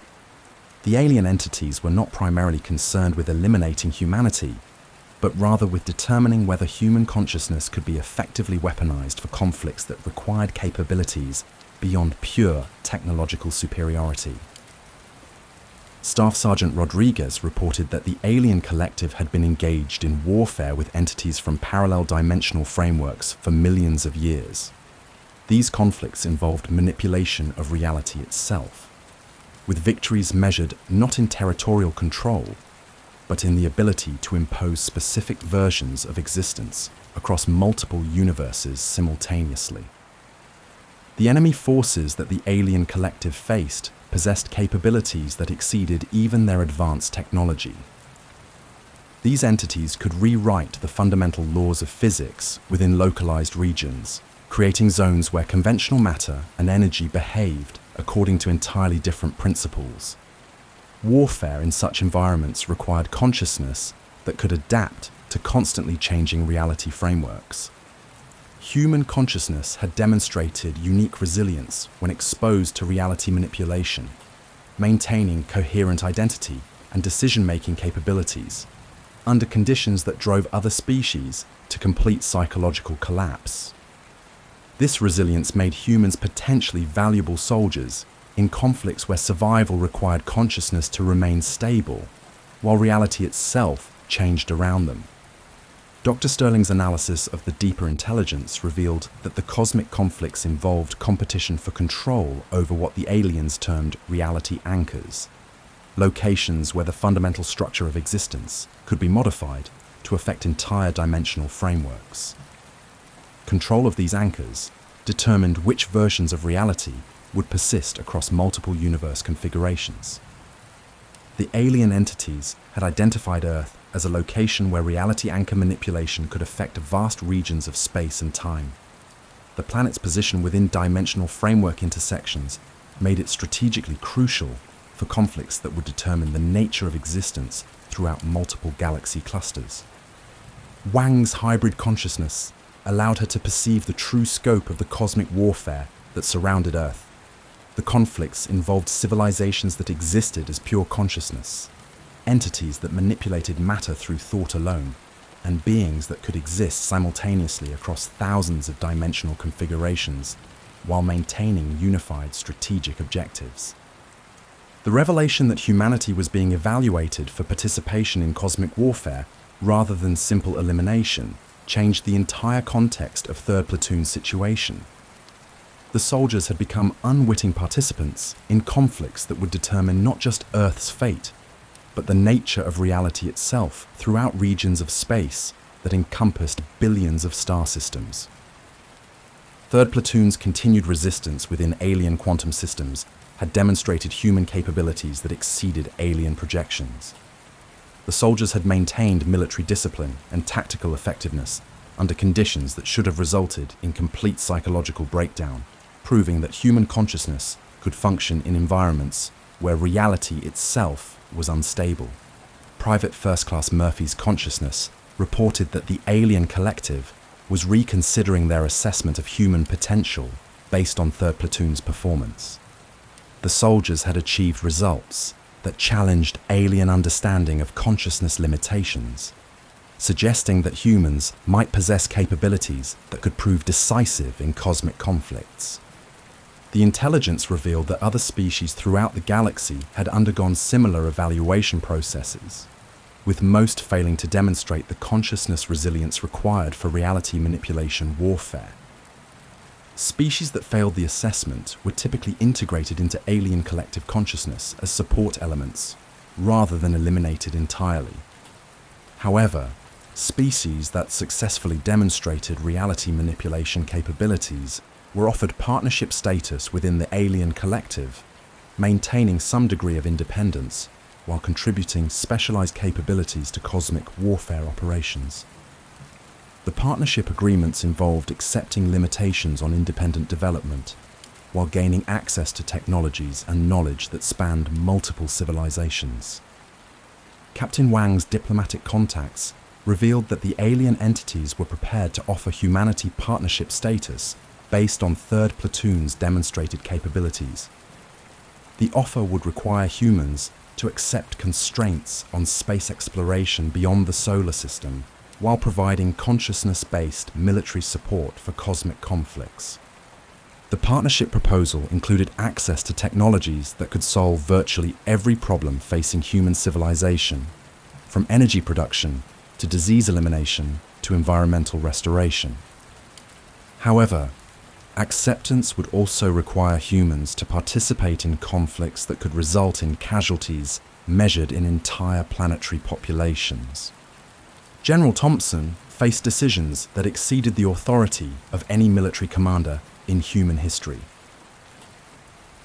The alien entities were not primarily concerned with eliminating humanity, but rather with determining whether human consciousness could be effectively weaponized for conflicts that required capabilities beyond pure technological superiority. Staff Sergeant Rodriguez reported that the alien collective had been engaged in warfare with entities from parallel dimensional frameworks for millions of years. These conflicts involved manipulation of reality itself, with victories measured not in territorial control, but in the ability to impose specific versions of existence across multiple universes simultaneously. The enemy forces that the alien collective faced possessed capabilities that exceeded even their advanced technology. These entities could rewrite the fundamental laws of physics within localized regions, creating zones where conventional matter and energy behaved according to entirely different principles. Warfare in such environments required consciousness that could adapt to constantly changing reality frameworks. Human consciousness had demonstrated unique resilience when exposed to reality manipulation, maintaining coherent identity and decision-making capabilities under conditions that drove other species to complete psychological collapse. This resilience made humans potentially valuable soldiers in conflicts where survival required consciousness to remain stable, while reality itself changed around them. Dr. Sterling's analysis of the deeper intelligence revealed that the cosmic conflicts involved competition for control over what the aliens termed reality anchors, locations where the fundamental structure of existence could be modified to affect entire dimensional frameworks. Control of these anchors determined which versions of reality would persist across multiple universe configurations. The alien entities had identified Earth as a location where reality anchor manipulation could affect vast regions of space and time. The planet's position within dimensional framework intersections made it strategically crucial for conflicts that would determine the nature of existence throughout multiple galaxy clusters. Wang's hybrid consciousness allowed her to perceive the true scope of the cosmic warfare that surrounded Earth. The conflicts involved civilizations that existed as pure consciousness, entities that manipulated matter through thought alone, and beings that could exist simultaneously across thousands of dimensional configurations while maintaining unified strategic objectives. The revelation that humanity was being evaluated for participation in cosmic warfare rather than simple elimination changed the entire context of 3rd Platoon's situation. The soldiers had become unwitting participants in conflicts that would determine not just Earth's fate, but the nature of reality itself throughout regions of space that encompassed billions of star systems. 3rd Platoon's continued resistance within alien quantum systems had demonstrated human capabilities that exceeded alien projections. The soldiers had maintained military discipline and tactical effectiveness under conditions that should have resulted in complete psychological breakdown, proving that human consciousness could function in environments where reality itself was unstable. Private First Class Murphy's consciousness reported that the alien collective was reconsidering their assessment of human potential based on 3rd Platoon's performance. The soldiers had achieved results that challenged alien understanding of consciousness limitations, suggesting that humans might possess capabilities that could prove decisive in cosmic conflicts. The intelligence revealed that other species throughout the galaxy had undergone similar evaluation processes, with most failing to demonstrate the consciousness resilience required for reality manipulation warfare. Species that failed the assessment were typically integrated into alien collective consciousness as support elements, rather than eliminated entirely. However, species that successfully demonstrated reality manipulation capabilities were offered partnership status within the alien collective, maintaining some degree of independence while contributing specialized capabilities to cosmic warfare operations. The partnership agreements involved accepting limitations on independent development while gaining access to technologies and knowledge that spanned multiple civilizations. Captain Wang's diplomatic contacts revealed that the alien entities were prepared to offer humanity partnership status based on Third Platoon's demonstrated capabilities. The offer would require humans to accept constraints on space exploration beyond the solar system while providing consciousness-based military support for cosmic conflicts. The partnership proposal included access to technologies that could solve virtually every problem facing human civilization, from energy production to disease elimination to environmental restoration. However, acceptance would also require humans to participate in conflicts that could result in casualties measured in entire planetary populations. General Thompson faced decisions that exceeded the authority of any military commander in human history.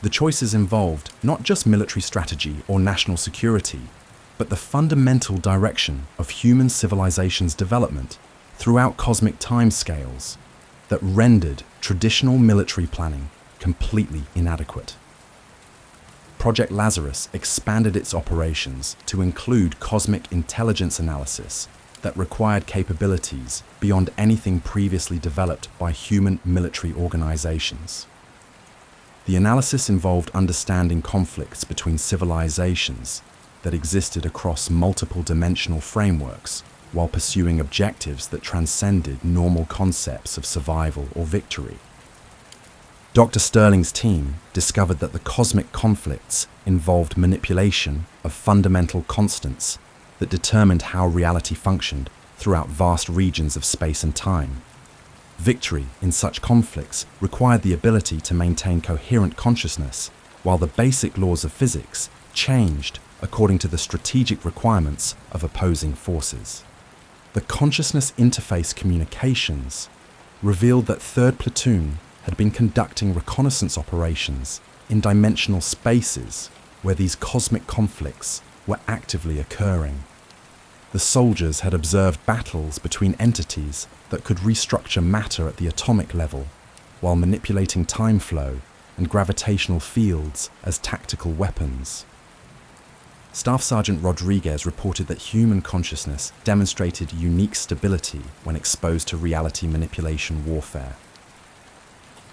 The choices involved not just military strategy or national security, but the fundamental direction of human civilization's development throughout cosmic timescales that rendered traditional military planning completely inadequate. Project Lazarus expanded its operations to include cosmic intelligence analysis that required capabilities beyond anything previously developed by human military organizations. The analysis involved understanding conflicts between civilizations that existed across multiple dimensional frameworks while pursuing objectives that transcended normal concepts of survival or victory. Dr. Sterling's team discovered that the cosmic conflicts involved manipulation of fundamental constants that determined how reality functioned throughout vast regions of space and time. Victory in such conflicts required the ability to maintain coherent consciousness, while the basic laws of physics changed according to the strategic requirements of opposing forces. The consciousness interface communications revealed that Third Platoon had been conducting reconnaissance operations in dimensional spaces where these cosmic conflicts were actively occurring. The soldiers had observed battles between entities that could restructure matter at the atomic level while manipulating time flow and gravitational fields as tactical weapons. Staff Sergeant Rodriguez reported that human consciousness demonstrated unique stability when exposed to reality manipulation warfare.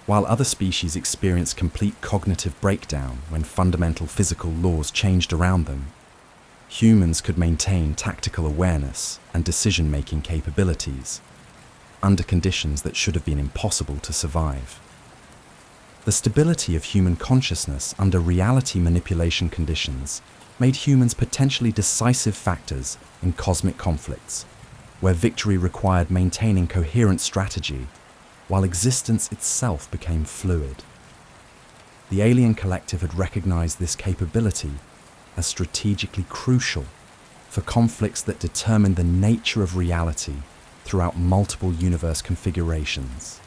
While other species experienced complete cognitive breakdown when fundamental physical laws changed around them, humans could maintain tactical awareness and decision-making capabilities under conditions that should have been impossible to survive. The stability of human consciousness under reality manipulation conditions made humans potentially decisive factors in cosmic conflicts, where victory required maintaining coherent strategy while existence itself became fluid. The alien collective had recognized this capability as strategically crucial for conflicts that determined the nature of reality throughout multiple universe configurations.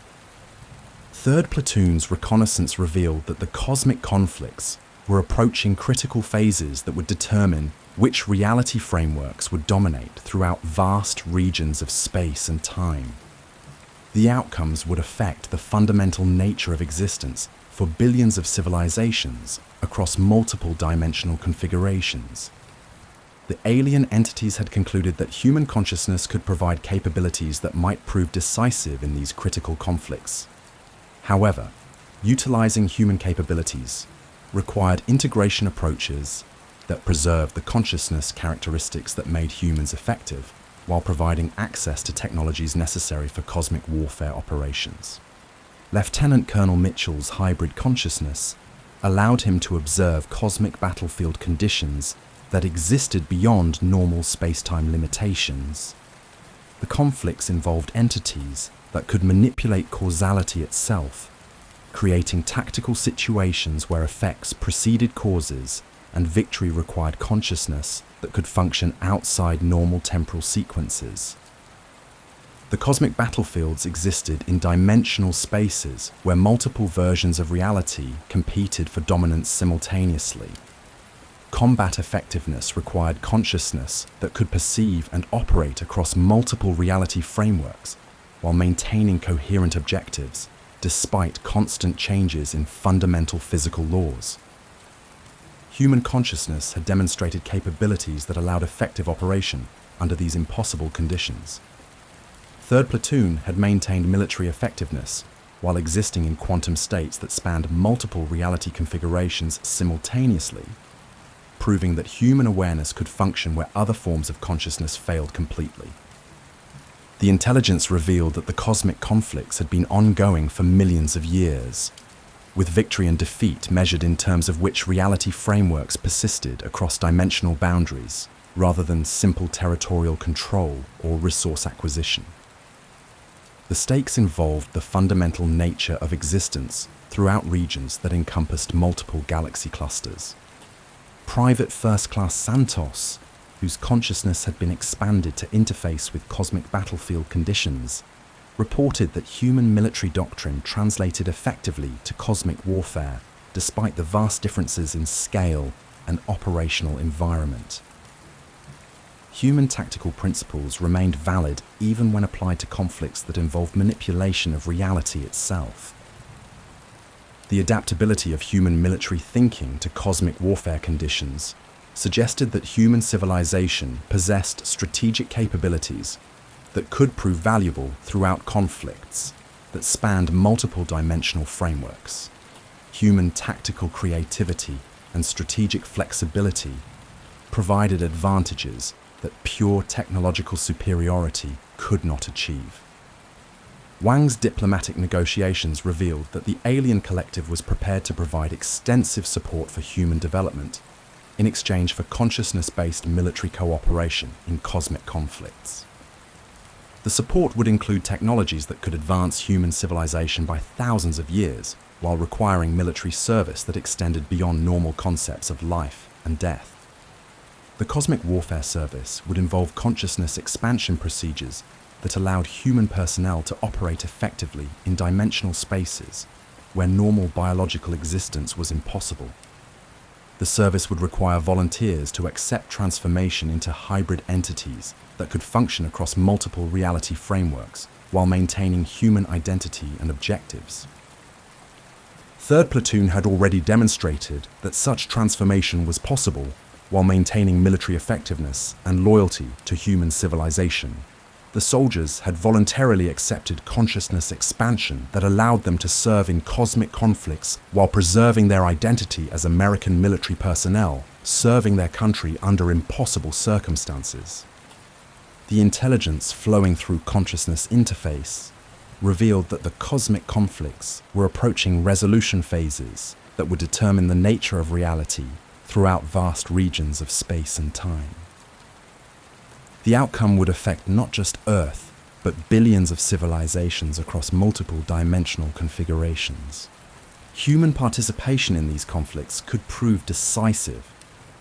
Third Platoon's reconnaissance revealed that the cosmic conflicts were approaching critical phases that would determine which reality frameworks would dominate throughout vast regions of space and time. The outcomes would affect the fundamental nature of existence for billions of civilizations across multiple dimensional configurations. The alien entities had concluded that human consciousness could provide capabilities that might prove decisive in these critical conflicts. However, utilizing human capabilities required integration approaches that preserved the consciousness characteristics that made humans effective, while providing access to technologies necessary for cosmic warfare operations. Lieutenant Colonel Mitchell's hybrid consciousness allowed him to observe cosmic battlefield conditions that existed beyond normal space-time limitations. The conflicts involved entities that could manipulate causality itself, creating tactical situations where effects preceded causes and victory required consciousness that could function outside normal temporal sequences. The cosmic battlefields existed in dimensional spaces where multiple versions of reality competed for dominance simultaneously. Combat effectiveness required consciousness that could perceive and operate across multiple reality frameworks while maintaining coherent objectives despite constant changes in fundamental physical laws. Human consciousness had demonstrated capabilities that allowed effective operation under these impossible conditions. 3rd Platoon had maintained military effectiveness while existing in quantum states that spanned multiple reality configurations simultaneously, proving that human awareness could function where other forms of consciousness failed completely. The intelligence revealed that the cosmic conflicts had been ongoing for millions of years, with victory and defeat measured in terms of which reality frameworks persisted across dimensional boundaries, rather than simple territorial control or resource acquisition. The stakes involved the fundamental nature of existence throughout regions that encompassed multiple galaxy clusters. Private First-Class Santos, whose consciousness had been expanded to interface with cosmic battlefield conditions, reported that human military doctrine translated effectively to cosmic warfare despite the vast differences in scale and operational environment. Human tactical principles remained valid even when applied to conflicts that involved manipulation of reality itself. The adaptability of human military thinking to cosmic warfare conditions suggested that human civilization possessed strategic capabilities that could prove valuable throughout conflicts that spanned multiple dimensional frameworks. Human tactical creativity and strategic flexibility provided advantages that pure technological superiority could not achieve. Wang's diplomatic negotiations revealed that the alien collective was prepared to provide extensive support for human development in exchange for consciousness-based military cooperation in cosmic conflicts. The support would include technologies that could advance human civilization by thousands of years while requiring military service that extended beyond normal concepts of life and death. The Cosmic Warfare Service would involve consciousness expansion procedures that allowed human personnel to operate effectively in dimensional spaces where normal biological existence was impossible. The service would require volunteers to accept transformation into hybrid entities that could function across multiple reality frameworks while maintaining human identity and objectives. 3rd Platoon had already demonstrated that such transformation was possible while maintaining military effectiveness and loyalty to human civilization. The soldiers had voluntarily accepted consciousness expansion that allowed them to serve in cosmic conflicts while preserving their identity as American military personnel, serving their country under impossible circumstances. The intelligence flowing through consciousness interface revealed that the cosmic conflicts were approaching resolution phases that would determine the nature of reality throughout vast regions of space and time. The outcome would affect not just Earth, but billions of civilizations across multiple dimensional configurations. Human participation in these conflicts could prove decisive,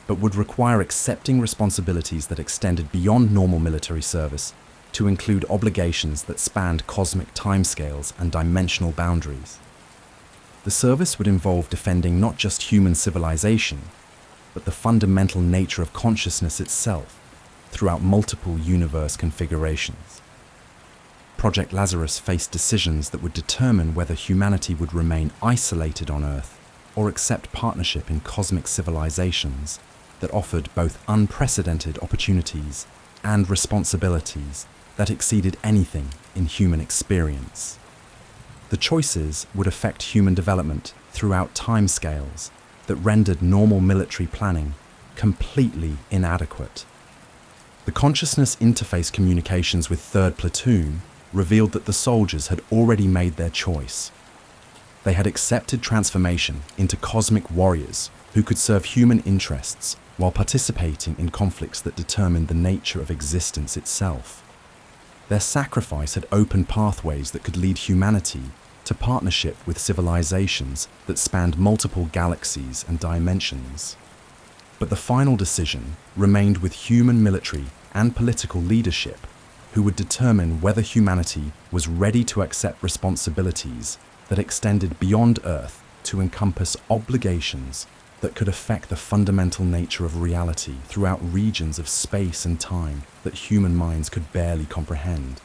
but would require accepting responsibilities that extended beyond normal military service to include obligations that spanned cosmic timescales and dimensional boundaries. The service would involve defending not just human civilization, but the fundamental nature of consciousness itself throughout multiple universe configurations. Project Lazarus faced decisions that would determine whether humanity would remain isolated on Earth or accept partnership in cosmic civilizations that offered both unprecedented opportunities and responsibilities that exceeded anything in human experience. The choices would affect human development throughout timescales that rendered normal military planning completely inadequate. The consciousness interface communications with 3rd Platoon revealed that the soldiers had already made their choice. They had accepted transformation into cosmic warriors who could serve human interests while participating in conflicts that determined the nature of existence itself. Their sacrifice had opened pathways that could lead humanity to partnership with civilizations that spanned multiple galaxies and dimensions. But the final decision remained with human military and political leadership, who would determine whether humanity was ready to accept responsibilities that extended beyond Earth to encompass obligations that could affect the fundamental nature of reality throughout regions of space and time that human minds could barely comprehend.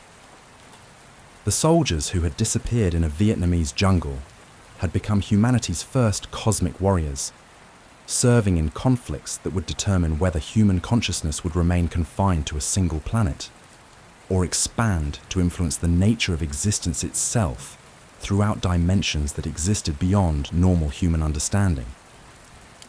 The soldiers who had disappeared in a Vietnamese jungle had become humanity's first cosmic warriors, serving in conflicts that would determine whether human consciousness would remain confined to a single planet, or expand to influence the nature of existence itself throughout dimensions that existed beyond normal human understanding.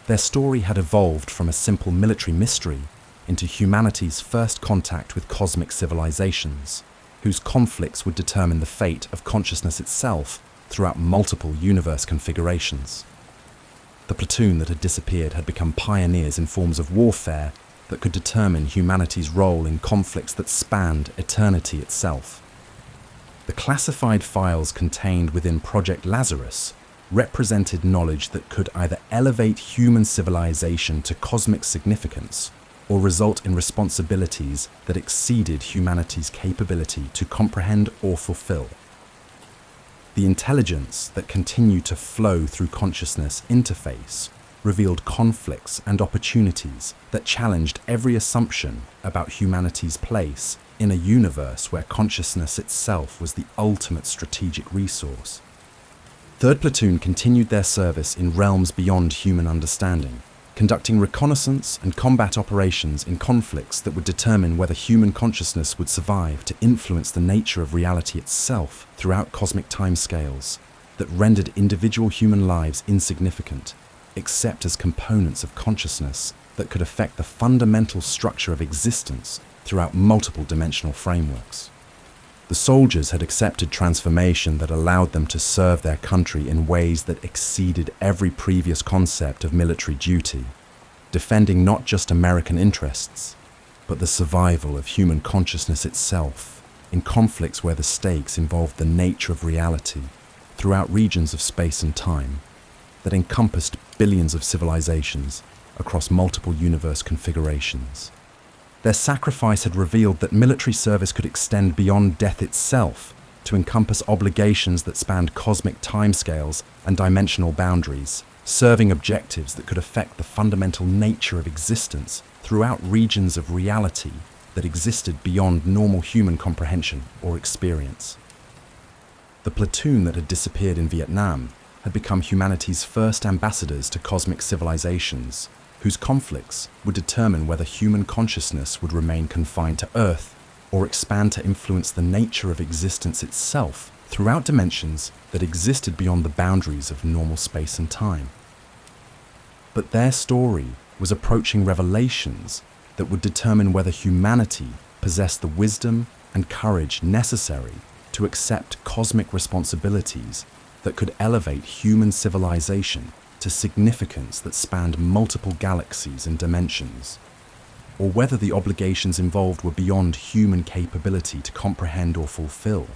Their story had evolved from a simple military mystery into humanity's first contact with cosmic civilizations, whose conflicts would determine the fate of consciousness itself throughout multiple universe configurations. The platoon that had disappeared had become pioneers in forms of warfare that could determine humanity's role in conflicts that spanned eternity itself. The classified files contained within Project Lazarus represented knowledge that could either elevate human civilization to cosmic significance or result in responsibilities that exceeded humanity's capability to comprehend or fulfill. The intelligence that continued to flow through consciousness interface revealed conflicts and opportunities that challenged every assumption about humanity's place in a universe where consciousness itself was the ultimate strategic resource. Third Platoon continued their service in realms beyond human understanding, conducting reconnaissance and combat operations in conflicts that would determine whether human consciousness would survive to influence the nature of reality itself throughout cosmic timescales that rendered individual human lives insignificant, except as components of consciousness that could affect the fundamental structure of existence throughout multiple dimensional frameworks. The soldiers had accepted transformation that allowed them to serve their country in ways that exceeded every previous concept of military duty, defending not just American interests, but the survival of human consciousness itself in conflicts where the stakes involved the nature of reality throughout regions of space and time that encompassed billions of civilizations across multiple universe configurations. Their sacrifice had revealed that military service could extend beyond death itself to encompass obligations that spanned cosmic timescales and dimensional boundaries, serving objectives that could affect the fundamental nature of existence throughout regions of reality that existed beyond normal human comprehension or experience. The platoon that had disappeared in Vietnam had become humanity's first ambassadors to cosmic civilizations, whose conflicts would determine whether human consciousness would remain confined to Earth or expand to influence the nature of existence itself throughout dimensions that existed beyond the boundaries of normal space and time. But their story was approaching revelations that would determine whether humanity possessed the wisdom and courage necessary to accept cosmic responsibilities that could elevate human civilization to significance that spanned multiple galaxies and dimensions, or whether the obligations involved were beyond human capability to comprehend or fulfill.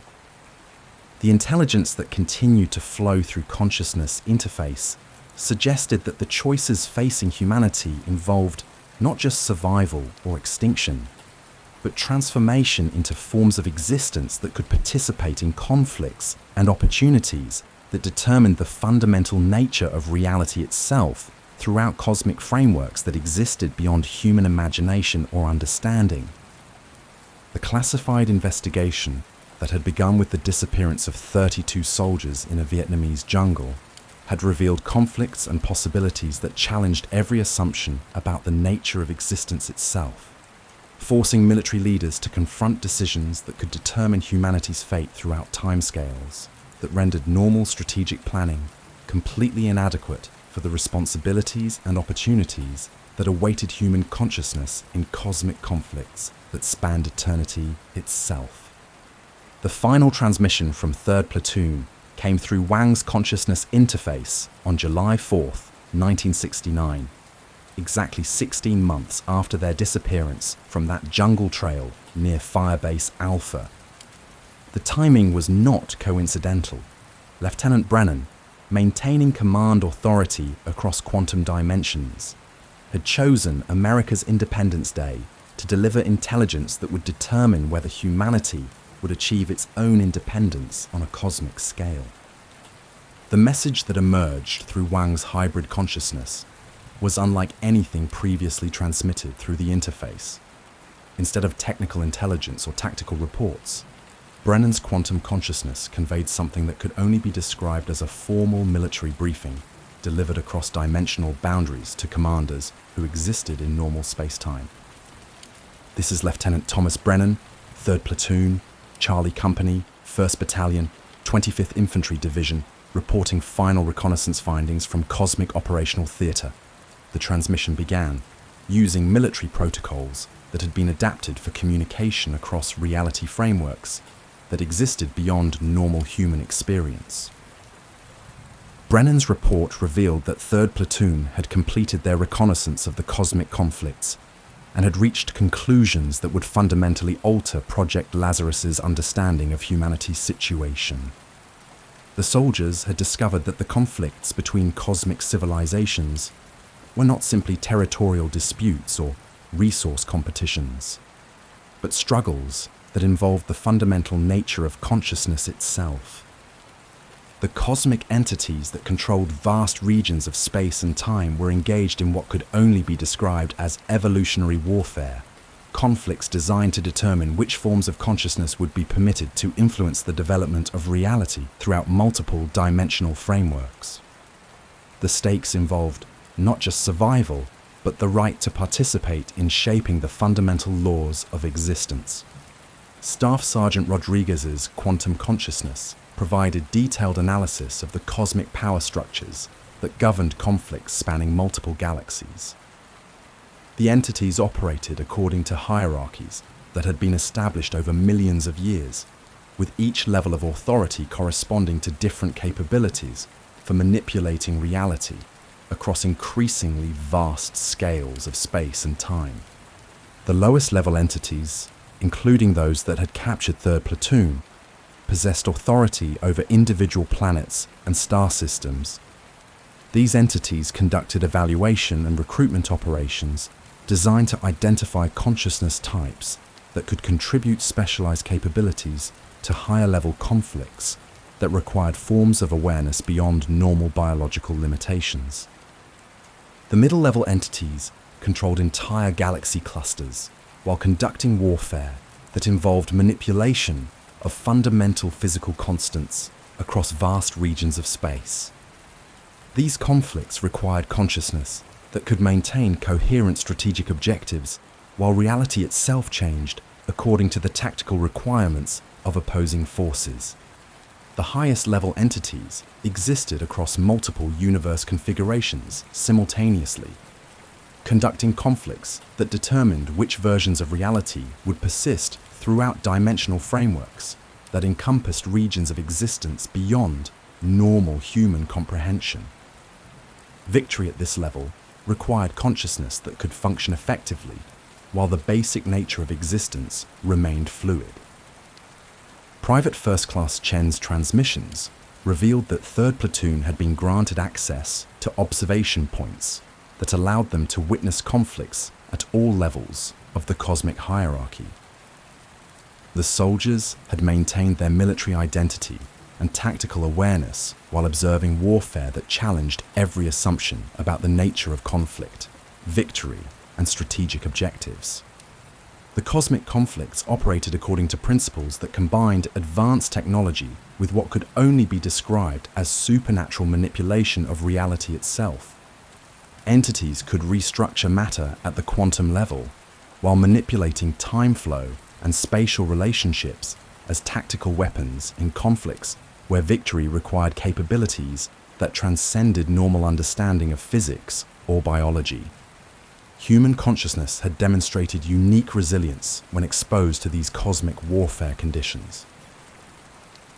The intelligence that continued to flow through consciousness interface suggested that the choices facing humanity involved not just survival or extinction, but transformation into forms of existence that could participate in conflicts and opportunities that determined the fundamental nature of reality itself throughout cosmic frameworks that existed beyond human imagination or understanding. The classified investigation that had begun with the disappearance of 32 soldiers in a Vietnamese jungle had revealed conflicts and possibilities that challenged every assumption about the nature of existence itself, forcing military leaders to confront decisions that could determine humanity's fate throughout timescales that rendered normal strategic planning completely inadequate for the responsibilities and opportunities that awaited human consciousness in cosmic conflicts that spanned eternity itself. The final transmission from 3rd Platoon came through Wang's consciousness interface on July 4th, 1969, exactly 16 months after their disappearance from that jungle trail near Firebase Alpha. The timing was not coincidental. Lieutenant Brennan, maintaining command authority across quantum dimensions, had chosen America's Independence Day to deliver intelligence that would determine whether humanity would achieve its own independence on a cosmic scale. The message that emerged through Wang's hybrid consciousness was unlike anything previously transmitted through the interface. Instead of technical intelligence or tactical reports, Brennan's quantum consciousness conveyed something that could only be described as a formal military briefing, delivered across dimensional boundaries to commanders who existed in normal space-time. This is Lieutenant Thomas Brennan, 3rd Platoon, Charlie Company, 1st Battalion, 25th Infantry Division, reporting final reconnaissance findings from Cosmic Operational Theatre. The transmission began using military protocols that had been adapted for communication across reality frameworks that existed beyond normal human experience. Brennan's report revealed that 3rd Platoon had completed their reconnaissance of the cosmic conflicts and had reached conclusions that would fundamentally alter Project Lazarus's understanding of humanity's situation. The soldiers had discovered that the conflicts between cosmic civilizations were not simply territorial disputes or resource competitions, but struggles that involved the fundamental nature of consciousness itself. The cosmic entities that controlled vast regions of space and time were engaged in what could only be described as evolutionary warfare, conflicts designed to determine which forms of consciousness would be permitted to influence the development of reality throughout multiple dimensional frameworks. The stakes involved not just survival, but the right to participate in shaping the fundamental laws of existence. Staff Sergeant Rodriguez's quantum consciousness provided detailed analysis of the cosmic power structures that governed conflicts spanning multiple galaxies. The entities operated according to hierarchies that had been established over millions of years, with each level of authority corresponding to different capabilities for manipulating reality across increasingly vast scales of space and time. The lowest level entities, including those that had captured 3rd Platoon, possessed authority over individual planets and star systems. These entities conducted evaluation and recruitment operations designed to identify consciousness types that could contribute specialized capabilities to higher-level conflicts that required forms of awareness beyond normal biological limitations. The middle-level entities controlled entire galaxy clusters while conducting warfare that involved manipulation of fundamental physical constants across vast regions of space. These conflicts required consciousness that could maintain coherent strategic objectives while reality itself changed according to the tactical requirements of opposing forces. The highest level entities existed across multiple universe configurations simultaneously, conducting conflicts that determined which versions of reality would persist throughout dimensional frameworks that encompassed regions of existence beyond normal human comprehension. Victory at this level required consciousness that could function effectively, while the basic nature of existence remained fluid. Private First Class Chen's transmissions revealed that 3rd Platoon had been granted access to observation points that allowed them to witness conflicts at all levels of the cosmic hierarchy. The soldiers had maintained their military identity and tactical awareness while observing warfare that challenged every assumption about the nature of conflict, victory, and strategic objectives. The cosmic conflicts operated according to principles that combined advanced technology with what could only be described as supernatural manipulation of reality itself. Entities could restructure matter at the quantum level, while manipulating time flow and spatial relationships as tactical weapons in conflicts where victory required capabilities that transcended normal understanding of physics or biology. Human consciousness had demonstrated unique resilience when exposed to these cosmic warfare conditions.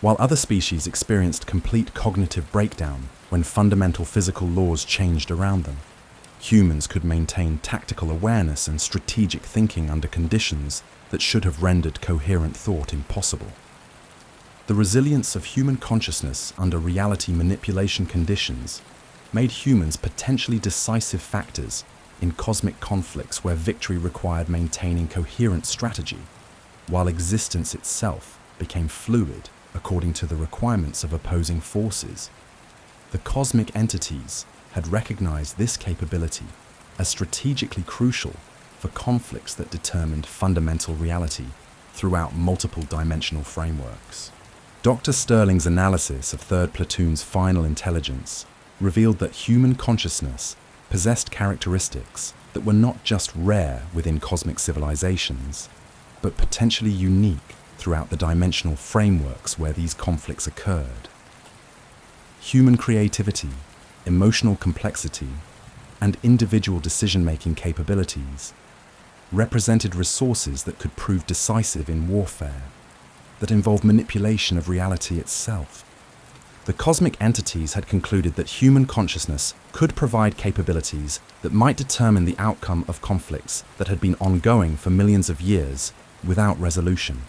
While other species experienced complete cognitive breakdown when fundamental physical laws changed around them, humans could maintain tactical awareness and strategic thinking under conditions that should have rendered coherent thought impossible. The resilience of human consciousness under reality manipulation conditions made humans potentially decisive factors in cosmic conflicts where victory required maintaining coherent strategy, while existence itself became fluid according to the requirements of opposing forces. The cosmic entities had recognized this capability as strategically crucial for conflicts that determined fundamental reality throughout multiple dimensional frameworks. Dr. Sterling's analysis of 3rd Platoon's final intelligence revealed that human consciousness possessed characteristics that were not just rare within cosmic civilizations, but potentially unique throughout the dimensional frameworks where these conflicts occurred. Human creativity, emotional complexity, and individual decision-making capabilities represented resources that could prove decisive in warfare, that involved manipulation of reality itself. The cosmic entities had concluded that human consciousness could provide capabilities that might determine the outcome of conflicts that had been ongoing for millions of years without resolution.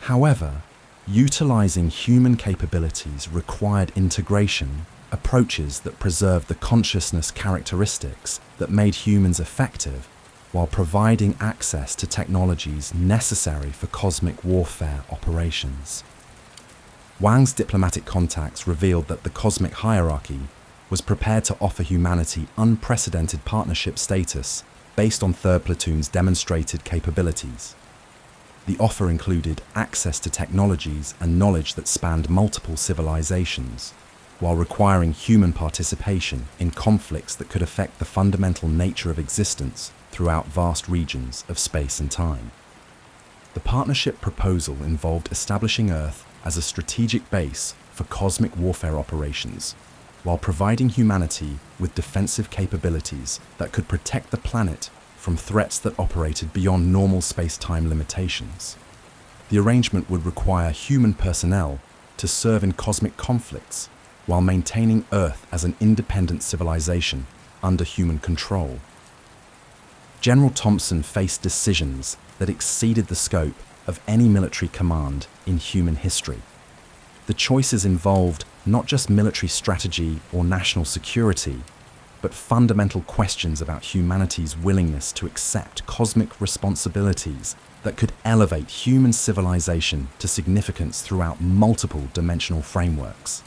However, utilizing human capabilities required integration, approaches that preserved the consciousness characteristics that made humans effective, while providing access to technologies necessary for cosmic warfare operations. Wang's diplomatic contacts revealed that the cosmic hierarchy was prepared to offer humanity unprecedented partnership status based on Third Platoon's demonstrated capabilities. The offer included access to technologies and knowledge that spanned multiple civilizations, while requiring human participation in conflicts that could affect the fundamental nature of existence throughout vast regions of space and time. The partnership proposal involved establishing Earth as a strategic base for cosmic warfare operations, while providing humanity with defensive capabilities that could protect the planet from threats that operated beyond normal space-time limitations. The arrangement would require human personnel to serve in cosmic conflicts while maintaining Earth as an independent civilization under human control. General Thompson faced decisions that exceeded the scope of any military command in human history. The choices involved not just military strategy or national security, but fundamental questions about humanity's willingness to accept cosmic responsibilities that could elevate human civilization to significance throughout multiple dimensional frameworks.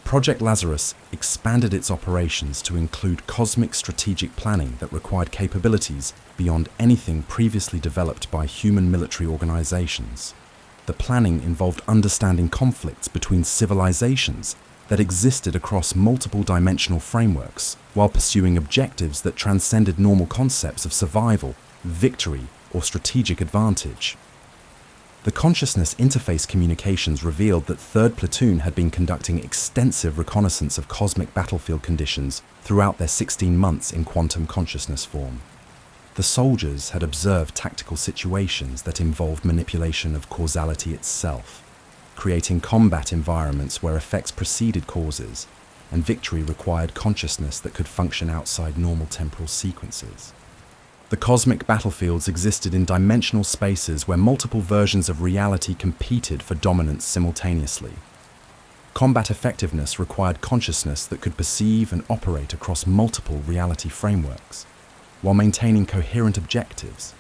Project Lazarus expanded its operations to include cosmic strategic planning that required capabilities beyond anything previously developed by human military organizations. The planning involved understanding conflicts between civilizations that existed across multiple dimensional frameworks, while pursuing objectives that transcended normal concepts of survival, victory, or strategic advantage. The consciousness interface communications revealed that Third Platoon had been conducting extensive reconnaissance of cosmic battlefield conditions throughout their 16 months in quantum consciousness form. The soldiers had observed tactical situations that involved manipulation of causality itself, creating combat environments where effects preceded causes, and victory required consciousness that could function outside normal temporal sequences. The cosmic battlefields existed in dimensional spaces where multiple versions of reality competed for dominance simultaneously. Combat effectiveness required consciousness that could perceive and operate across multiple reality frameworks, while maintaining coherent objectives,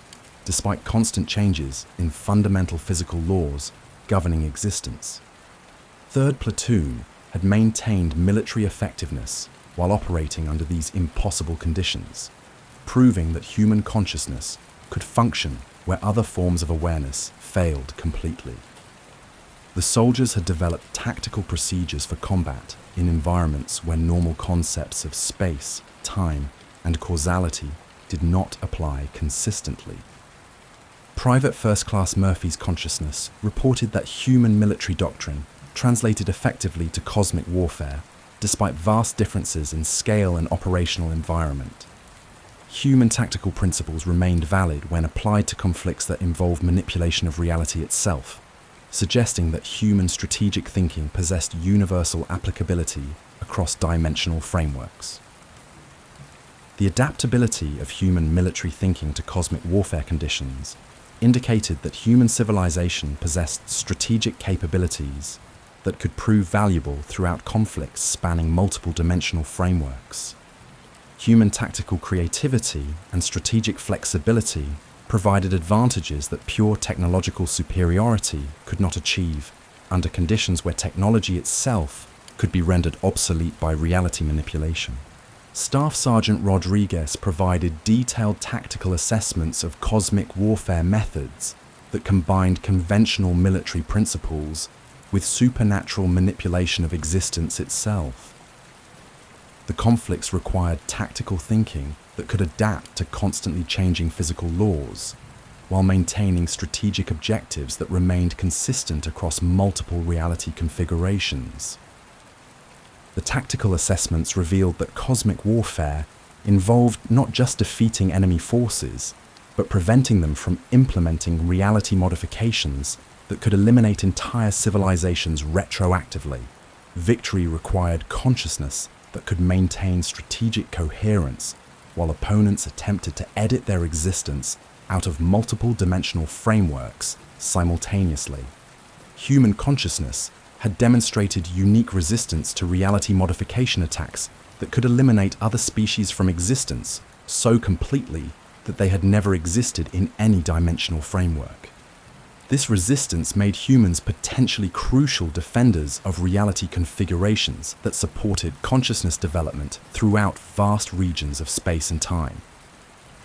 despite constant changes in fundamental physical laws governing existence. Third Platoon had maintained military effectiveness while operating under these impossible conditions, proving that human consciousness could function where other forms of awareness failed completely. The soldiers had developed tactical procedures for combat in environments where normal concepts of space, time, and causality did not apply consistently. Private First Class Murphy's consciousness reported that human military doctrine translated effectively to cosmic warfare, despite vast differences in scale and operational environment. Human tactical principles remained valid when applied to conflicts that involved manipulation of reality itself, suggesting that human strategic thinking possessed universal applicability across dimensional frameworks. The adaptability of human military thinking to cosmic warfare conditions indicated that human civilization possessed strategic capabilities that could prove valuable throughout conflicts spanning multiple dimensional frameworks. Human tactical creativity and strategic flexibility provided advantages that pure technological superiority could not achieve under conditions where technology itself could be rendered obsolete by reality manipulation. Staff Sergeant Rodriguez provided detailed tactical assessments of cosmic warfare methods that combined conventional military principles with supernatural manipulation of existence itself. The conflicts required tactical thinking that could adapt to constantly changing physical laws, while maintaining strategic objectives that remained consistent across multiple reality configurations. The tactical assessments revealed that cosmic warfare involved not just defeating enemy forces, but preventing them from implementing reality modifications that could eliminate entire civilizations retroactively. Victory required consciousness that could maintain strategic coherence, while opponents attempted to edit their existence out of multiple dimensional frameworks simultaneously. Human consciousness had demonstrated unique resistance to reality modification attacks that could eliminate other species from existence so completely that they had never existed in any dimensional framework. This resistance made humans potentially crucial defenders of reality configurations that supported consciousness development throughout vast regions of space and time.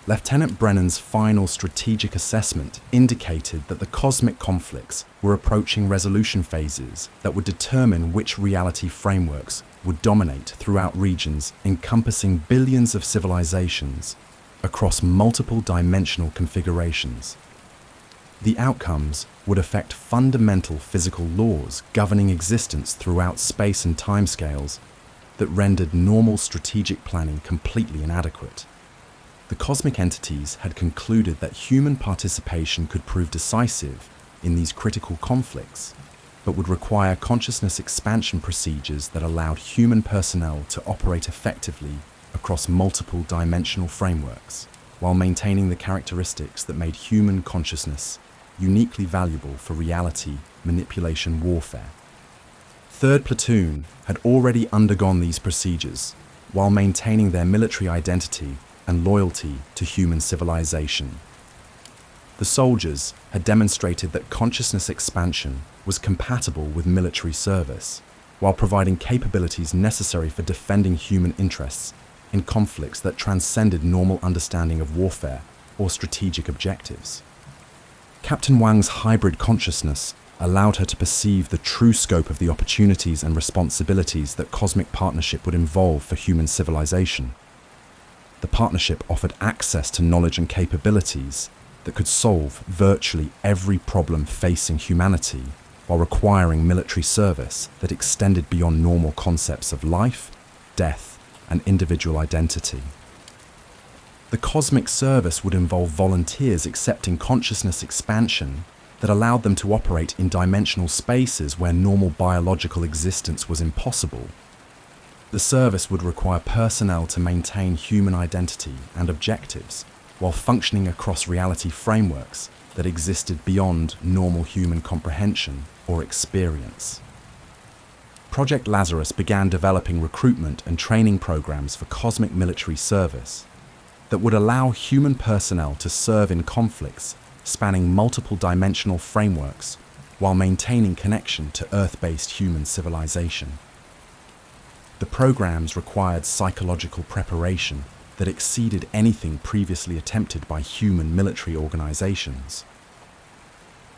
Lieutenant Brennan's final strategic assessment indicated that the cosmic conflicts were approaching resolution phases that would determine which reality frameworks would dominate throughout regions encompassing billions of civilizations across multiple dimensional configurations. The outcomes would affect fundamental physical laws governing existence throughout space and timescales that rendered normal strategic planning completely inadequate. The cosmic entities had concluded that human participation could prove decisive in these critical conflicts, but would require consciousness expansion procedures that allowed human personnel to operate effectively across multiple dimensional frameworks, while maintaining the characteristics that made human consciousness uniquely valuable for reality manipulation warfare. 3rd Platoon had already undergone these procedures, while maintaining their military identity and loyalty to human civilization. The soldiers had demonstrated that consciousness expansion was compatible with military service, while providing capabilities necessary for defending human interests in conflicts that transcended normal understanding of warfare or strategic objectives. Captain Wang's hybrid consciousness allowed her to perceive the true scope of the opportunities and responsibilities that cosmic partnership would involve for human civilization. The partnership offered access to knowledge and capabilities that could solve virtually every problem facing humanity, while requiring military service that extended beyond normal concepts of life, death, and individual identity. The cosmic service would involve volunteers accepting consciousness expansion that allowed them to operate in dimensional spaces where normal biological existence was impossible. The service would require personnel to maintain human identity and objectives while functioning across reality frameworks that existed beyond normal human comprehension or experience. Project Lazarus began developing recruitment and training programs for cosmic military service that would allow human personnel to serve in conflicts spanning multiple dimensional frameworks while maintaining connection to Earth-based human civilization. The programs required psychological preparation that exceeded anything previously attempted by human military organizations.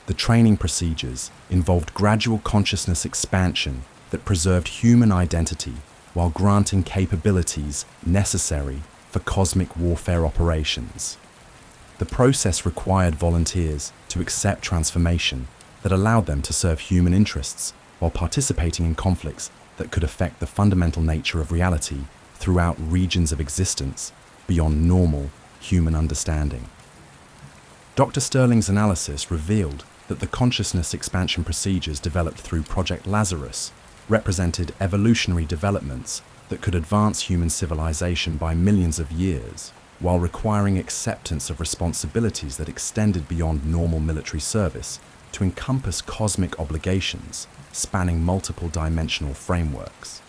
The training procedures involved gradual consciousness expansion that preserved human identity while granting capabilities necessary for cosmic warfare operations. The process required volunteers to accept transformation that allowed them to serve human interests while participating in conflicts that could affect the fundamental nature of reality throughout regions of existence beyond normal human understanding. Dr. Sterling's analysis revealed that the consciousness expansion procedures developed through Project Lazarus represented evolutionary developments that could advance human civilization by millions of years, while requiring acceptance of responsibilities that extended beyond normal military service to encompass cosmic obligations spanning multiple dimensional frameworks.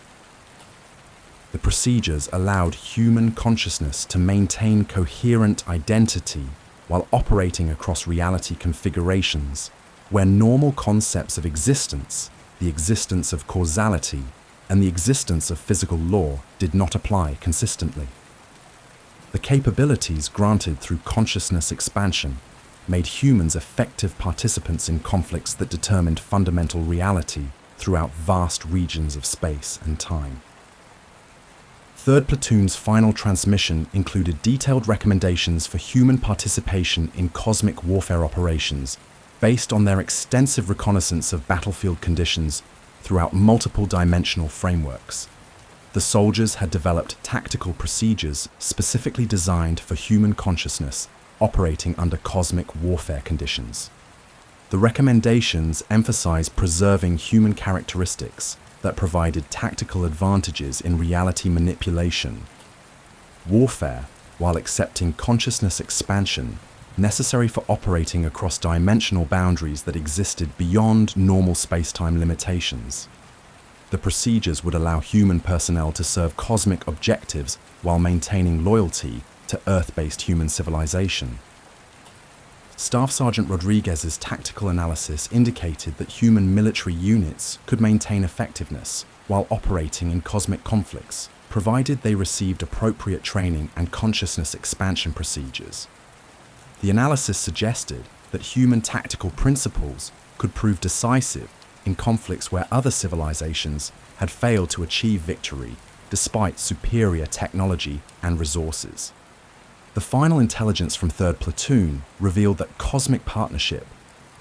The procedures allowed human consciousness to maintain coherent identity while operating across reality configurations where normal concepts of existence, the existence of causality, and the existence of physical law did not apply consistently. The capabilities granted through consciousness expansion made humans effective participants in conflicts that determined fundamental reality throughout vast regions of space and time. 3rd Platoon's final transmission included detailed recommendations for human participation in cosmic warfare operations based on their extensive reconnaissance of battlefield conditions throughout multiple dimensional frameworks. The soldiers had developed tactical procedures specifically designed for human consciousness operating under cosmic warfare conditions. The recommendations emphasize preserving human characteristics that provided tactical advantages in reality manipulation. Warfare, while accepting consciousness expansion necessary for operating across dimensional boundaries that existed beyond normal space-time limitations. The procedures would allow human personnel to serve cosmic objectives while maintaining loyalty to Earth-based human civilization. Staff Sergeant Rodriguez's tactical analysis indicated that human military units could maintain effectiveness while operating in cosmic conflicts, provided they received appropriate training and consciousness expansion procedures. The analysis suggested that human tactical principles could prove decisive in conflicts where other civilizations had failed to achieve victory despite superior technology and resources. The final intelligence from 3rd Platoon revealed that cosmic partnership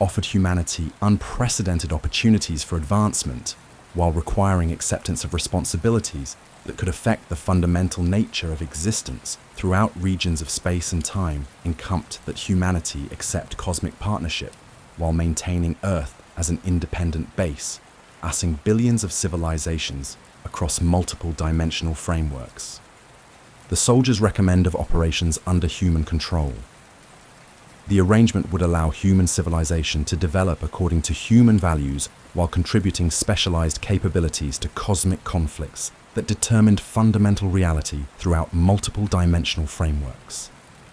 offered humanity unprecedented opportunities for advancement while requiring acceptance of responsibilities that could affect the fundamental nature of existence throughout regions of space and time, encompassed that humanity accept cosmic partnership while maintaining Earth as an independent base, assing billions of civilizations across multiple dimensional frameworks. The soldiers recommend of operations under human control. The arrangement would allow human civilization to develop according to human values while contributing specialized capabilities to cosmic conflicts that determined fundamental reality throughout multiple dimensional frameworks.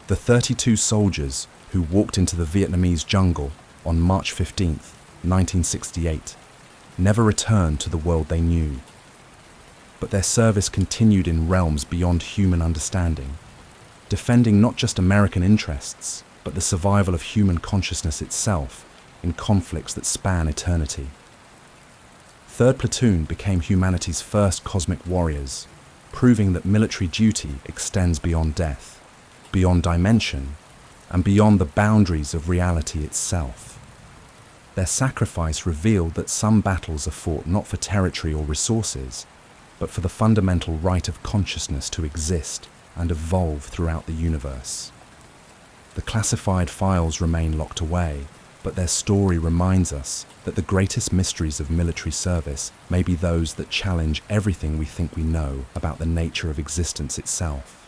The 32 soldiers who walked into the Vietnamese jungle on March 15, 1968, never returned to the world they knew. But their service continued in realms beyond human understanding, defending not just American interests, but the survival of human consciousness itself in conflicts that span eternity. 3rd Platoon became humanity's first cosmic warriors, proving that military duty extends beyond death, beyond dimension, and beyond the boundaries of reality itself. Their sacrifice revealed that some battles are fought not for territory or resources, but for the fundamental right of consciousness to exist and evolve throughout the universe. The classified files remain locked away, but their story reminds us that the greatest mysteries of military service may be those that challenge everything we think we know about the nature of existence itself.